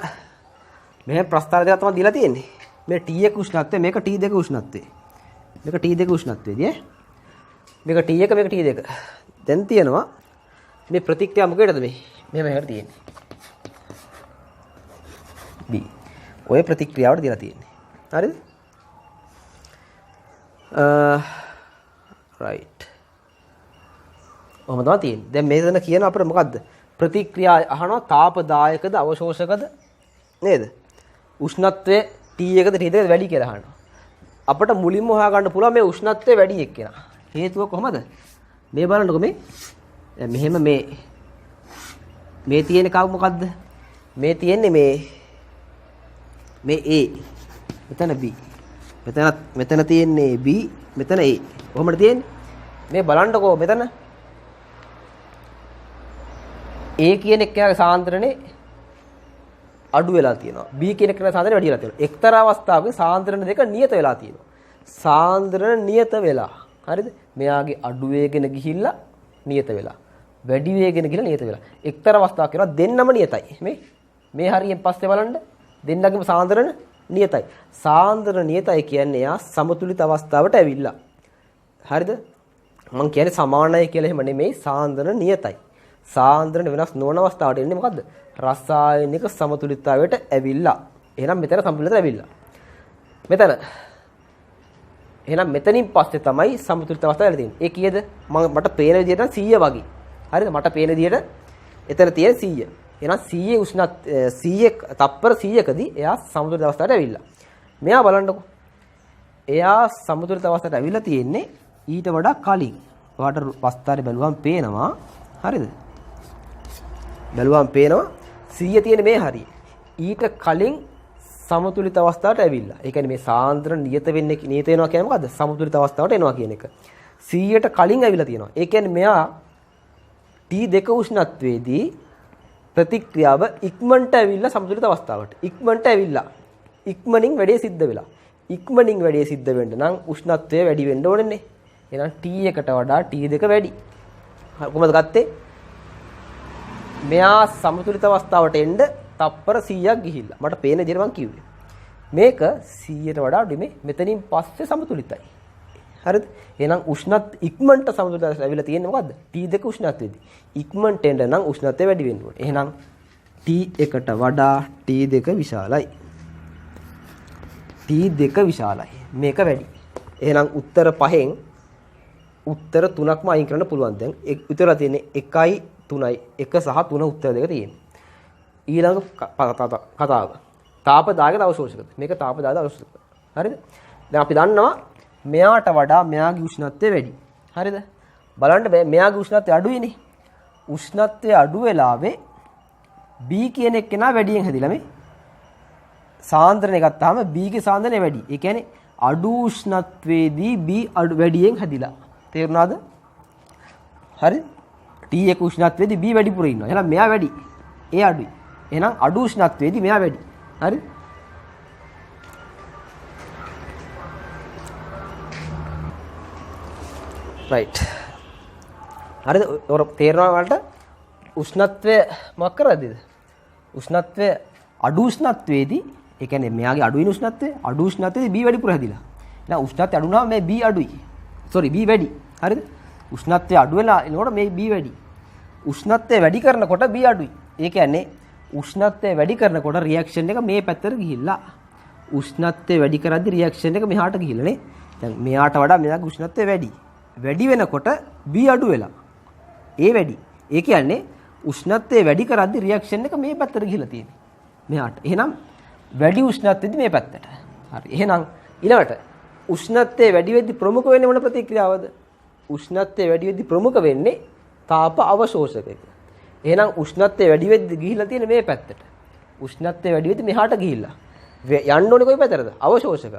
මෙහෙම ප්‍රස්ථාර දෙකක් තමයි දීලා තියෙන්නේ. මේ T1 උෂ්ණත්වය මේක T2 උෂ්ණත්වය. මේක T2 උෂ්ණත්වයේදී ඈ. මේක T1 මේක T2. දැන් තියෙනවා මේ ප්‍රතික්‍රියාව මොකේද මේ? මෙහෙම එහෙට තියෙන්නේ. B. ඔය ප්‍රතික්‍රියාවට දීලා තියෙන්නේ. හරිද? right. ඔහොම තමයි තියෙන්නේ. දැන් මේකන කියන අපිට මොකද්ද? ප්‍රතික්‍රියා අහනවා තාපදායකද අවශෝෂකද නේද? උෂ්ණත්වයේ T1ද T2ද වැඩි කියලා අහනවා. අපිට මුලින්ම හොයාගන්න පුළුවන් මේ උෂ්ණත්වය වැඩි එක්කෙනා. හේතුව කොහමද? මේ බලන්නකො මේ මෙහෙම මේ තියෙන කව මොකද්ද? මේ තියෙන්නේ මේ A. මෙතන B. මෙතන තියෙන්නේ B, මෙතන A. කොහොමද තියෙන්නේ? මේ බලන්නකෝ මෙතන A කියන එක්කෙනාගේ සාන්ද්‍රණේ අඩු වෙලා තියෙනවා. B කියන එක්කෙනාගේ සාන්ද්‍රණය වැඩි වෙලා තියෙනවා. එක්තරා අවස්ථාවක සාන්ද්‍රණ දෙක නියත වෙලා තියෙනවා. සාන්ද්‍රණ නියත වෙලා. හරිද? මෙයාගේ අඩු වේගෙන ගිහිල්ලා නියත වෙලා. වැඩි වේගෙන ගිහිල්ලා නියත වෙලා. එක්තරා අවස්ථාවක් කරනවා දෙන්නම නියතයි. මේ හරියෙන් පස්සේ බලන්න දෙන්නගේම සාන්ද්‍රණ නියතයි. සාන්ද්‍රණ නියතයි කියන්නේ යා සමතුලිත අවස්ථාවට ඇවිල්ලා. හරිද? මම කියන්නේ සමානයි කියලා එහෙම නෙමෙයි සාන්ද්‍රණ නියතයි. සාන්ද්‍රණ වෙනස් නොවන අවස්ථාවට එන්නේ මොකද්ද? රසායනික සමතුලිතතාවයට ඇවිල්ලා. එහෙනම් මෙතන සමතුලිතතාවයට ඇවිල්ලා. එහෙනම් මෙතනින් පස්සේ තමයි සමතුලිත අවස්ථාව තියෙන්නේ. ඒ කීයද? මට පේන විදිහට 100 වගේ. හරිද? මට පේන විදිහට එතන තියෙන 100. එහෙනම් 100 උෂ්ණත් 100 තප්පර 100කදී එයා සමතුලිත අවස්ථාවට ඇවිල්ලා. මෙයා බලන්නකො. එයා සමතුලිත අවස්ථාවට ඇවිල්ලා තියෙන්නේ ඊට වඩා කලින්. ඔයාලට වස්තාරේ බැලුවම පේනවා. හරිද? බැලුවම පේනවා 100 තියෙන මේ හරිය. ඊට කලින් සමතුලිත අවස්ථාවට ඇවිල්ලා. ඒ කියන්නේ මේ සාන්ද්‍රණ නියත වෙන්නේ නියත වෙනවා කියන්නේ මොකද්ද? සමතුලිත අවස්ථාවට එනවා කියන එක. 100ට කලින් ඇවිල්ලා තියෙනවා. ඒ කියන්නේ මෙයා T2 උෂ්ණත්වයේදී ප්‍රතික්‍රියාව ඉක්මනට ඇවිල්ලා සමතුලිත අවස්ථාවට. ඉක්මනට ඇවිල්ලා. ඉක්මනින් වැඩේ සිද්ධ වෙලා. ඉක්මනින් වැඩේ සිද්ධ වෙන්න නම් උෂ්ණත්වය වැඩි වෙන්න ඕනේනේ. එහෙනම් T1ට වඩා T2 වැඩි. කොහොමද ගත්තේ? මෙයා සමතුලිත අවස්ථාවට එන්න තප්පර 100ක් ගිහිල්ලා. මට පේන විදිහට මම කිව්වේ. මේක 100ට වඩා අඩුයි මේ. මෙතනින් පස්සේ සමතුලිතයි. හරිද? එහෙනම් උෂ්ණත් ඉක්මනට සමතුලිතව ඇවිල්ලා තියෙන්නේ මොකද්ද? T2 උෂ්ණත්වයේදී. ඉක්මනට එන්න නම් උෂ්ණත්වය වැඩි වෙන්න ඕනේ. එහෙනම් T1ට වඩා T2 විශාලයි. T2 විශාලයි. මේක වැඩි. එහෙනම් උත්තර 5න් උත්තර 3ක්ම අයින් කරන්න පුළුවන්. දැන් උත්තර තියෙන්නේ 1යි 3යි 1 සහ 3 උත්තර දෙක තියෙනවා. ඊළඟ කතාව. තාපදායක අවශෝෂකද? මේක තාපදායක අවශෝෂකද? හරිද? දැන් අපි දන්නවා මෙයාට වඩා මෙයාගේ උෂ්ණත්වය වැඩි. හරිද? බලන්න බෑ මෙයාගේ උෂ්ණත්වය අඩුයිනේ. උෂ්ණත්වය අඩු වෙලාවේ B කියන එක්කෙනා වැඩියෙන් හැදිලා මේ සාන්ද්‍රණය ගත්තාම B ගේ සාන්ද්‍රණය වැඩි. ඒ කියන්නේ අඩු උෂ්ණත්වයේදී B අඩු වැඩියෙන් හැදිලා. තේරුණාද? හරි? T1 උෂ්ණත්වයේදී B වැඩිපුර ඉන්නවා. එහෙනම් මෙයා වැඩි. ඒ අඩුයි. එහෙනම් අඩු උෂ්ණත්වයේදී මෙයා වැඩි. හරි? right. හරිද? ඔර තේරෙනවා වලට උෂ්ණත්වය මොකක් කරද්දිද? උෂ්ණත්වය අඩු උෂ්ණත්වයේදී ඒ කියන්නේ මෙයාගේ අඩු වෙන උෂ්ණත්වය අඩු උෂ්ණත්වයේදී B වැඩිපුර හැදිලා. එහෙනම් උෂ්ණත්වය අඩු වුණාම මේ B අඩුයි. sorry B වැඩි. හරිද? උෂ්ණත්වය අඩු වෙලා එනකොට මේ B වැඩි. උෂ්ණත්වය වැඩි කරනකොට B අඩුයි. ඒ කියන්නේ උෂ්ණත්වය වැඩි කරනකොට රියැක්ෂන් එක මේ පැත්තට ගිහිල්ලා උෂ්ණත්වය වැඩි කරද්දි රියැක්ෂන් එක මෙහාට ගිහිල්ලා නේ. දැන් මෙයාට වඩා මෙයාගේ උෂ්ණත්වය වැඩි. වැඩි වෙනකොට B අඩු වෙලා. ඒ වැඩි. ඒ කියන්නේ උෂ්ණත්වය වැඩි කරද්දි රියැක්ෂන් එක මේ පැත්තට ගිහිල්ලා තියෙන්නේ. මෙහාට. එහෙනම් වැඩි උෂ්ණත්වයේදී මේ පැත්තට. හරි. එහෙනම් ඊළඟට උෂ්ණත්වය වැඩි වෙද්දි ප්‍රමුඛ වෙන්නේ මොන ප්‍රතික්‍රියාවද? උෂ්ණත්වය වැඩි වෙද්දි ප්‍රමුඛ වෙන්නේ තාප අවශෝෂකයක. එහෙනම් උෂ්ණත්වය වැඩි වෙද්දි ගිහිල්ලා තියෙන්නේ මේ පැත්තට. උෂ්ණත්වය වැඩි වෙද්දි මෙහාට ගිහිල්ලා. යන්න ඕනේ කොයි පැත්තටද? අවශෝෂක.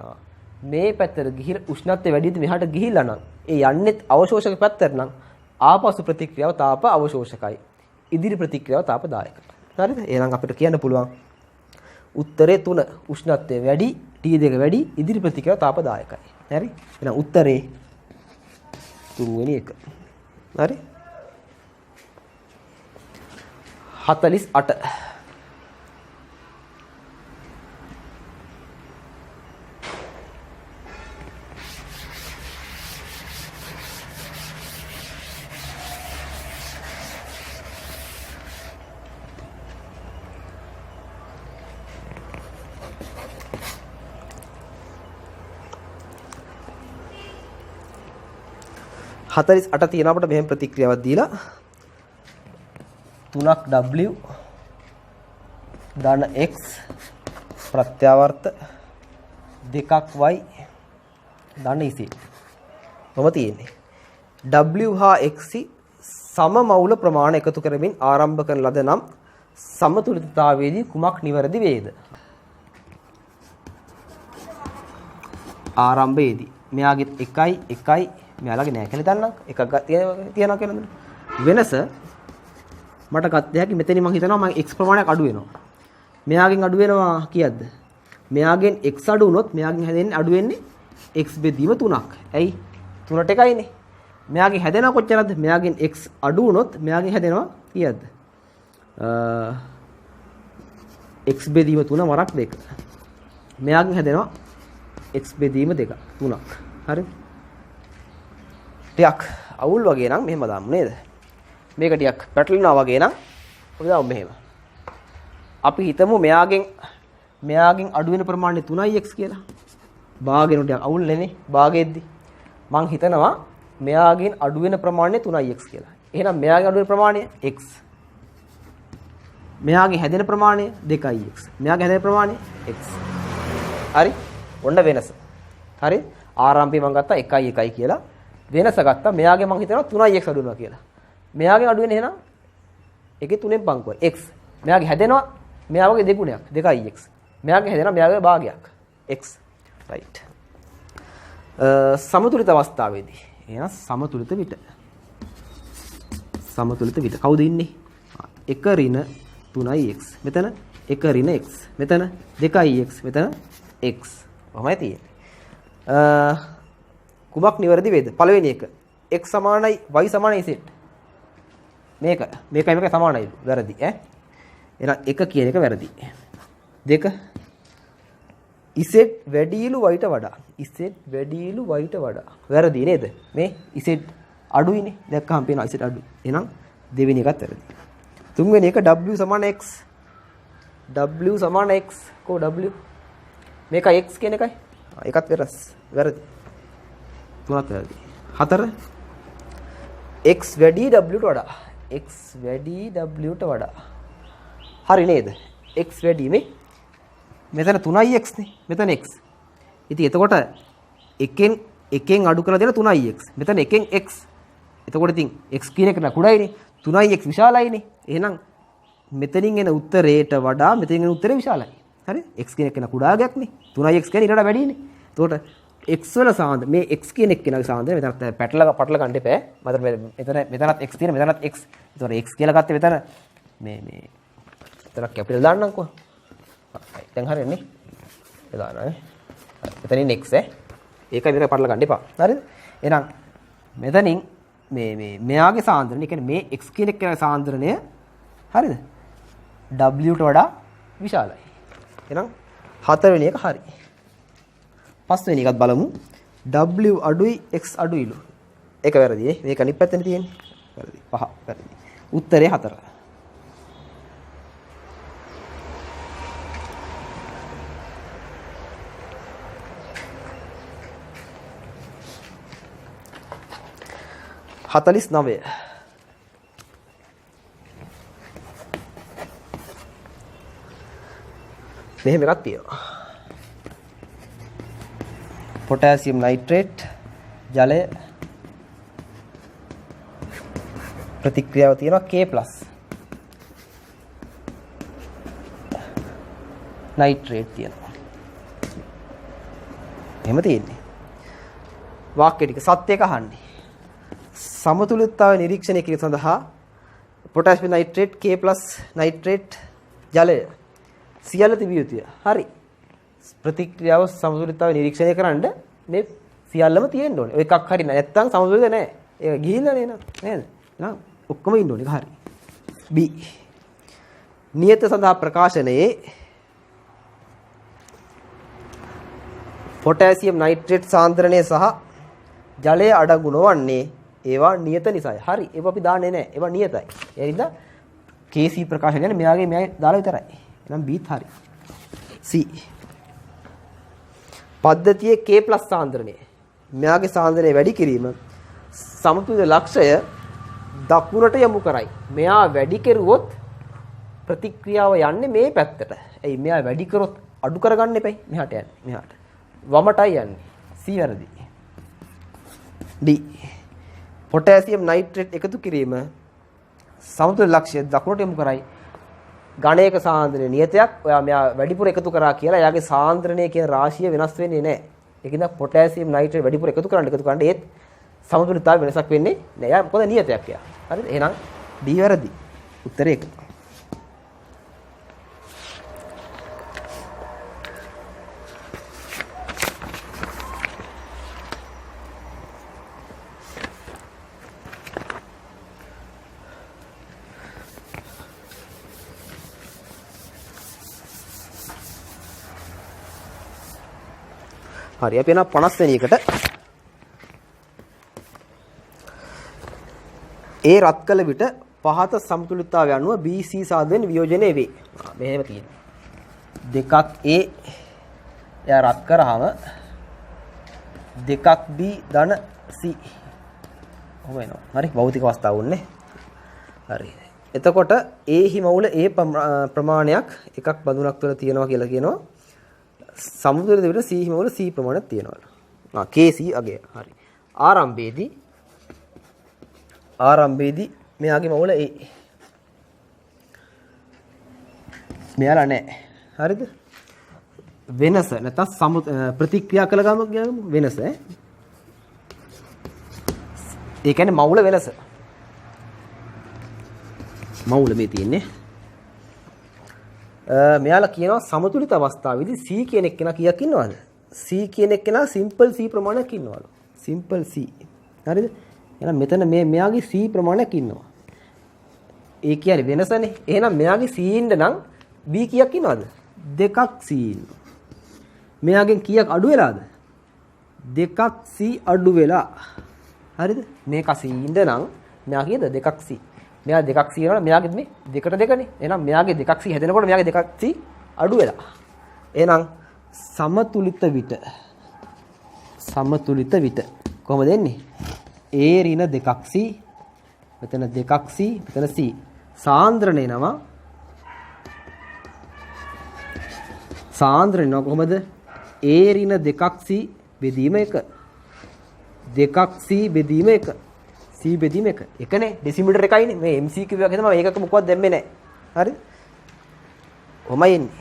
මේ පැත්තට ගිහිල්ලා උෂ්ණත්වය වැඩි වෙද්දි මෙහාට ගිහිල්ලා නම් ඒ යන්නේ අවශෝෂක පැත්තට නම් ආපසු ප්‍රතික්‍රියාව තාප අවශෝෂකයි. ඉදිරි ප්‍රතික්‍රියාව තාපදායකයි. හරිද? එහෙනම් අපිට කියන්න පුළුවන් උත්තරේ 3 උෂ්ණත්වය වැඩි T2 වැඩි ඉදිරි ප්‍රතික්‍රියාව තාපදායකයි. හරි? එහෙනම් උත්තරේ 3 වෙනි එක. හරි? 48 48 තියෙන අපිට මෙහෙම ප්‍රතික්‍රියාවක් දීලා 3ක් W ධන x ප්‍රත්‍යවර්ත 2ක් y ධන z. මොකද තියෙන්නේ? W හා x සම මවුල ප්‍රමාණ එකතු කරමින් ආරම්භ කරන ලද නම් සමතුලිතතාවයේදී කුමක් නිවැරදි වේද? ආරම්භයේදී මෙයාගේ 1 මෙයාලගේ නෑ කියලා දන්නම්. එකක් තියනවා කියලා නේද? වෙනස මට ගත්ත හැකි මෙතනින් මම හිතනවා මම x ප්‍රමාණයක් අඩු වෙනවා. මෙයාගෙන් අඩු වෙනවා කීයක්ද? මෙයාගෙන් x අඩු වුණොත් මෙයාගෙන් හැදෙන්නේ අඩු වෙන්නේ x බෙදීම 3ක්. ඇයි? 3ට 1යිනේ. මෙයාගෙන් හැදෙනවා කොච්චරද? මෙයාගෙන් x අඩු වුණොත් මෙයාගෙන් හැදෙනවා කීයක්ද? x බෙදීම 3 වරක් 2. මෙයාගෙන් හැදෙනවා x බෙදීම 2 3ක්. හරිද? ටිකක් අවුල් වගේ නම් මෙහෙම දාමු නේද? මේක ටිකක් පැටලෙනවා වගේ නම් අපි දාමු මෙහෙම. අපි හිතමු මෙයාගෙන් අඩු වෙන ප්‍රමාණය 3යි x කියලා. භාගයෙන් ටිකක් අවුල් නෙනේ භාගෙද්දි. මං හිතනවා මෙයාගෙන් අඩු වෙන ප්‍රමාණය 3යි x කියලා. එහෙනම් මෙයාගෙන් අඩු වෙන ප්‍රමාණය x. මෙයාගෙන් හැදෙන ප්‍රමාණය 2යි x. මෙයාගෙන් හැදෙන ප්‍රමාණය x. හරි? ඔන්න වෙනස. හරි? ආරම්භයේ මං ගත්තා 1යි 1යි කියලා. වෙනස ගත්තා මෙයාගේ මං හිතනවා 3යි x අඩු වෙනවා කියලා. මෙයාගෙන් අඩු වෙන්නේ එහෙනම් එකේ 3ෙන් පංකුවයි x. මෙයාගේ හැදෙනවා මෙයා වගේ දෙගුණයක් 2යි x. මෙයාගේ හැදෙනවා මෙයාගේ භාගයක් x. right. සමතුලිත අවස්ථාවේදී එහෙනම් සමතුලිත විට කවුද ඉන්නේ? 1 ඍණ 3යි x. මෙතන 1 ඍණ x. මෙතන 2යි x. මෙතන x. කොහොමයි තියෙන්නේ? කුමක් නිවැරදි වේද? පළවෙනි එක x සමානයි y සමානයි z. මේකයි සමානයි. වැරදි ඈ. එහෙනම් 1 කියන එක වැරදි. 2 z වැඩිලු y ට වඩා. z වැඩිලු y ට වඩා. වැරදි නේද? මේ z අඩුයිනේ. දැක්කම පේනවා z අඩු. එහෙනම් දෙවෙනි එකත් වැරදි. තුන්වෙනි එක w සමාන x. w සමාන x. කො w? මේකයි x කියන එකයි. ඒකත් වැරදි. තුනක් වැරදි. 4 x වැඩි w ට වඩා. x වැඩි w ට වඩා. හරි නේද? x වැඩි මේ මෙතන 3යි x නේ. මෙතන x. ඉතින් එතකොට එකෙන් අඩු කරලා දෙන 3යි x. මෙතන එකෙන් x. එතකොට ඉතින් x කියන එක කුඩායිනේ. 3යි x විශාලයිනේ. එහෙනම් මෙතනින් එන උත්තරේට වඩා මෙතනින් එන උත්තරේ විශාලයි. හරි? x කියන එක කුඩාගයක් නේ. 3යි x කියන්නේ ඊට වඩා වැඩිනේ. එතකොට x වල සාන්ද්‍ර මේ x කියන එක කෙනාගේ සාන්ද්‍රය මෙතනත් පැටල ගන්න එපා. මෙතනත් x තියෙන මෙතනත් x. ඒතකොට x කියලා ගත්තේ මෙතන මේ මෙතන කැපිටල් දාන්නම්කෝ. දැන් හරියන්නේ. ඒ දානවා නේ. මෙතනින් x ඒකයි මේක පැටල ගන්න එපා. හරිද? එහෙනම් මෙතනින් මෙයාගේ සාන්ද්‍රණය කියන්නේ මේ x කියන එක කෙනාගේ සාන්ද්‍රණය හරිද? w ට වඩා විශාලයි. එහෙනම් හතරවෙනි එක හරි. පස්වෙනි එකත් බලමු. w අඩුයි x අඩුයිලු. ඒක වැරදි නේ. මේක අනිත් පැත්තේ තියෙන්නේ. වැරදි. 5 වැරදි. උත්තරේ 4. හතලිස් නවය. මෙහෙම එකක් තියෙනවා. පොටෑසියම් නයිට්‍රේට් ජලය ප්‍රතික්‍රියාව තියෙනවා K+ නයිට්‍රේට් තියෙනවා. එහෙම තියෙන්නේ. වාක්‍ය ටික සත්‍ය එක අහන්නේ. සමතුලිතතාවය නිරීක්ෂණය කිරීම සඳහා පොටෑසියම් නයිට්‍රේට් K+ නයිට්‍රේට් ජලය සියල්ල තිබිය යුතුය. හරි. ප්‍රතික්‍රියාව සමතුලිතතාවය නිරීක්ෂණය කරන්න මේ සියල්ලම තියෙන්න ඕනේ. ඔය එකක් හරි නැත්නම් සමතුලිත නැහැ. ඒක ගිහිල්ලා නේද? නේද? එහෙනම් ඔක්කොම ඉන්න ඕනේ. හරි. B. නියත සඳහා ප්‍රකාශනයේ පොටෑසියම් නයිට්‍රේට් සාන්ද්‍රණය සහ ජලය අඩංගු නොවන්නේ ඒවා නියත නිසායි. හරි. ඒව අපි දාන්නේ නැහැ. ඒවා නියතයි. ඒ නිසා KC ප්‍රකාශනය කියන්නේ මෙයාගේ දාලා විතරයි. එහෙනම් B හරි. C. පද්ධතියේ K+ සාන්ද්‍රණය. මෙයාගේ සාන්ද්‍රණය වැඩි කිරීම සමතුලිත ලක්ෂය දකුණට යොමු කරයි. මෙයා වැඩි කෙරුවොත් ප්‍රතික්‍රියාව යන්නේ මේ පැත්තට. එයි මෙයා වැඩි කරොත් අඩු කරගන්න එපයි. මෙහාට යන්නේ. මෙහාට. වමටයි යන්නේ. C වැරදි. D. පොටෑසියම් නයිට්‍රේට් එකතු කිරීම සමතුලිත ලක්ෂ්‍ය දකුණට යොමු කරයි. ඝණයක සාන්ද්‍රණය නියතයක්. ඔයා මෙයා වැඩිපුර එකතු කරා කියලා එයාගේ සාන්ද්‍රණය කියන රාශිය වෙනස් වෙන්නේ නැහැ. ඒකින්ද පොටෑසියම් නයිට්‍රේට් වැඩිපුර එකතු කරන්න ඒත් සමතුලිතතාවය වෙනසක් වෙන්නේ නැහැ. එයා මොකද නියතයක් එයා. හරිද? එහෙනම් D වැරදි. උත්තරේ 1. හරි අපි එනවා 50 වෙනි එකට. A රත් කළ විට පහත සමතුලිතතාවය අනුව BC සාධයෙන් වියෝජනය වේ. මෙහෙම තියෙනවා. දෙකක් A එයා රත් කරාම දෙකක් B ධන C. ඔහොම එනවා. හරි භෞතික අවස්ථාව උන්නේ. හරි. එතකොට A හි මවුල A ප්‍රමාණයක් එකක් බඳුනක් තුළ තියෙනවා කියලා කියනවා. සමතුලිත විට C හිම වල C ප්‍රමාණයක් තියෙනවා. KC අගය. හරි. ආරම්භයේදී මෙයාගේ මවුල A. මෙයාලා නැහැ. හරිද? වෙනස නැත්නම් ප්‍රතික්‍රියා කළ ගම වෙනස. ඒ කියන්නේ මවුල වෙනස. මවුල මේ තියෙන්නේ. මෙයාලා කියනවා සමතුලිත අවස්ථාවේදී C කියන එක්කෙනා කීයක් ඉන්නවද? C කියන එක්කෙනා සිම්පල් C ප්‍රමාණයක් ඉන්නවලු. Simple C. හරිද? එහෙනම් මෙතන මෙයාගේ C ප්‍රමාණයක් ඉන්නවා. ඒ කියන්නේ වෙනසනේ. එහෙනම් මෙයාගේ C ඉන්න නම් B කීයක් ඉන්නවද? දෙකක් C ඉන්නවා. මෙයාගෙන් කීයක් අඩු වෙලාද? දෙකක් C අඩු වෙලා. හරිද? මේක C ඉන්න නම් මෙයා කීයද? දෙකක් C. මෙයා දෙකක් C වෙනවා මෙයාගේ මේ දෙකට දෙකනේ. එහෙනම් මෙයාගේ දෙකක් C හැදෙනකොට මෙයාගේ දෙකක් C අඩු වෙලා. එහෙනම් සමතුලිත විට කොහොමද එන්නේ? A ඍණ දෙකක් C මෙතන දෙකක් C මෙතන C. සාන්ද්‍රණය නම කොහොමද? A ඍණ දෙකක් C බෙදීම 1. දෙකක් C බෙදීම 1. C බෙදීම 1. එකනේ ඩෙසිමීටර් එකයිනේ. මේ MCQ එකක් හිතම මේකක මොකවත් දැම්මේ නැහැ. හරිද? කොහොමයි එන්නේ?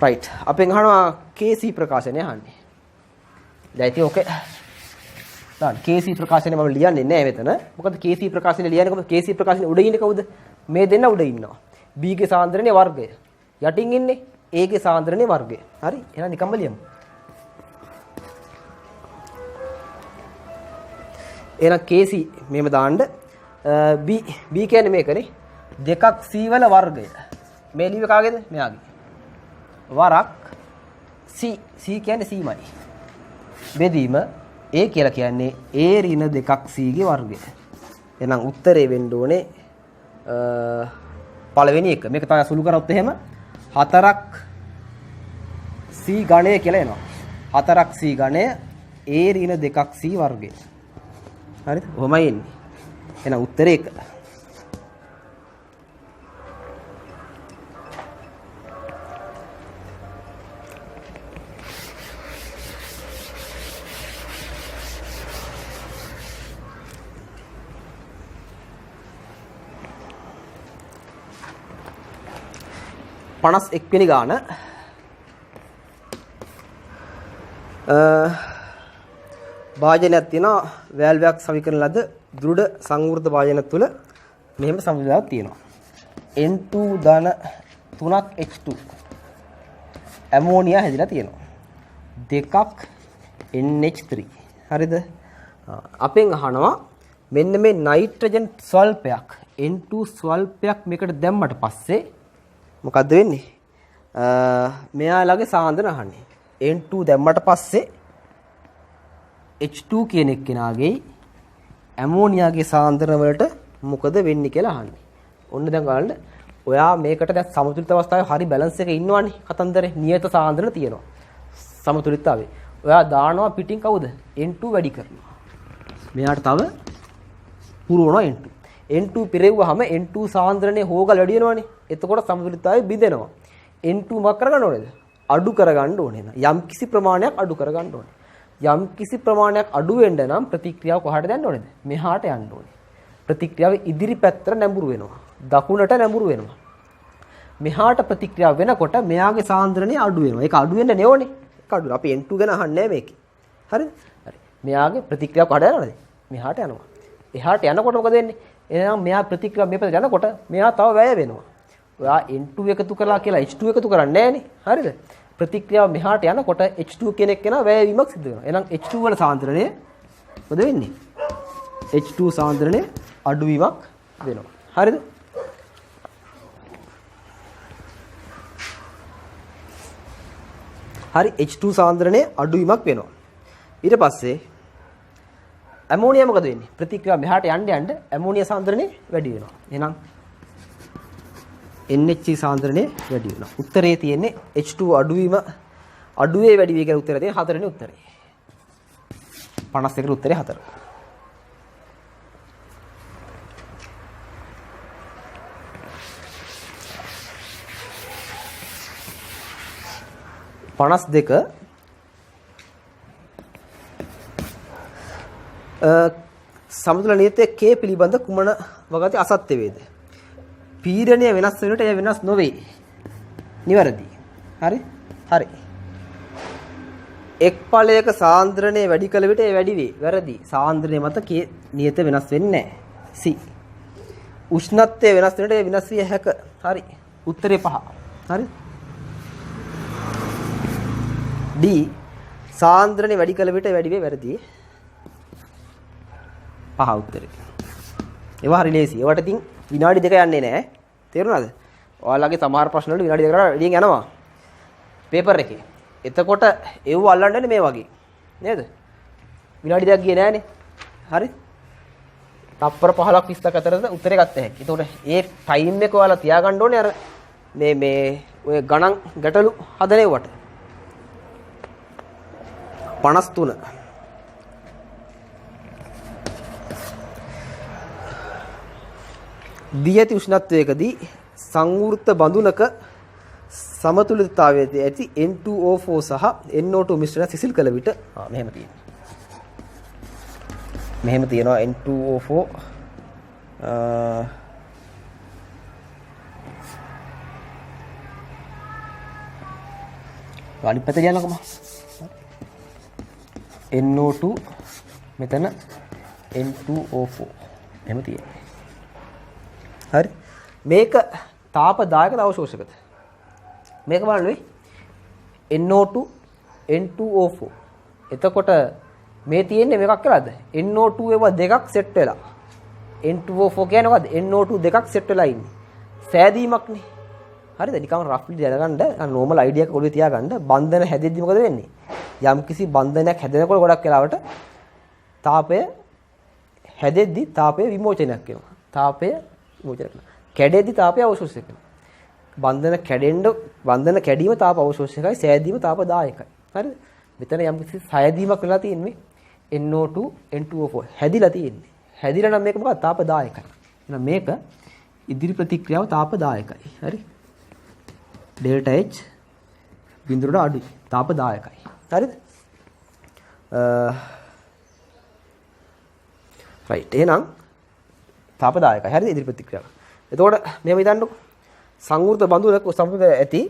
right. අපෙන් අහනවා KC ප්‍රකාශනය අහන්නේ. දැන් ඉතින් ඕකේ. දැන් KC ප්‍රකාශනය මම ලියන්නේ නැහැ මෙතන. මොකද KC ප්‍රකාශනය ලියන්නේ කොහොමද? KC ප්‍රකාශනය උඩ ඉන්නේ කවුද? මේ දෙන්න උඩ ඉන්නවා. B ගේ සාන්ද්‍රණයේ වර්ගය. යටින් ඉන්නේ A ගේ සාන්ද්‍රණයේ වර්ගය. හරි? එහෙනම් නිකම්ම ලියමු. එහෙනම් KC මෙහෙම දාන්න B කියන්නේ මේකනේ දෙකක් C වල වර්ගය. මේ ලියුවේ කාගේද? මෙයාගේ. වරක් C කියන්නේ C මයි. බෙදීම A කියලා කියන්නේ A ඍණ දෙකක් C ගේ වර්ගය. එහෙනම් උත්තරේ වෙන්න ඕනේ පළවෙනි එක. මේක තමයි සුළු කරොත් එහෙම 4ක් C ඝණය කියලා එනවා. 4ක් C ඝණය A ඍණ දෙකක් C වර්ගය. හරිද? කොහොමයි එන්නේ? එහෙනම් උත්තරේ 1. පනස් එක්වෙනි ගාන භාජනයක් තියෙනවා වැල්වයක් සවිකරන ලද දෘಢ සංවෘත භාජනයක් තුළ මෙහෙම සමතුලිතතාවක් තියෙනවා. N2 ධන 3ක් H2 ඇමෝනියා හැදිලා තියෙනවා. දෙකක් NH3 හරිද? අපෙන් අහනවා මෙන්න මේ නයිට්‍රජන් ස්වල්පයක් N2 ස්වල්පයක් මේකට දැම්මට පස්සේ මොකද්ද වෙන්නේ? මෙයාලගේ සාන්ද්‍රණ අහන්නේ. N2 දැම්මට පස්සේ H2 කියන එක්කෙනාගේ ඇමෝනියාගේ සාන්ද්‍රණ වලට මොකද වෙන්නේ කියලා අහන්නේ. ඔන්න දැන් ගන්න. ඔයා මේකට දැන් සමතුලිත අවස්ථාවේ හරි බැලන්ස් එකේ ඉන්නවනේ කතන්දරේ. නියත සාන්ද්‍රණ තියෙනවා. සමතුලිතතාවය. ඔයා දානවා පිටින් කවුද? N2 වැඩි කරනවා. මෙයාට තව පුරවනවා N2. N2 පිරෙව්වහම N2 සාන්ද්‍රණයේ හෝගල වැඩි වෙනවනේ. එතකොට සමතුලිතතාවය බිඳෙනවා. N2 මොකක් කරගන්න ඕනේද? අඩු කරගන්න ඕනේ. යම් කිසි ප්‍රමාණයක් අඩු කරගන්න ඕනේ. යම් කිසි ප්‍රමාණයක් අඩු වෙන්න නම් ප්‍රතික්‍රියාව කොහාට යන්න ඕනේද? මෙහාට යන්න ඕනේ. ප්‍රතික්‍රියාව ඉදිරි පැත්තට නැඹුරු වෙනවා. දකුණට නැඹුරු වෙනවා. මෙහාට ප්‍රතික්‍රියාව වෙනකොට මෙයාගේ සාන්ද්‍රණය අඩු වෙනවා. ඒක අඩු වෙන්න නෙවෙයි. ඒක අඩු. අපි N2 ගැන අහන්නේ මේකේ. හරිද? හරි. මෙයාගේ ප්‍රතික්‍රියාව කොහාට යනවද? මෙහාට යනවා. එහාට යනකොට මොකද වෙන්නේ? එහෙනම් මෙයා ප්‍රතික්‍රියාව මේ පැත්තට යනකොට මෙයා තව වැය වෙනවා. ඔයා N2 එකතු කරලා කියලා H2 එකතු කරන්නේ නැහනේ. හරිද? ප්‍රතික්‍රියාව මෙහාට යනකොට H2 කෙනෙක් වෙනවා වැයවීමක් සිදු වෙනවා. එහෙනම් H2 වල සාන්ද්‍රණය මොකද වෙන්නේ? H2 සාන්ද්‍රණය අඩුවීමක් වෙනවා. හරිද? හරි H2 සාන්ද්‍රණය අඩුවීමක් වෙනවා. ඊට පස්සේ ඇමෝනියා මොකද වෙන්නේ? ප්‍රතික්‍රියාව මෙහාට යන්න යන්න ඇමෝනියා සාන්ද්‍රණය වැඩි වෙනවා. එහෙනම් NH සාන්ද්‍රණය වැඩි වෙනවා. උත්තරේ තියෙන්නේ H2 අඩුවීම අඩුවේ වැඩි වී කියලා උත්තරේ තියෙන 4 වෙනි උත්තරේ. 51 උත්තරේ 4. පනස් දෙක සමතුල නියතයේ K පිළිබඳ කුමන වගති අසත්‍ය වේද? පීඩනය වෙනස් වෙනට එය වෙනස් නොවේ. නිවැරදි. හරි? හරි. එක් ඵලයක සාන්ද්‍රණය වැඩි කළ විට ඒ වැඩි වේ. වැරදි. සාන්ද්‍රණය මත K නියත වෙනස් වෙන්නේ නැහැ. C. උෂ්ණත්වය වෙනස් වෙනට ඒ වෙනස් විය හැක. හරි. උත්තරේ 5. හරි? D. සාන්ද්‍රණය වැඩි කළ විට වැඩි වේ. වැරදි. 5 උත්තරේ. ඒවා හරි ලේසි. ඒවට ඉතින් විනාඩි 2 යන්නේ නැහැ. තේරුණාද? ඔයාලගේ සමහර ප්‍රශ්න වලට විනාඩි 2කට වැඩියෙන් යනවා. පේපර් එකේ. එතකොට ඒව අල්ලන්නේ මේ වගේ. නේද? විනාඩි 2ක් ගියේ නැහනේ. හරි? තප්පර 15ක් 20ක් අතරද උත්තරේ ගත්ත හැකි. ඒතකොට ඒ ටයිම් එක ඔයාලා තියාගන්න ඕනේ අර මේ ඔය ගණන් ගැටලු හදනේවට. 53 දී ඇති උෂ්ණත්වයකදී සංවෘත බඳුනක සමතුලිතතාවයේ ඇති N2O4 සහ NO2 මිශ්‍රණය සිසිල් කළ විට මෙහෙම තියෙනවා. මෙහෙම තියෙනවා N2O4 අනිත් පැත්තට යනකොම NO2 මෙතන N2O4 එහෙම තියෙනවා. හරි මේක තාපදායකද අවශෝෂකද? මේක බලන්න වෙයි NO2 N2O4. එතකොට මේ තියෙන්නේ මේකක් කියලාද? NO2 ඒවා දෙකක් සෙට් වෙලා N2O4 කියන්නේ මොකද්ද? NO2 දෙකක් සෙට් වෙලා ඉන්නේ. සෑදීමක්නේ. හරිද? නිකන් රෆ්ලි දැනගන්න නෝමල් අයිඩියා එක ඔළුවේ තියාගන්න. බන්ධන හැදෙද්දි මොකද වෙන්නේ? යම් කිසි බන්ධනයක් හැදෙනකොට ගොඩක් වෙලාවට තාපය හැදෙද්දි තාපය විමෝචනයක් වෙනවා. තාපය විමෝචනය කරනවා. කැඩෙද්දි තාපය අවශෝෂණය කරනවා. බන්ධන කැඩීම තාප අවශෝෂකයි, සෑදීම තාපදායකයි. හරිද? මෙතන යම් කිසි සෑදීමක් වෙලා තියෙන්නේ NO2 N2O4 හැදිලා තියෙන්නේ. හැදිලා නම් මේක මොකක්ද? තාපදායකයි. එහෙනම් මේක ඉදිරි ප්‍රතික්‍රියාව තාපදායකයි. හරි? ඩෙල්ටා H බිඳුරට අඩුයි. තාපදායකයි. හරිද? රයිට්. එහෙනම් තාපදායකයි. හරිද? ඉදිරි ප්‍රතික්‍රියාව. එතකොට මෙහෙම හිතන්නකෝ. සංවෘත බඳුනක සමග ඇති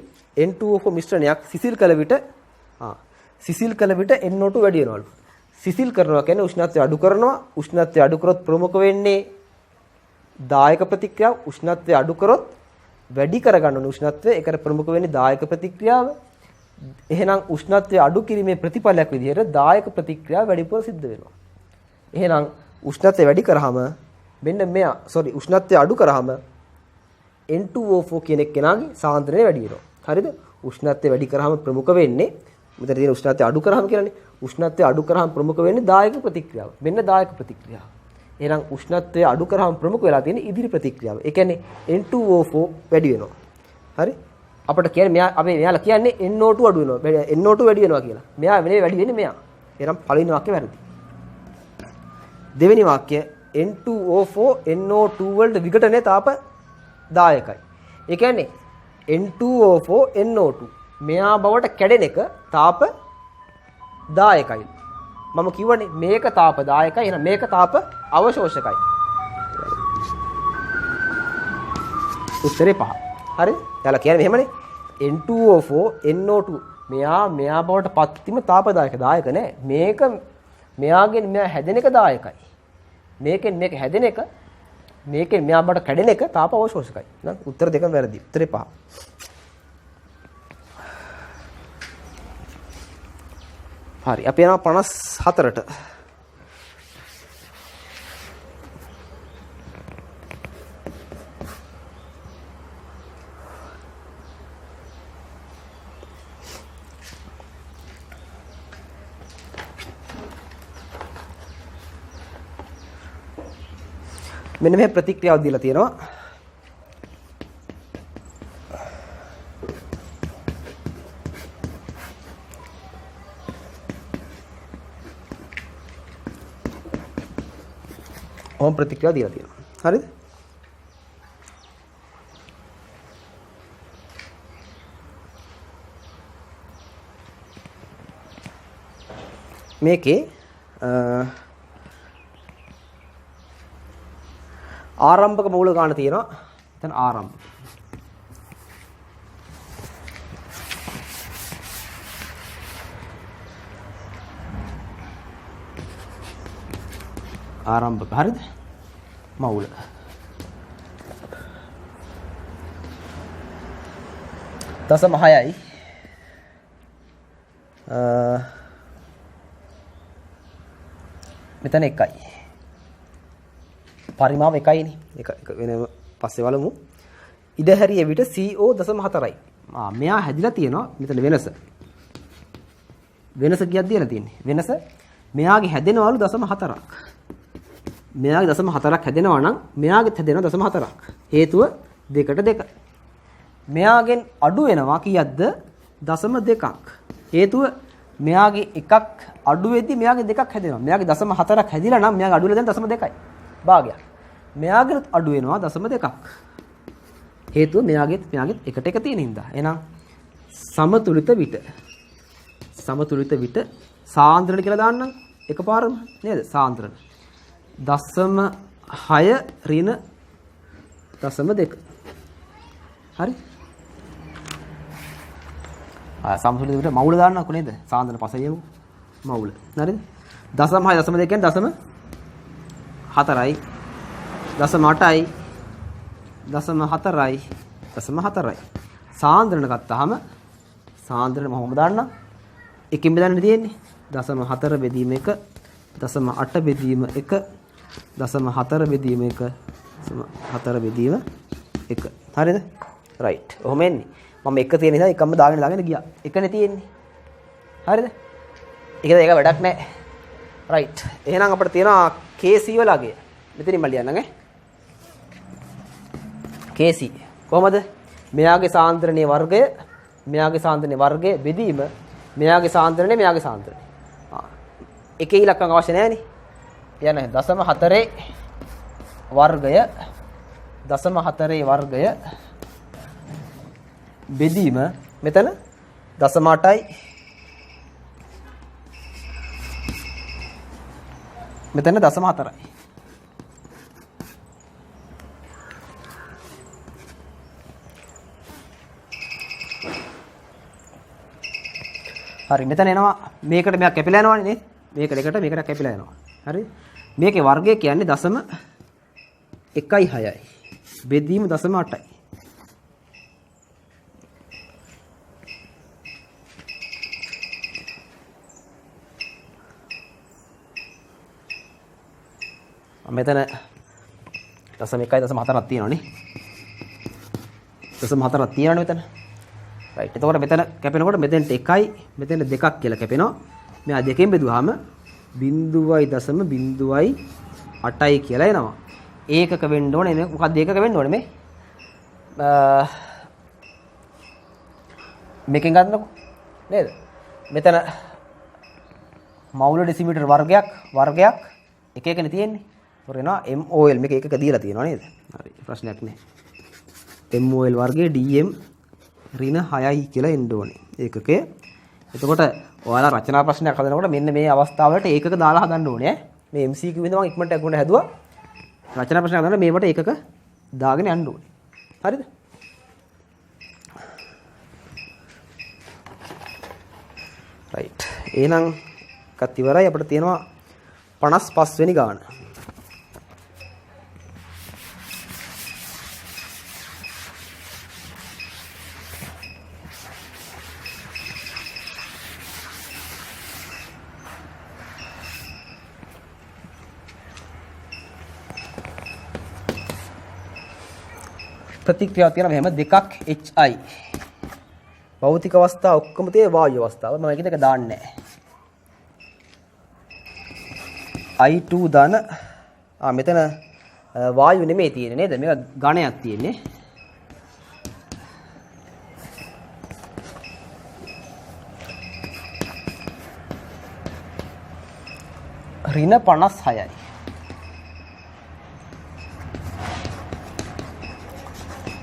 N2O4 මිශ්‍රණයක් සිසිල් කළ විට සිසිල් කළ විට NO2 වැඩි වෙනවලු. සිසිල් කරනවා කියන්නේ උෂ්ණත්වය අඩු කරනවා. උෂ්ණත්වය අඩු කරොත් ප්‍රමුඛ වෙන්නේ දායක ප්‍රතික්‍රියාව. උෂ්ණත්වය අඩු කරොත් වැඩි කරගන්න ඕන උෂ්ණත්වය. ඒකට ප්‍රමුඛ වෙන්නේ දායක ප්‍රතික්‍රියාව. එහෙනම් උෂ්ණත්වය අඩු කිරීමේ ප්‍රතිඵලයක් විදිහට දායක ප්‍රතික්‍රියාව වැඩිපුර සිද්ධ වෙනවා. එහෙනම් උෂ්ණත්වය වැඩි කරාම මෙන්න මෙයා උෂ්ණත්වය අඩු කරාම N2O4 කියන එක්කෙනාගේ සාන්ද්‍රණය වැඩි වෙනවා. හරිද? උෂ්ණත්වය වැඩි කරාම ප්‍රමුඛ වෙන්නේ මෙතන තියෙන උෂ්ණත්වය අඩු කරාම කියලානේ. උෂ්ණත්වය අඩු කරාම ප්‍රමුඛ වෙන්නේ දායක ප්‍රතික්‍රියාව. මෙන්න දායක ප්‍රතික්‍රියාව. එහෙනම් උෂ්ණත්වය අඩු කරාම ප්‍රමුඛ වෙලා තියෙන ඉදිරි ප්‍රතික්‍රියාව. ඒ කියන්නේ N2O4 වැඩි වෙනවා. හරි? අපිට කියන්නේ මෙයා අපි මෙයාලා කියන්නේ NO2 අඩු වෙනවා. NO2 වැඩි වෙනවා කියලා. මෙයා වෙන්නේ වැඩි වෙන්නේ මෙයා. එහෙනම් පළවෙනි වාක්‍යය වැරදි. දෙවෙනි වාක්‍යය N2O4 NO2 වලට විඝටනයේ තාප දායකයි. ඒ කියන්නේ N2O4 NO2 මෙයා බවට කැඩෙන එක තාප දායකයි. මම කියවනේ මේක තාප දායකයි. එහෙනම් මේක තාප අවශෝෂකයි. උත්තරේ 5. හරිද? යාලා කියන්නේ මෙහෙමනේ. N2O4 NO2 මෙයා බවට පත් වීම තාපදායක දායක නෑ. මේක මෙයාගෙන් මෙයා හැදෙන එක දායකයි. මේකෙන් මේක හැදෙන එක මේකෙන් මෙයා බවට කැඩෙන එක තාප අවශෝෂකයි. නේද? උත්තර දෙකම වැරදි. උත්තරේ 5. හරි. අපි යනවා 54ට. මෙන්න මේ ප්‍රතික්‍රියාව දීලා තියෙනවා. ඕම් ප්‍රතික්‍රියාව දීලා තියෙනවා. හරිද? මේකේ ආරම්භක මූල ගාන තියෙනවා. එතන ආරම්භ. ආරම්භක හරිද? මූල. දශම 6යි. මෙතන 1යි. පරිමාව 1යිනේ. එක වෙනම පස්සේ බලමු. ඉඩ හැරිය විට CO.4යි. මෙයා හැදිලා තියෙනවා මෙතන වෙනස. වෙනස කීයක් දීලා තියෙන්නේ? වෙනස මෙයාගේ හැදෙනවලු 0.4ක්. මෙයාගේ 0.4ක් හැදෙනවා නම් මෙයාගෙත් හැදෙනවා 0.4ක්. හේතුව 2ට 2. මෙයාගෙන් අඩු වෙනවා කීයක්ද? 0.2ක්. හේතුව මෙයාගේ එකක් අඩු වෙද්දි මෙයාගේ දෙකක් හැදෙනවා. මෙයාගේ 0.4ක් හැදිලා නම් මෙයාගේ අඩු වෙලා දැන් 0.2යි. භාගයක්. මෙයාගෙත් අඩු වෙනවා 0.2ක්. හේතුව මෙයාගෙත් එකට එක තියෙන හින්දා. එහෙනම් සමතුලිත විට සාන්ද්‍රණ කියලා දාන්නම් එකපාරම නේද? සාන්ද්‍රණ 0.6 ඍණ 0.2. හරි? සමතුලිත විට මවුල දාන්නකො නේද? සාන්ද්‍රණ පසෙයමු මවුල. හරිද? 0.6 0.2 කියන්නේ 0.4යි 0.8යි 0.4යි 0.4යි. සාන්ද්‍රණ ගත්තාම සාන්ද්‍රණ මොහොම දාන්න එකකින් බෙදන්න තියෙන්නේ 0.4 බෙදීම 1 0.8 බෙදීම 1 0.4 බෙදීම 1 0.4 බෙදීම 1. හරිද? රයිට්. ඔහොම එන්නේ. මම එක තියෙන නිසා එකම දාගෙන ගියා. එකනේ තියෙන්නේ. හරිද? ඒක වැඩක් නැහැ. රයිට්. එහෙනම් අපිට තියෙනවා KC වලගේ. මෙතනින් මම ලියන්නම් ඈ. KC කොහමද? මෙයාගේ සාන්ද්‍රණයේ වර්ගය බෙදීම මෙයාගේ සාන්ද්‍රණය. එකේ ඉලක්කම් අවශ්‍ය නැහැ නේ. කියන්නේ 0.4 වර්ගය බෙදීම මෙතන 0.8යි මෙතන 0.4යි. හරි මෙතන එනවා මේකට මෙයක් කැපිලා යනවනේ නේද? මේකට එකට මේකට කැපිලා යනවා. හරි? මේකේ වර්ගය කියන්නේ 0.16යි. බෙදීම 0.8යි. මෙතන 0.1යි 0.4ක් තියෙනවනේ. 0.4ක් තියෙනවනේ මෙතන. රයිට්. එතකොට මෙතන කැපෙනකොට මෙතෙන්ට 1යි මෙතෙන්ට 2ක් කියලා කැපෙනවා. මෙයා දෙකෙන් බෙදුවාම 0.08යි කියලා එනවා. ඒකක වෙන්න ඕනේ නේ. මොකක්ද ඒකක වෙන්න ඕනේ මේ? මේකෙන් ගන්නකො නේද? මෙතන මවුල ඩෙසිමීටර් වර්ගයක් එක එකනේ තියෙන්නේ. ඒතර එනවා MOL මේක එකක දීලා තියෙනවා නේද? හරි ප්‍රශ්නයක් නැහැ. MOL වර්ගයේ DM ඍණ 6යි කියලා එන්න ඕනේ. ඒකකේ. එතකොට ඔයාලා රචනා ප්‍රශ්නයක් හදනකොට මෙන්න මේ අවස්ථාවලට ඒකක දාලා හදන්න ඕනේ. මේ MCQ වින්ද මම ඉක්මනට අගොන්න හැදුවා. රචනා ප්‍රශ්නයක් හදනකොට මේවට ඒකක දාගෙන යන්න ඕනේ. හරිද? රයිට්. එහෙනම් එකත් ඉවරයි. අපිට තියෙනවා 55 වෙනි ගාන. ප්‍රතික්‍රියාව තියෙනවා මෙහෙම දෙකක් HI. භෞතික අවස්ථා ඔක්කොම තියෙන වායු අවස්ථාව. මම මේක දාන්නේ නැහැ. I2 ධන මෙතන වායු නෙමෙයි තියෙන්නේ නේද? මේක ඝණයක් තියෙන්නේ. ඍණ 56යි.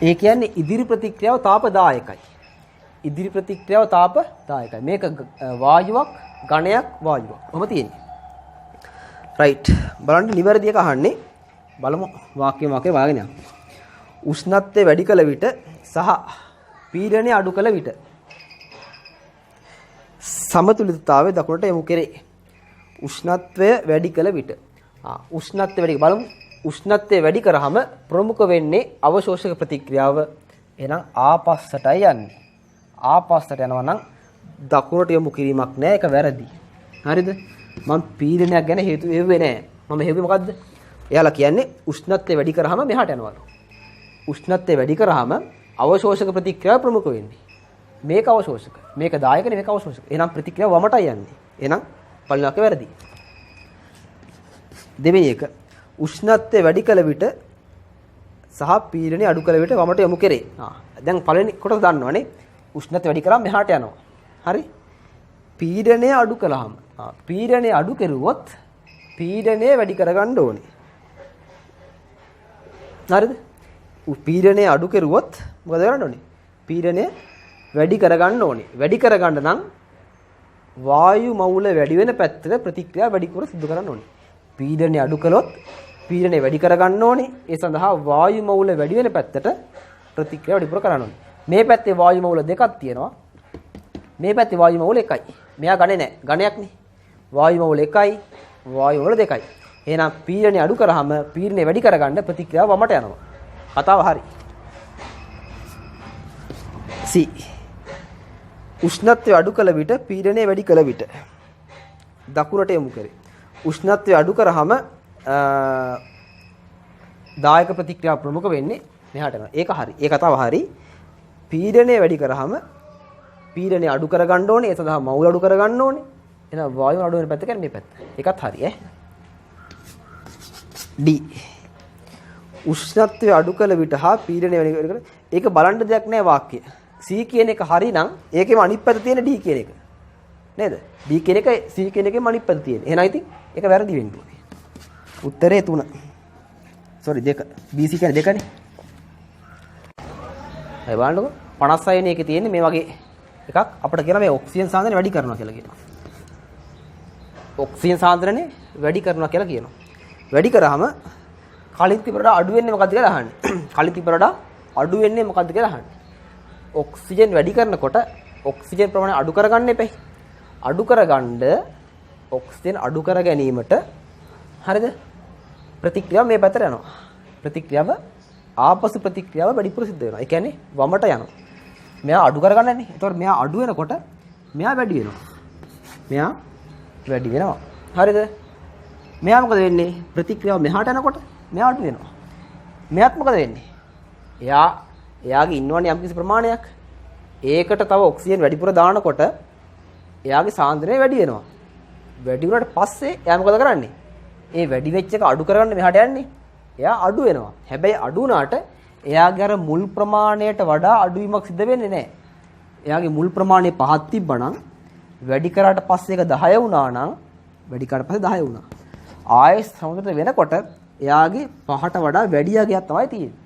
ඒ කියන්නේ ඉදිරි ප්‍රතික්‍රියාව තාපදායකයි. ඉදිරි ප්‍රතික්‍රියාව තාපදායකයි. මේක වායුවක් ඝණයක් වායුවක්. කොහොම තියෙන්නේ? රයිට්. බලන්න නිවැරදි එක අහන්නේ. බලමු වාක්‍යය වාගෙන යන්න. උෂ්ණත්වය වැඩි කළ විට සහ පීඩනය අඩු කළ විට සමතුලිතතාවය දක්වන්නට යොමු කෙරේ. උෂ්ණත්වය වැඩි කළ විට. උෂ්ණත්වය වැඩි බලමු. උෂ්ණත්වය වැඩි කරාම ප්‍රමුඛ වෙන්නේ අවශෝෂක ප්‍රතික්‍රියාව. එහෙනම් ආපස්සටයි යන්නේ. ආපස්සට යනවා නම් දකුණට යොමු කිරීමක් නෑ. ඒක වැරදි. හරිද? මම පීඩනයක් ගැන හේතු හේව්වේ නෑ. මම හේව්වේ මොකද්ද? එයාලා කියන්නේ උෂ්ණත්වය වැඩි කරාම මෙහාට යනවලු. උෂ්ණත්වය වැඩි කරාම අවශෝෂක ප්‍රතික්‍රියාව ප්‍රමුඛ වෙන්නේ. මේක අවශෝෂක. මේක දායක නෙමෙයි මේක අවශෝෂක. එහෙනම් ප්‍රතික්‍රියාව වමටයි යන්නේ. එහෙනම් පළවෙනි එක වැරදි. දෙවෙනි එක උෂ්ණත්වය වැඩි කළ විට සහ පීඩනය අඩු කළ විට වමට යොමු කෙරේ. දැන් පළවෙනි කොටස දන්නවනේ. උෂ්ණත්වය වැඩි කරාම මෙහාට යනවා. හරි? පීඩනය අඩු කළාම පීඩනය අඩු කෙරුවොත් පීඩනය වැඩි කරගන්න ඕනේ. හරිද? පීඩනය අඩු කෙරුවොත් මොකද කරන්න ඕනේ? පීඩනය වැඩි කරගන්න ඕනේ. වැඩි කරගන්න නම් වායු මවුල වැඩි වෙන පැත්තට ප්‍රතික්‍රියා වැඩිපුර සිදු කරන්න ඕනේ. පීඩනය අඩු කළොත් පීඩනය වැඩි කරගන්න ඕනේ. ඒ සඳහා වායු මවුල වැඩි වෙන පැත්තට ප්‍රතික්‍රියා වැඩිපුර කරන්න ඕනේ. මේ පැත්තේ වායු මවුල දෙකක් තියෙනවා. මේ පැත්තේ වායු මවුල එකයි. මෙයා ගණේ නැහැ. ගණයක් නේ. වායු මවුල එකයි, වායු මවුල දෙකයි. එහෙනම් පීඩනය අඩු කරාම පීඩනය වැඩි කරගන්න ප්‍රතික්‍රියාව වමට යනවා. කතාව හරි. C. උෂ්ණත්වය අඩු කළ විට පීඩනය වැඩි කළ විට දකුණට යොමු කරේ. උෂ්ණත්වය අඩු කරාම දායක ප්‍රතික්‍රියාව ප්‍රමුඛ වෙන්නේ මෙහාට යනවා. ඒක හරි. ඒ කතාව හරි. පීඩනය වැඩි කරාම පීඩනය අඩු කරගන්න ඕනේ. ඒ සඳහා මවුල අඩු කරගන්න ඕනේ. එහෙනම් වායුව අඩු වෙන පැත්ත කියන්නේ මේ පැත්ත. ඒකත් හරි ඈ. D. උෂ්ණත්වය අඩු කළ විට හා පීඩනය වැඩි කර ඒක බලන්න දෙයක් නැහැ වාක්‍යය. C කියන එක හරි නම් ඒකෙම අනිත් පැත්ත තියෙන D කියන එක. නේද? D කියන එක C කියන එකෙම අනිත් පැත්ත තියෙන. එහෙනම් ඉතින් ඒක වැරදි වෙන්න ඕනේ. උත්තරේ 3. sorry 2. BC කියන්නේ 2නේ. හරි බලන්නකෝ 56 වෙනි එකේ තියෙන්නේ මේ වගේ එකක් අපිට කියනවා මේ ඔක්සිජන් සාන්ද්‍රණය වැඩි කරනවා කියලා කියනවා. ඔක්සිජන් සාන්ද්‍රණය වැඩි කරනවා කියලා කියනවා. වැඩි කරාම කලින් තිබුණට අඩු වෙන්නේ මොකද්ද කියලා අහන්නේ. කලින් තිබුණට අඩු වෙන්නේ මොකද්ද කියලා අහන්නේ. ඔක්සිජන් වැඩි කරනකොට ඔක්සිජන් ප්‍රමාණය අඩු කරගන්න එපේ. අඩු කරගන්න ඔක්සිජන් අඩු කර ගැනීමට හරිද? ප්‍රතික්‍රියාව මේ පැත්තට යනවා. ප්‍රතික්‍රියාව ආපසු ප්‍රතික්‍රියාව වැඩිපුර සිද්ධ වෙනවා. ඒ කියන්නේ වමට යනවා. මෙයා අඩු කරගන්නනේ. ඒතකොට මෙයා අඩු වෙනකොට මෙයා වැඩි වෙනවා. මෙයා වැඩි වෙනවා. හරිද? මෙයා මොකද වෙන්නේ? ප්‍රතික්‍රියාව මෙහාට යනකොට මෙයා අඩු වෙනවා. මෙයාත් මොකද වෙන්නේ? එයාගේ ඉන්නවනේ යම්කිසි ප්‍රමාණයක්. ඒකට තව ඔක්සිජන් වැඩිපුර දානකොට එයාගේ සාන්ද්‍රණය වැඩි වෙනවා. වැඩි වුණාට පස්සේ එයා මොකද කරන්නේ? ඒ වැඩි වෙච්ච එක අඩු කරගන්න මෙහාට යන්නේ. එයා අඩු වෙනවා. හැබැයි අඩු වුණාට එයාගේ අර මුල් ප්‍රමාණයට වඩා අඩුවීමක් සිද්ධ වෙන්නේ නැහැ. එයාගේ මුල් ප්‍රමාණය 5ක් තිබ්බනම් වැඩි කරාට පස්සේ ඒක 10 වුණා නම් වැඩි කරාට පස්සේ 10 වුණා. ආයෙ සමතුලිත වෙනකොට එයාගේ 5ට වඩා වැඩි යගයක් තමයි තියෙන්නේ.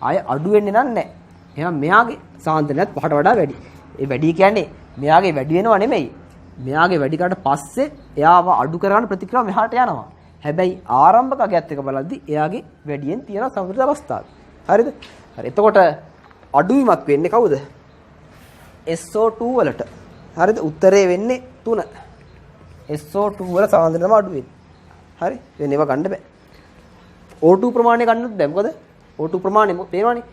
ආයෙ අඩු වෙන්නේ නැහැ. එහෙනම් මෙයාගේ සාන්ද්‍රණයත් 5ට වඩා වැඩි. ඒ වැඩි කියන්නේ මෙයාගේ වැඩි වෙනව නෙමෙයි. මෙයාගේ වැඩි කරාට පස්සේ එයාව අඩු කරගන්න ප්‍රතික්‍රියාව මෙහාට යනවා. හැබැයි ආරම්භක අගයත් එක බලද්දි එයාගේ වැඩියෙන් තියෙන සමතුලිත අවස්ථාව. හරිද? හරි. එතකොට අඩුවීමක් වෙන්නේ කවුද? SO2 වලට. හරිද? උත්තරේ වෙන්නේ 3. SO2 වල සාන්ද්‍රණයම අඩු වෙන්නේ. හරි? දැන් ඒවා ගන්න බෑ. O2 ප්‍රමාණය ගන්නත් බෑ. මොකද O2 ප්‍රමාණය තේරෙනවනේ.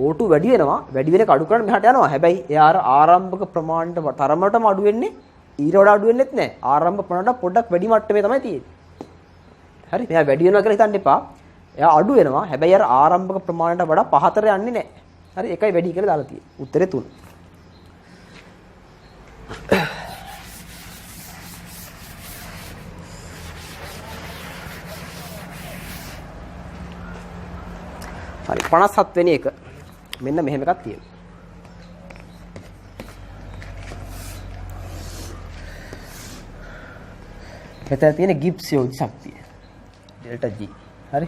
O2 වැඩි වෙනවා. වැඩි වෙන එක අඩු කරන්න මෙහාට යනවා. හැබැයි එයා ආරම්භක ප්‍රමාණයට තරමටම අඩු වෙන්නේ ඊට වඩා අඩු වෙන්නෙත් නෑ. ආරම්භ ප්‍රමාණයට පොඩ්ඩක් වැඩි මට්ටමේ තමයි තියෙන්නේ. හරි? මෙයා වැඩි වෙනවා කියලා හිතන්න එපා. එයා අඩු වෙනවා. හැබැයි අර ආරම්භක ප්‍රමාණයට වඩා පහතර යන්නේ නෑ. හරි? ඒකයි වැඩි කියලා දාලා තියෙන්නේ. උත්තරේ 3. හරි 57 වෙනි එක. මෙන්න මෙහෙම එකක් තියෙනවා. මෙතන තියෙන ගිබ්ස් යෝජි ශක්තිය. Delta G. හරි?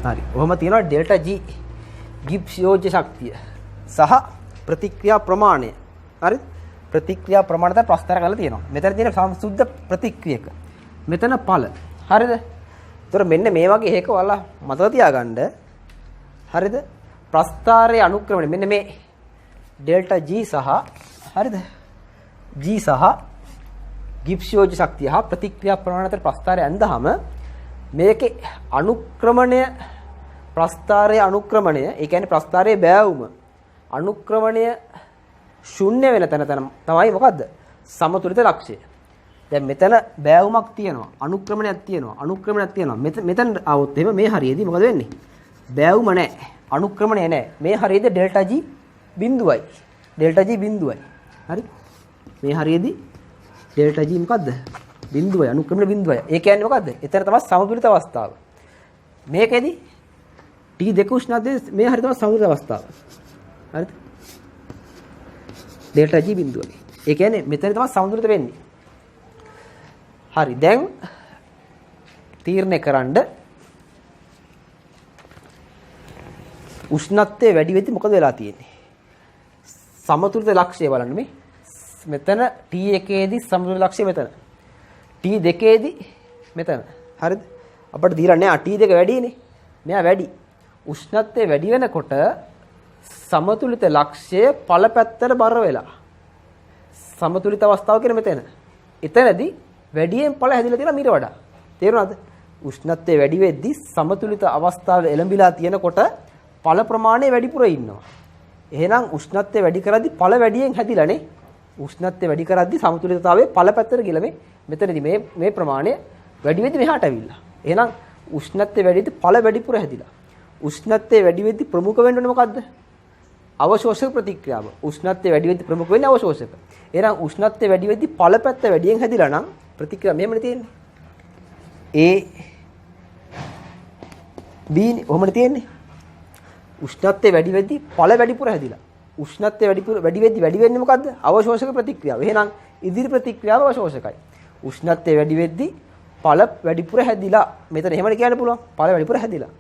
හරි. ඔහොම තියෙනවා ඩෙල්ටා G ගිබ්ස් යෝජ්‍ය ශක්තිය සහ ප්‍රතික්‍රියා ප්‍රමාණය. හරිද? ප්‍රතික්‍රියා ප්‍රමාණයට ප්‍රස්තර කරලා තියෙනවා. මෙතන තියෙන සම්සුද්ධ ප්‍රතික්‍රියක. මෙතන ඵල. හරිද? ඒතර මෙන්න මේ වගේ එකක ඔයාලා මතක තියාගන්න. හරිද? ප්‍රස්තාරයේ අනුක්‍රමණය මෙන්න මේ ඩෙල්ටා G සහ හරිද? G සහ ගිබ්ස් යෝජ්‍ය ශක්තිය හා ප්‍රතික්‍රියා ප්‍රමාණයට ප්‍රස්තාරය ඇඳහම මේකේ අනුක්‍රමණය ප්‍රස්තාරයේ අනුක්‍රමණය ඒ කියන්නේ ප්‍රස්තාරයේ බෑවුම අනුක්‍රමණය ශුන්‍ය වෙන තැන තමයි මොකද්ද සමතුලිත ලක්ෂය. දැන් මෙතන බෑවුමක් තියෙනවා අනුක්‍රමණයක් තියෙනවා මෙතන આવොත් එහෙම මේ හරියේදී මොකද වෙන්නේ? බෑවුම නැහැ අනුක්‍රමණය නැහැ. මේ හරියේදී ඩෙල්ටා G බිඳුවයි. ඩෙල්ටා G බිඳුවයි. හරි? මේ හරියේදී ඩෙල්ටා G මොකද්ද? බිඳුවයි අනුක්‍රමණය බිඳුවයි. ඒ කියන්නේ මොකද්ද? එතන තමයි සමතුලිත අවස්ථාව. මේකෙදි T2 උෂ්ණත්වයේ මේ හරිය තමයි සමතුලිත අවස්ථාව. හරිද? Delta G බිඳුවයි. ඒ කියන්නේ මෙතන තමයි සමතුලිත වෙන්නේ. හරි. දැන් තීරණය කරන්න උෂ්ණත්වය වැඩි වෙද්දි මොකද වෙලා තියෙන්නේ? සමතුලිත ලක්ෂය බලන්න මේ. මෙතන T1ේදී සමතුලිත ලක්ෂය මෙතන. T2ේදී මෙතන. හරිද? අපිට දීලා නෑ T2 වැඩිනේ. මෙයා වැඩි. උෂ්ණත්වය වැඩි වෙනකොට සමතුලිත ලක්ෂය ඵල පැත්තට බර වෙලා. සමතුලිත අවස්ථාව කියන්නේ මෙතන. එතනදී වැඩියෙන් ඵල හැදිලා තියෙනවා මීට වඩා. තේරුණාද? උෂ්ණත්වය වැඩි වෙද්දී සමතුලිත අවස්ථාව එළඹිලා තියෙනකොට ඵල ප්‍රමාණය වැඩිපුර ඉන්නවා. එහෙනම් උෂ්ණත්වය වැඩි කරද්දී ඵල වැඩියෙන් හැදිලානේ. උෂ්ණත්වය වැඩි කරද්දී සමතුලිතතාවයේ ඵල පැත්තට ගිහලා මෙතනදී මේ ප්‍රමාණය වැඩි වෙද්දී මෙහාට ඇවිල්ලා. එහෙනම් උෂ්ණත්වය වැඩි වෙද්දී ඵල වැඩිපුර හැදිලා. උෂ්ණත්වය වැඩි වෙද්දී ප්‍රමුඛ වෙන්නේ මොකද්ද? අවශෝෂක ප්‍රතික්‍රියාව. උෂ්ණත්වය වැඩි වෙද්දී ප්‍රමුඛ වෙන්නේ අවශෝෂක. එහෙනම් උෂ්ණත්වය වැඩි වෙද්දී ඵල පැත්ත වැඩියෙන් හැදිලා නම් ප්‍රතික්‍රියාව මෙහෙමනේ තියෙන්නේ. A B නේ ඔහොමනේ තියෙන්නේ. උෂ්ණත්වය වැඩි වෙද්දී ඵල වැඩිපුර හැදිලා. උෂ්ණත්වය වැඩි වෙද්දී වැඩි වෙන්නේ මොකද්ද? අවශෝෂක ප්‍රතික්‍රියාව. එහෙනම් ඉදිරි ප්‍රතික්‍රියාව අවශෝෂකයි. උෂ්ණත්වය වැඩි වෙද්දී ඵල වැඩිපුර හැදිලා. මෙතන එහෙමනේ කියන්න පුළුවන්. ඵල වැඩිපුර හැදිලා.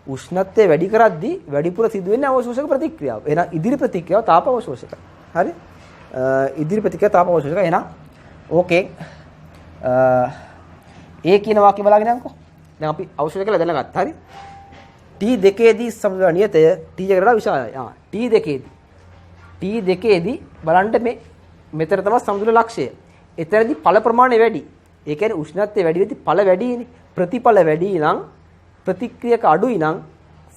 උෂ්ණත්වය වැඩි කරද්දී වැඩිපුර සිදුවෙන්නේ අවශෝෂක ප්‍රතික්‍රියාව. එහෙනම් ඉදිරි ප්‍රතික්‍රියාව තාප අවශෝෂකයි. හරි? ඉදිරි ප්‍රතික්‍රියාව තාප අවශෝෂකයි. එහෙනම් ඕකේ ඒ කියන වාක්‍ය බලාගෙන යන්නකෝ. දැන් අපි අවශෝෂක කියලා දැනගත්තා. හරි? T2ේදී සමතුලිත නියතය T එකට වඩා විශාලයි. T2ේදී බලන්න මෙතන තමයි සමතුලිත ලක්ෂය. එතනදී ඵල ප්‍රමාණය වැඩි. ඒ කියන්නේ උෂ්ණත්වය වැඩි වෙද්දී ඵල වැඩිනේ. ප්‍රතිඵල වැඩි නම් ප්‍රතික්‍රියක අඩුයි නම්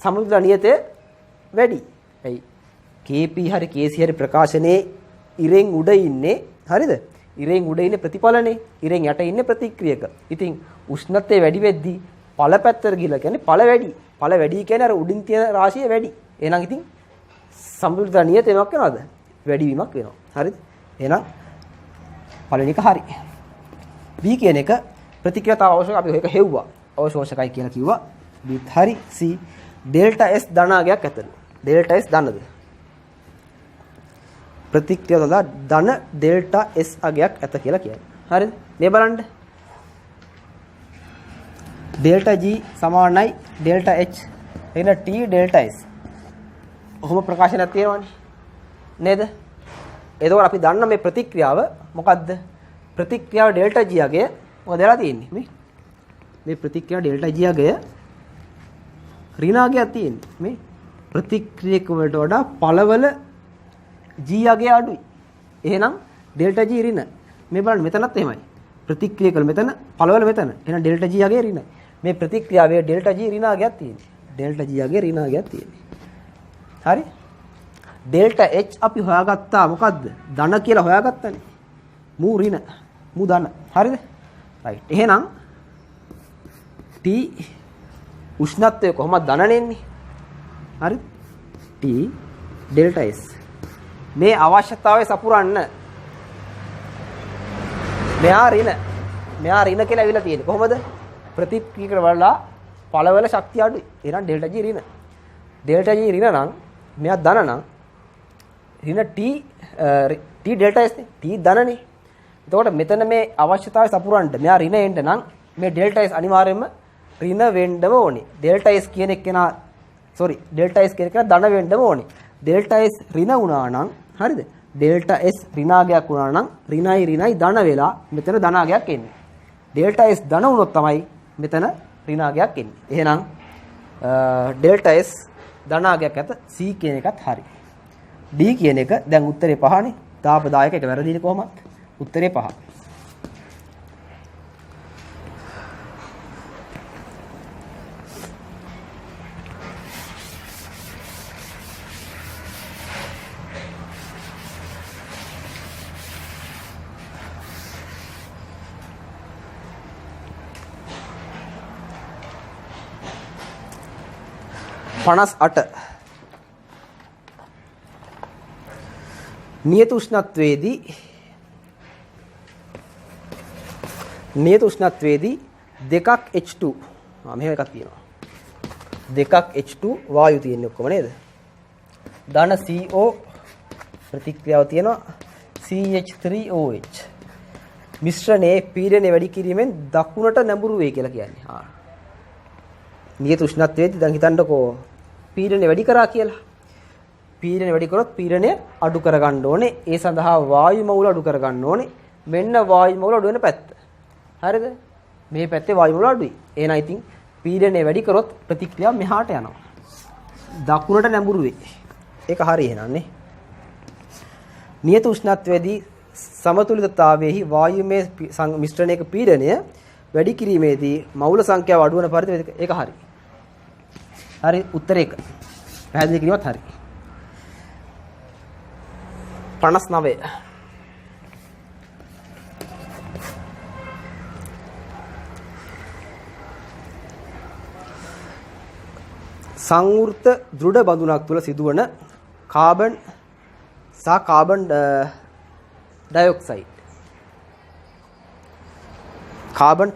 සමතුලිත නියතය වැඩි. එයි KP හරි KC හරි ප්‍රකාශනයේ ඉරෙන් උඩ ඉන්නේ හරිද? ඉරෙන් උඩ ඉන්නේ ප්‍රතිඵලනේ. ඉරෙන් යට ඉන්නේ ප්‍රතික්‍රියක. ඉතින් උෂ්ණත්වය වැඩි වෙද්දී ඵල පැත්තට ගිහලා කියන්නේ ඵල වැඩි. ඵල වැඩි කියන්නේ අර උඩින් තියෙන රාශිය වැඩි. එහෙනම් ඉතින් සම්පූර්ණ නියතයක් වෙනවද? වැඩිවීමක් වෙනවා. හරිද? එහෙනම් පළවෙනි එක හරි. B කියන එක ප්‍රතික්‍රියාව අවශ්‍යක අපි ඒක හෙව්වා. අවශ්‍යකයි කියලා කිව්වා. B හරි. C ඩෙල්ටා S ධනාගයක් ඇතලු. ඩෙල්ටා S ධනද? ප්‍රතික්‍රියාව සඳහා ධන ඩෙල්ටා S අගයක් ඇත කියලා කියන්නේ. හරිද? මේ බලන්න. ඩෙල්ටා G සමානයි ඩෙල්ටා H එන T ඩෙල්ටා S. ඔහොම ප්‍රකාශනයක් තියෙනවනේ. නේද? එතකොට අපි දන්න මේ ප්‍රතික්‍රියාව මොකද්ද? ප්‍රතික්‍රියාව ඩෙල්ටා G අගය මොකද වෙලා තියෙන්නේ? මේ ප්‍රතික්‍රියාව ඩෙල්ටා G අගය ඍණාගයක් තියෙන්නේ. මේ ප්‍රතික්‍රියක වලට වඩා පළවල G අගය අඩුයි. එහෙනම් ඩෙල්ටා G ඍණ. මේ බලන්න මෙතනත් එහෙමයි. ප්‍රතික්‍රියකල මෙතන පළවල මෙතන. එහෙනම් ඩෙල්ටා G අගය ඍණයි. මේ ප්‍රතික්‍රියාවේ ඩෙල්ටා G ඍණාගයක් තියෙන්නේ. ඩෙල්ටා G අගය ඍණාගයක් තියෙන්නේ. හරි? ඩෙල්ටා H අපි හොයාගත්තා මොකද්ද? ධන කියලා හොයාගත්තානේ. මූ ඍණ. මූ ධන. හරිද? රයිට්. එහෙනම් T උෂ්ණත්වය කොහොමද ධනනේ එන්නේ? හරිද? T delta S. මේ අවශ්‍යතාවය සපුරන්න මෙහා ඍණ. මෙහා ඍණ කියලා ඇවිල්ලා තියෙන්නේ. කොහොමද? ප්‍රතික්‍රියක වල පළවල ශක්තිය අඩුයි. එහෙනම් ඩෙල්ටා G ඍණ. ඩෙල්ටා G ඍණ නම් මෙයා ධන නම් ඍණ T ඩෙල්ටා S නේ. T ධනනේ. එතකොට මෙතන මේ අවශ්‍යතාවය සපුරන්න මෙයා ඍණ එන්න නම් මේ ඩෙල්ටා S අනිවාර්යයෙන්ම ඍණ වෙන්නම ඕනේ. ඩෙල්ටා S කියන එකේනා ඩෙල්ටා S කියන එක ධන වෙන්නම ඕනේ. ඩෙල්ටා S ඍණ වුණා නම් හරිද? ඩෙල්ටා S ඍණාගයක් වුණා නම් ඍණයි ධන වෙලා මෙතන ධනාගයක් එන්නේ. ඩෙල්ටා S ධන වුණොත් තමයි මෙතන ඍණාගයක් එන්නේ. එහෙනම් ඩෙල්ටා S ධනාගයක් ඇත C කියන එකත් හරි. D කියන එක දැන් උත්තරේ 5නේ. තාපදායක එක වැරදිනේ කොහොමද? උත්තරේ 5. නියත උෂ්ණත්වයේදී දෙකක් H2 මෙහෙම එකක් තියෙනවා. දෙකක් H2 වායු තියෙන්නේ ඔක්කොම නේද? ධන CO ප්‍රතික්‍රියාව තියෙනවා CH3OH. මිශ්‍රණයේ පීඩනය වැඩි කිරීමෙන් දකුණට නැඹුරු වේ කියලා කියන්නේ. නියත උෂ්ණත්වයේදී දැන් හිතන්නකෝ පීඩනය වැඩි කරා කියලා. පීඩනය වැඩි කරොත් පීඩනය අඩු කරගන්න ඕනේ. ඒ සඳහා වායු මවුල අඩු කරගන්න ඕනේ. මෙන්න වායු මවුල අඩු වෙන පැත්ත. හරිද? මේ පැත්තේ වායු මවුල අඩුයි. එහෙනම් ඉතින් පීඩනය වැඩි කරොත් ප්‍රතික්‍රියාව මෙහාට යනවා. දකුණට නැඹුරු වේ. ඒක හරි එහෙනම් නේ. නියත උෂ්ණත්වයේදී සමතුලිතතාවයේහි වායුමය මිශ්‍රණයක පීඩනය වැඩි කිරීමේදී මවුල සංඛ්‍යාව අඩු වන පරිදි ඒක හරි. හරි උත්තරේ 1. පැහැදිලි කිරීමත් හරි. 59. සංවෘත දෘಢ බඳුනක් තුළ සිදුවන කාබන් සහ කාබන් ඩයොක්සයිඩ්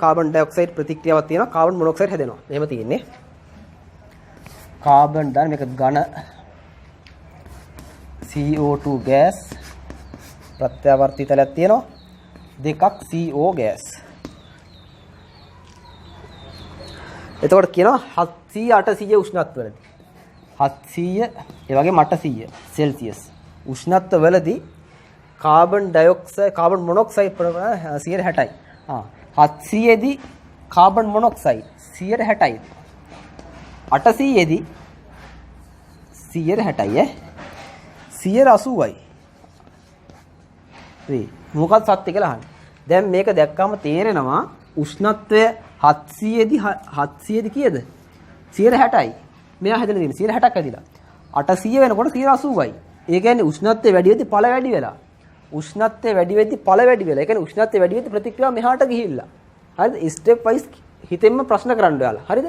කාබන් ඩයොක්සයිඩ් ප්‍රතික්‍රියාවක් තියෙනවා. කාබන් මොනොක්සයිඩ් හැදෙනවා. එහෙම තියෙන්නේ. කාබන් දාන මේක ඝන CO2 ගෑස් ප්‍රත්‍යවර්ති තලයක් තියෙනවා. දෙකක් CO ගෑස්. එතකොට කියනවා 700 800 උෂ්ණත්වවලදී 700 ඒ වගේම 800 සෙල්සියස් උෂ්ණත්වවලදී කාබන් ඩයොක්සයිඩ් කාබන් මොනොක්සයිඩ් ප්‍රමාණය 60යි. 700 දී කාබන් මොනොක්සයිඩ් 60යි. 800 දී 60යි 80යි. මොකක්ද සත්‍ය කියලා අහන්නේ. දැන් මේක දැක්කම තේරෙනවා උෂ්ණත්වය 700 දී කීයද? 60යි. මෙයා හැදෙලා තියෙන්නේ 60ක් ඇදිලා. 800 වෙනකොට 80යි. ඒ කියන්නේ උෂ්ණත්වය වැඩි වෙද්දී ඵල වැඩි වෙලා. උෂ්ණත්වය වැඩි වෙද්දි ඵල වැඩි වෙලා. ඒ කියන්නේ උෂ්ණත්වය වැඩි වෙද්දි ප්‍රතික්‍රියාව මෙහාට ගිහිල්ලා. හරිද? ස්ටෙප් වයිස් හිතෙන්ම ප්‍රශ්න කරන්න ඔයාලා. හරිද?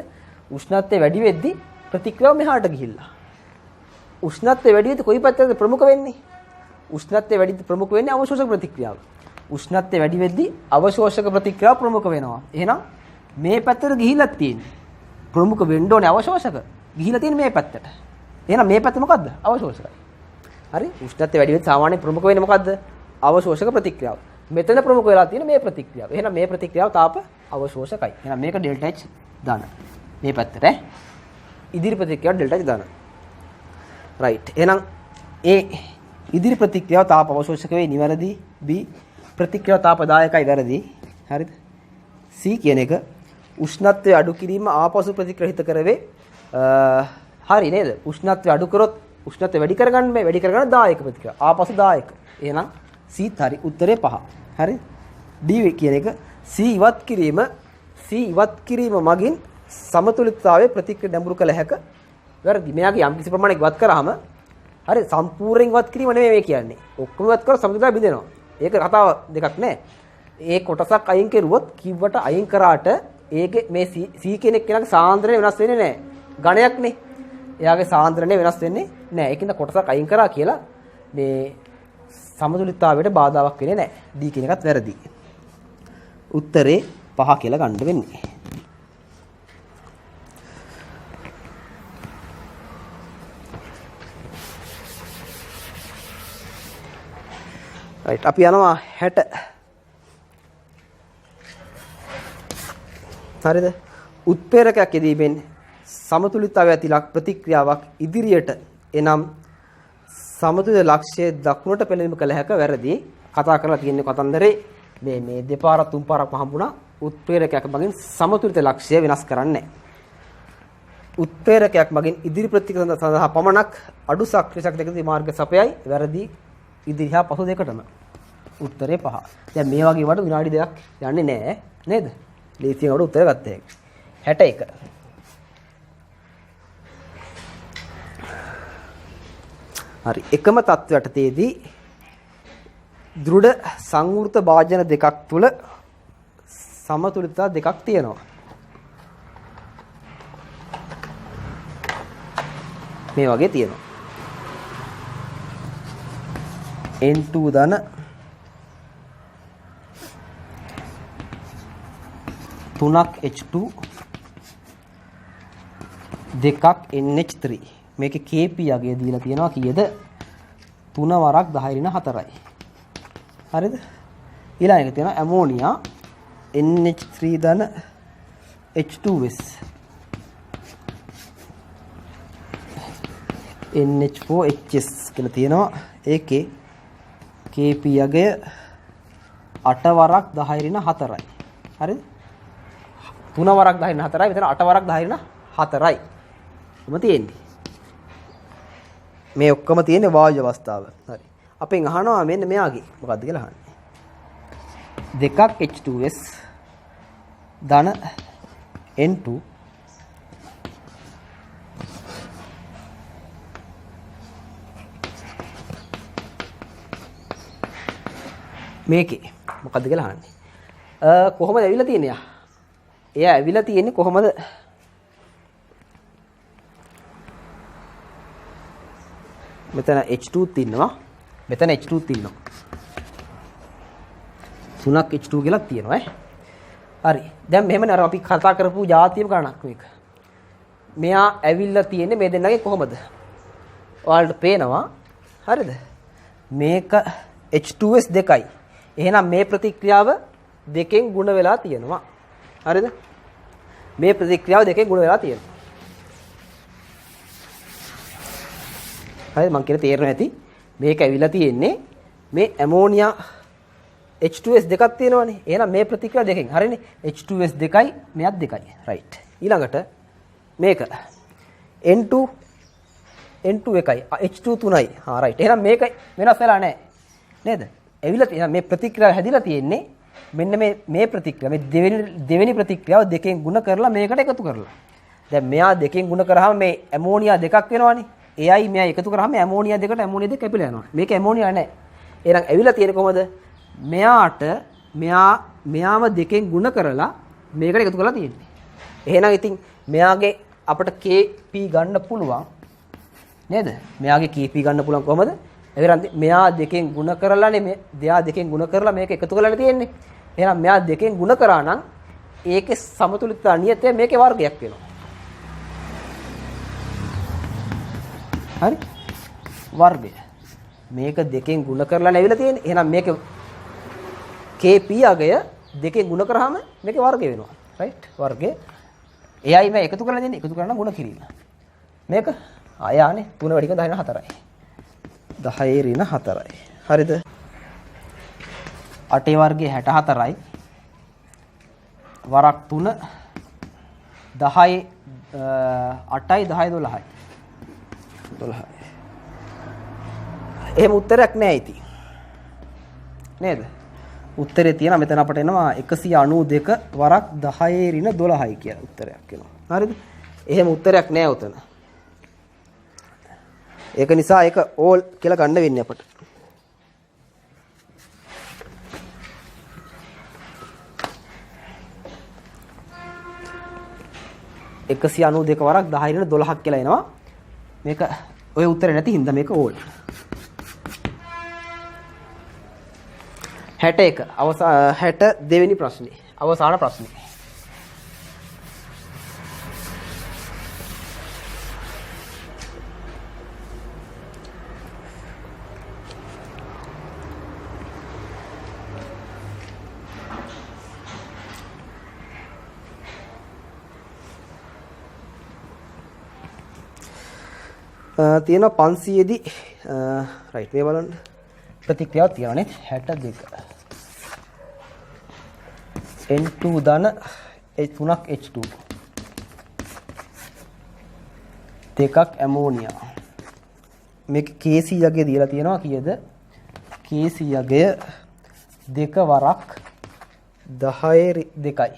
උෂ්ණත්වය වැඩි වෙද්දි ප්‍රතික්‍රියාව මෙහාට ගිහිල්ලා. උෂ්ණත්වය වැඩි වෙද්දි කොයි පැත්තටද ප්‍රමුඛ වෙන්නේ? උෂ්ණත්වය වැඩි වෙද්දි ප්‍රමුඛ වෙන්නේ අවශෝෂක ප්‍රතික්‍රියාව. උෂ්ණත්වය වැඩි වෙද්දි අවශෝෂක ප්‍රතික්‍රියාව ප්‍රමුඛ වෙනවා. එහෙනම් මේ පැත්තට ගිහිල්ලා තියෙන්නේ. ප්‍රමුඛ වෙන්න ඕනේ අවශෝෂක. ගිහිල්ලා තියෙන්නේ මේ පැත්තට. එහෙනම් මේ පැත්ත මොකද්ද? අවශෝෂකයි. හරි? උෂ්ණත්වය වැඩි වෙද්දි සාමාන්‍යයෙන් ප්‍රමුඛ වෙන්නේ මොකද්ද? අවශෝෂක ප්‍රතික්‍රියාව. මෙතන ප්‍රමුඛ වෙලා තියෙන මේ ප්‍රතික්‍රියාව. එහෙනම් මේ ප්‍රතික්‍රියාව තාප අවශෝෂකයි. එහෙනම් මේක ඩෙල්ටා H දාන. මේ පැත්තට ඉදිරි ප්‍රතික්‍රියාව ඩෙල්ටා H දාන. රයිට්. එහෙනම් A ඉදිරි ප්‍රතික්‍රියාව තාප අවශෝෂක වේ නිවැරදි. B ප්‍රතික්‍රියාව තාප දායකයි වැරදි. හරිද? C කියන එක උෂ්ණත්වය අඩු කිරීම ආපසු ප්‍රතික්‍රියාහිත කරවේ. හරි නේද? උෂ්ණත්වය අඩු කරොත් උෂ්ණත්වය වැඩි කරගන්න බෑ. වැඩි කරගන්න දායක ප්‍රතික්‍රියාව. ආපසු දායක. එහෙනම් C හරි. උත්තරේ 5. හරි? D කියන එක C ඉවත් කිරීම මගින් සමතුලිතතාවයේ ප්‍රතික්‍රියා නැඹුරු කළ හැක. වැරදි. මෙයාගේ යම් කිසි ප්‍රමාණයක් ඉවත් කරාම හරි සම්පූර්ණයෙන් ඉවත් කිරීම නෙමෙයි මේ කියන්නේ. ඔක්කොම ඉවත් කරලා සමතුලිතතාවය බිඳෙනවා. ඒක කතාව දෙකක් නෑ. ඒ කොටසක් අයින් කෙරුවොත් කිව්වට අයින් කරාට ඒකේ මේ C කෙනෙක් කෙනාගේ සාන්ද්‍රණය වෙනස් වෙන්නේ නෑ. ඝණයක්නේ. එයාගේ සාන්ද්‍රණය වෙනස් වෙන්නේ නෑ. ඒකින්ද කොටසක් අයින් කරා කියලා මේ සමතුලිතතාවයට බාධාවක් වෙන්නේ නෑ. D කියන එකත් වැරදි. උත්තරේ 5 කියලා ගන්න වෙන්නේ. රයිට් අපි යනවා 60. හරිද? උත්ප්‍රේරකයක් යෙදීමෙන් සමතුලිතතාවය ඇති ප්‍රතික්‍රියාවක් ඉදිරියට එනම් සමතුලිත ලක්ෂ්‍යයේ දකුණට පෙළඹීම කළ හැක වැරදි. කතා කරලා තියෙන්නේ කතන්දරේ මේ දෙපාරක් තුන් පාරක්ම හම්බුණා. උත්ප්‍රේරකයක් මගින් සමතුලිත ලක්ෂ්‍ය වෙනස් කරන්නේ. උත්ප්‍රේරකයක් මගින් ඉදිරි ප්‍රතික්‍රියා සඳහා පමණක් අඩු සක්‍රිය ශක්තියකදී මාර්ග සපයයි වැරදි. ඉදිරි හා පසු දෙකටම. උත්තරේ 5. දැන් මේ වගේ වට විනාඩි 2ක් යන්නේ නැහැ නේද? ලේසියෙන් උඩ උත්තර ගත්තා. 61. හරි එකම තත්වයටදී දෘಢ සංවෘත භාජන දෙකක් තුල සමතුලිතතා දෙකක් තියෙනවා. මේ වගේ තියෙනවා. N2 ධන තුනක් H2 දෙකක් NH3 මේකේ Kp යගේ දීලා තියෙනවා කීයද 3 වරක් 10^4යි හරිද ඊළඟ එක තියෙනවා ඇමෝනියා NH3 ධන H2S NH4HS කියලා තියෙනවා ඒකේ Kp යගය 8 වරක් 10^4යි හරිද 3 වරක් 10^4යි මෙතන 8 වරක් 10^4යි ඔබ තියෙන්නේ මේ ඔක්කොම තියෙන්නේ වායු අවස්ථාව හරි අපෙන් අහනවා මෙන්න මෙයාගේ මොකද්ද කියලා අහන්නේ දෙකක් H2S ධන N2 මේකේ මොකද්ද කියලා අහන්නේ කොහොමද ඇවිල්ලා තියෙන්නේ එයා ඇවිල්ලා තියෙන්නේ කොහොමද මෙතන H2ත් ඉන්නවා මෙතන H2ත් ඉන්නවා තුනක් H2 කියලා තියෙනවා හරි දැන් මෙහෙමනේ අර අපි කතා කරපු જાතියම ගණනක් මේක මෙයා ඇවිල්ලා තියෙන්නේ මේ දෙන්නගේ කොහොමද ඔයාලට පේනවා හරිද මේක H2S දෙකයි එහෙනම් මේ ප්‍රතික්‍රියාව දෙකෙන් ගුණ වෙලා තියෙනවා හරිද මේ ප්‍රතික්‍රියාව දෙකෙන් ගුණ වෙලා තියෙනවා හරි මම කියන තේරෙනවා ඇති මේක ඇවිල්ලා තියෙන්නේ මේ ඇමෝනියා H2S දෙකක් තියෙනවනේ එහෙනම් මේ ප්‍රතික්‍රියාව දෙකෙන් හරිනේ H2S දෙකයි මෙයත් දෙකයි රයිට් ඊළඟට මේක N2 එකයි H2 3යි හා රයිට් එහෙනම් මේක වෙනස් වෙලා නැහැ නේද ඇවිල්ලා තියෙන මේ ප්‍රතික්‍රියාව හැදිලා තියෙන්නේ මෙන්න මේ ප්‍රතික්‍රියාව මේ දෙවෙනි ප්‍රතික්‍රියාව දෙකෙන් ගුණ කරලා මේකට එකතු කරලා දැන් මෙයා දෙකෙන් ගුණ කරාම මේ ඇමෝනියා දෙකක් වෙනවනේ එයයි මෙයා එකතු කරාම ඇමෝනියා දෙකට ඇමෝනියා දෙක කැපිලා යනවා මේක ඇමෝනියා නැහැ එහෙනම් ඇවිල්ලා තියෙන්නේ කොහමද? මෙයාට මෙයාව දෙකෙන් ಗುಣ කරලා මේකට එකතු කරලා තියෙන්නේ. එහෙනම් ඉතින් මෙයාගේ අපිට KP ගන්න පුළුවන් නේද? මෙයාගේ KP ගන්න පුළුවන් කොහමද? මෙයා දෙකෙන් ಗುಣ කරලානේ දෙයා දෙකෙන් ಗುಣ කරලා මේක එකතු කරලා තියෙන්නේ. එහෙනම් මෙයා දෙකෙන් ಗುಣ කරා නම් ඒකේ සමතුලිතතා නියතය මේකේ වර්ගයක් වෙනවා. හරි? වර්ගය. මේක දෙකෙන් ಗುಣ කරලා නැවිලා තියෙන්නේ. එහෙනම් මේක KP අගය දෙකෙන් ಗುಣ කරාම මේකේ වර්ගය වෙනවා. රයිට්? වර්ගය. එයයි මේ එකතු කරලා දෙන්නේ. එකතු කරා නම් ಗುಣ කිරීම. මේක ආයානේ 3 වැඩි කරන 10 4යි. 10 ඍණ 4යි. හරිද? 8 වර්ගයේ 64යි. වරක් 3 10 8යි 10 12යි. 12යි. එහෙම උත්තරයක් නැහැ ඉතින්. නේද? උත්තරේ තියෙනවා මෙතන අපට එනවා 192 වරක් 10 ඍණ 12යි කියලා උත්තරයක් එනවා. හරිද? එහෙම උත්තරයක් නැහැ උතන. ඒක නිසා ඒක ඕල් කියලා ගන්න වෙන්නේ අපට. එකසි 92 වරක් 10 ඍණ 12ක් කියලා එනවා. මේක ඔය උත්තරේ නැති හින්දා මේක ඕල්. 61 62 වෙනි ප්‍රශ්නේ. අවසාන ප්‍රශ්නේ. තියෙනවා 500 දී රයිට් මේ බලන්න ප්‍රතික්‍රියාවක් තියෙනවා නේ 62 N2 ධන H3ක් H2 දෙකක් ඇමෝනියා මේක KC යගය දීලා තියෙනවා කීයද KC යගය 2 වරක් 10 2යි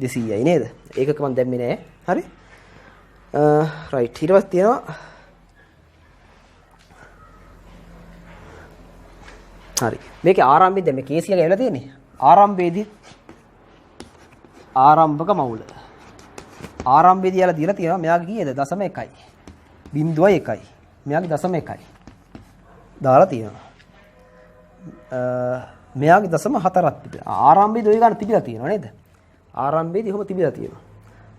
200යි නේද ඒකක මම දැම්මේ නෑ හරි රයිට් ඊට පස්සේ තියෙනවා හරි මේකේ ආරම්භයේදී දැන් මේ කේස් එක ඇවිල්ලා තියෙන්නේ ආරම්භයේදී ආරම්භක මවුල ආරම්භයේදී යාලා දීලා තියෙනවා මෙයාගේ කීයද 0.1යි 0.1යි මෙයාගේ 0.1යි දාලා තියෙනවා මෙයාගේ 0.4ක් තිබෙනවා ආරම්භයේදී ඔය ගන්න තිබිලා තියෙනවා නේද ආරම්භයේදී ඔහොම තිබිලා තියෙනවා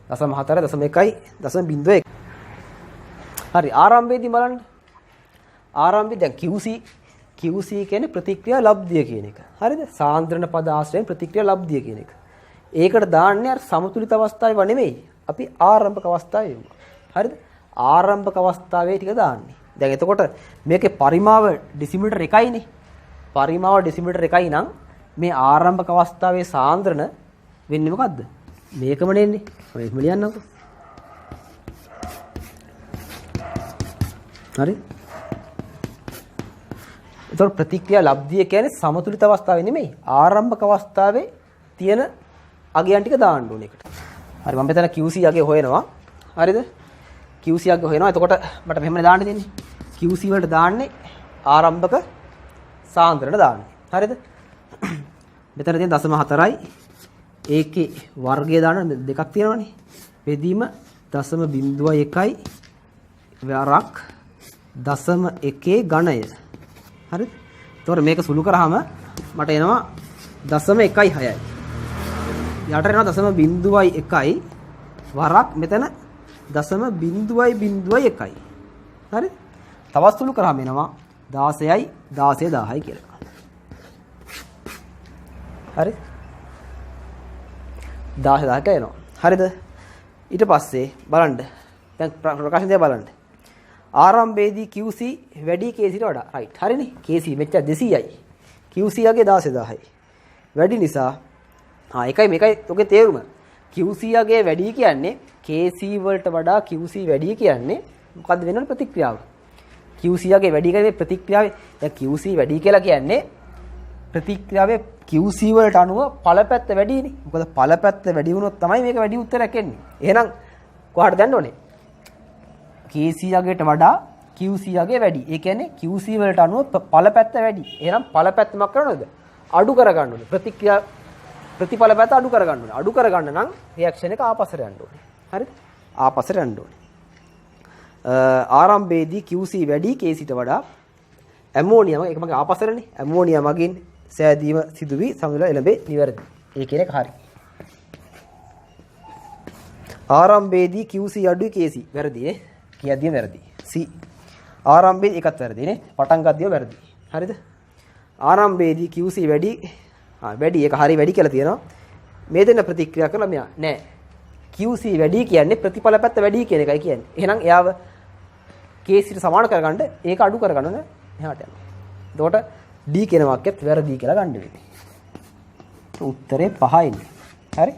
0.4 0.1යි 0.1 හරි ආරම්භයේදී බලන්න ආරම්භයේ දැන් QC කියන්නේ ප්‍රතික්‍රියා ලබ්ධිය කියන එක. හරිද? සාන්ද්‍රණ පද ආශ්‍රයෙන් ප්‍රතික්‍රියා ලබ්ධිය කියන එක. ඒකට දාන්නේ අර සමතුලිත අවස්ථාවේව නෙමෙයි. අපි ආරම්භක අවස්ථාවේ යමු. හරිද? ආරම්භක අවස්ථාවේ ටික දාන්නේ. දැන් එතකොට මේකේ පරිමාව ඩෙසිමීටර් 1යිනේ. පරිමාව ඩෙසිමීටර් 1යි නම් මේ ආරම්භක අවස්ථාවේ සාන්ද්‍රණ වෙන්නේ මොකද්ද? මේකම නෙන්නේ. මේකම ලියන්නකෝ. හරි? ඒතකොට ප්‍රතික්‍රියා ලබ්ධිය කියන්නේ සමතුලිත අවස්ථාවේ නෙමෙයි ආරම්භක අවස්ථාවේ තියෙන අගයන් ටික දාන්න ඕනේ එකට. හරි මම මෙතන QC අගය හොයනවා. හරිද? QC අගය හොයනවා. එතකොට මට මෙහෙමනේ දාන්න දෙන්නේ. QC වලට දාන්නේ ආරම්භක සාන්ද්‍රණ දාන්නේ. හරිද? මෙතන තියෙන 0.4යි ඒකේ වර්ගය දාන්න දෙකක් තියෙනවනේ. බෙදීම 0.1යි වරක් 0.1 ඝණය. හරිද? එතකොට මේක සුළු කරාම මට එනවා 0.16යි. යට එනවා 0.01යි වරක් මෙතන 0.01යි. හරි? තවත් සුළු කරාම එනවා 16යි 1000යි කියලා. හරි? 10000ක එනවා. හරිද? ඊට පස්සේ බලන්න. දැන් ප්‍රකාශන දෙය බලන්න. ආරම්භයේදී QC වැඩි KC ට වඩා. රයිට්. හරිනේ. KC මෙච්චර 200යි. QC යගේ 16000යි. වැඩි නිසා එකයි මේකයි ඔගේ තේරුම. QC යගේ වැඩි කියන්නේ KC වලට වඩා QC වැඩි කියන්නේ මොකද්ද වෙනවනේ ප්‍රතික්‍රියාව. QC යගේ වැඩි කියන්නේ ප්‍රතික්‍රියාවේ දැන් QC වැඩි කියලා කියන්නේ ප්‍රතික්‍රියාවේ QC වලට අනුව ඵලපැත්ත වැඩිනේ. මොකද ඵලපැත්ත වැඩි වුණොත් තමයි මේක වැඩි උත්තරයක් එන්නේ. එහෙනම් කොහාටද යන්න ඕනේ? KC යගේට වඩා QC යගේ වැඩි. ඒ කියන්නේ QC වලට අනුව ඵල පැත්ත වැඩි. එහෙනම් ඵල පැත්ත මොකක් කරනවද? අඩු කර ගන්න ඕනේ. ප්‍රතිඵල පැත්ත අඩු කර ගන්න ඕනේ. අඩු කර ගන්න නම් රියැක්ෂන් එක ආපස්සට යන්න ඕනේ. හරිද? ආපස්සට යන්න ඕනේ. ආරම්භයේදී QC වැඩි KCට වඩා ඇමෝනියම ඒක මගේ ආපස්සටනේ. ඇමෝනියා මගින් සෑදීම සිදු වී සමුදල එළඹේ නිවැරදි. ඒ කියන එක හරි. ආරම්භයේදී QC අඩුයි KC වැරදි නේ. කියද්දිම වැරදි. C ආරම්භයේදී එකත් වැරදි නේ. පටන් ගද්දිම වැරදි. හරිද? ආරම්භයේදී QC වැඩි වැඩි ඒක හරි වැඩි කියලා තියෙනවා. මේ දෙන්න ප්‍රතික්‍රියා කළා මෙයා නෑ. QC වැඩි කියන්නේ ප්‍රතිඵල පැත්ත වැඩි කියන එකයි කියන්නේ. එහෙනම් එයාව KCට සමාන කරගන්න ඒක අඩු කරගන්න ඕනේ. එහාට යනවා. එතකොට D කියන වාක්‍යයත් වැරදි කියලා ගන්න වෙන්නේ. උත්තරේ 5යි. හරි?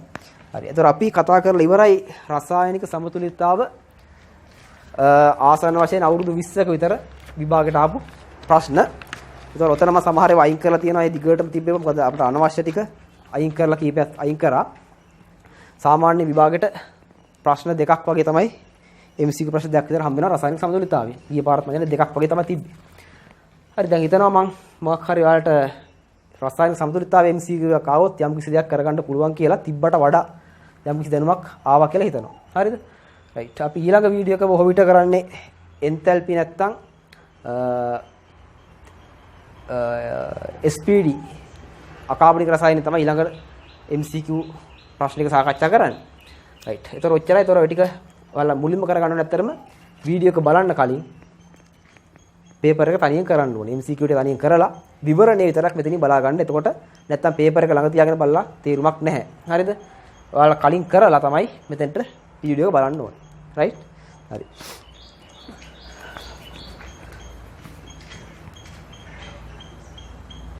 හරි. එතකොට අපි කතා කරලා ඉවරයි රසායනික සමතුලිතතාව ආසන්න වශයෙන් අවුරුදු 20ක විතර විභාගයට ආපු ප්‍රශ්න. ඒතකොට ඔතනම සමහර ඒවා අයින් කරලා තියෙනවා. ඒ දිගටම තිබ්බේම මොකද අපිට අනවශ්‍ය ටික අයින් කරලා කීපයක් අයින් කරා. සාමාන්‍ය විභාගයට ප්‍රශ්න දෙකක් වගේ තමයි MCQ ප්‍රශ්න දෙකක් විතර හම්බ වෙනවා රසායනික සමතුලිතතාවය. ඊයේ පාරත් මම දෙකක් වගේ තමයි තිබ්බේ. හරි දැන් හිතනවා මම මොකක් හරි ඔයාලට රසායනික සමතුලිතතාවය MCQ එකක් ආවොත් යම් කිසි දෙයක් කරගන්න පුළුවන් කියලා තිබ්බට වඩා යම් කිසි දැනුමක් ආවා කියලා හිතනවා. හරිද? රයිට්. අපි ඊළඟ වීඩියෝ එක බොහෝ විට කරන්නේ එන්තැල්පි නැත්තම් SPD අකාබනික රසායන තමයි ඊළඟ MCQ ප්‍රශ්න එක සාකච්ඡා කරන්නේ. රයිට්. ඒතර ඔච්චරයි. ඒතර ඔය ටික ඔයාලා මුලින්ම කරගන්න ඕනේ නැත්තරම වීඩියෝ එක බලන්න කලින් පේපර් එක තනියෙන් කරන්න ඕනේ. MCQ ටික තනියෙන් කරලා විවරණය විතරක් මෙතනින් බලා ගන්න. එතකොට නැත්තම් පේපර් එක ළඟ තියාගෙන බලලා තේරුමක් නැහැ. හරිද? ඔයාලා කලින් කරලා තමයි මෙතෙන්ට වීඩියෝ එක බලන්න ඕනේ. රයිට්? හරි.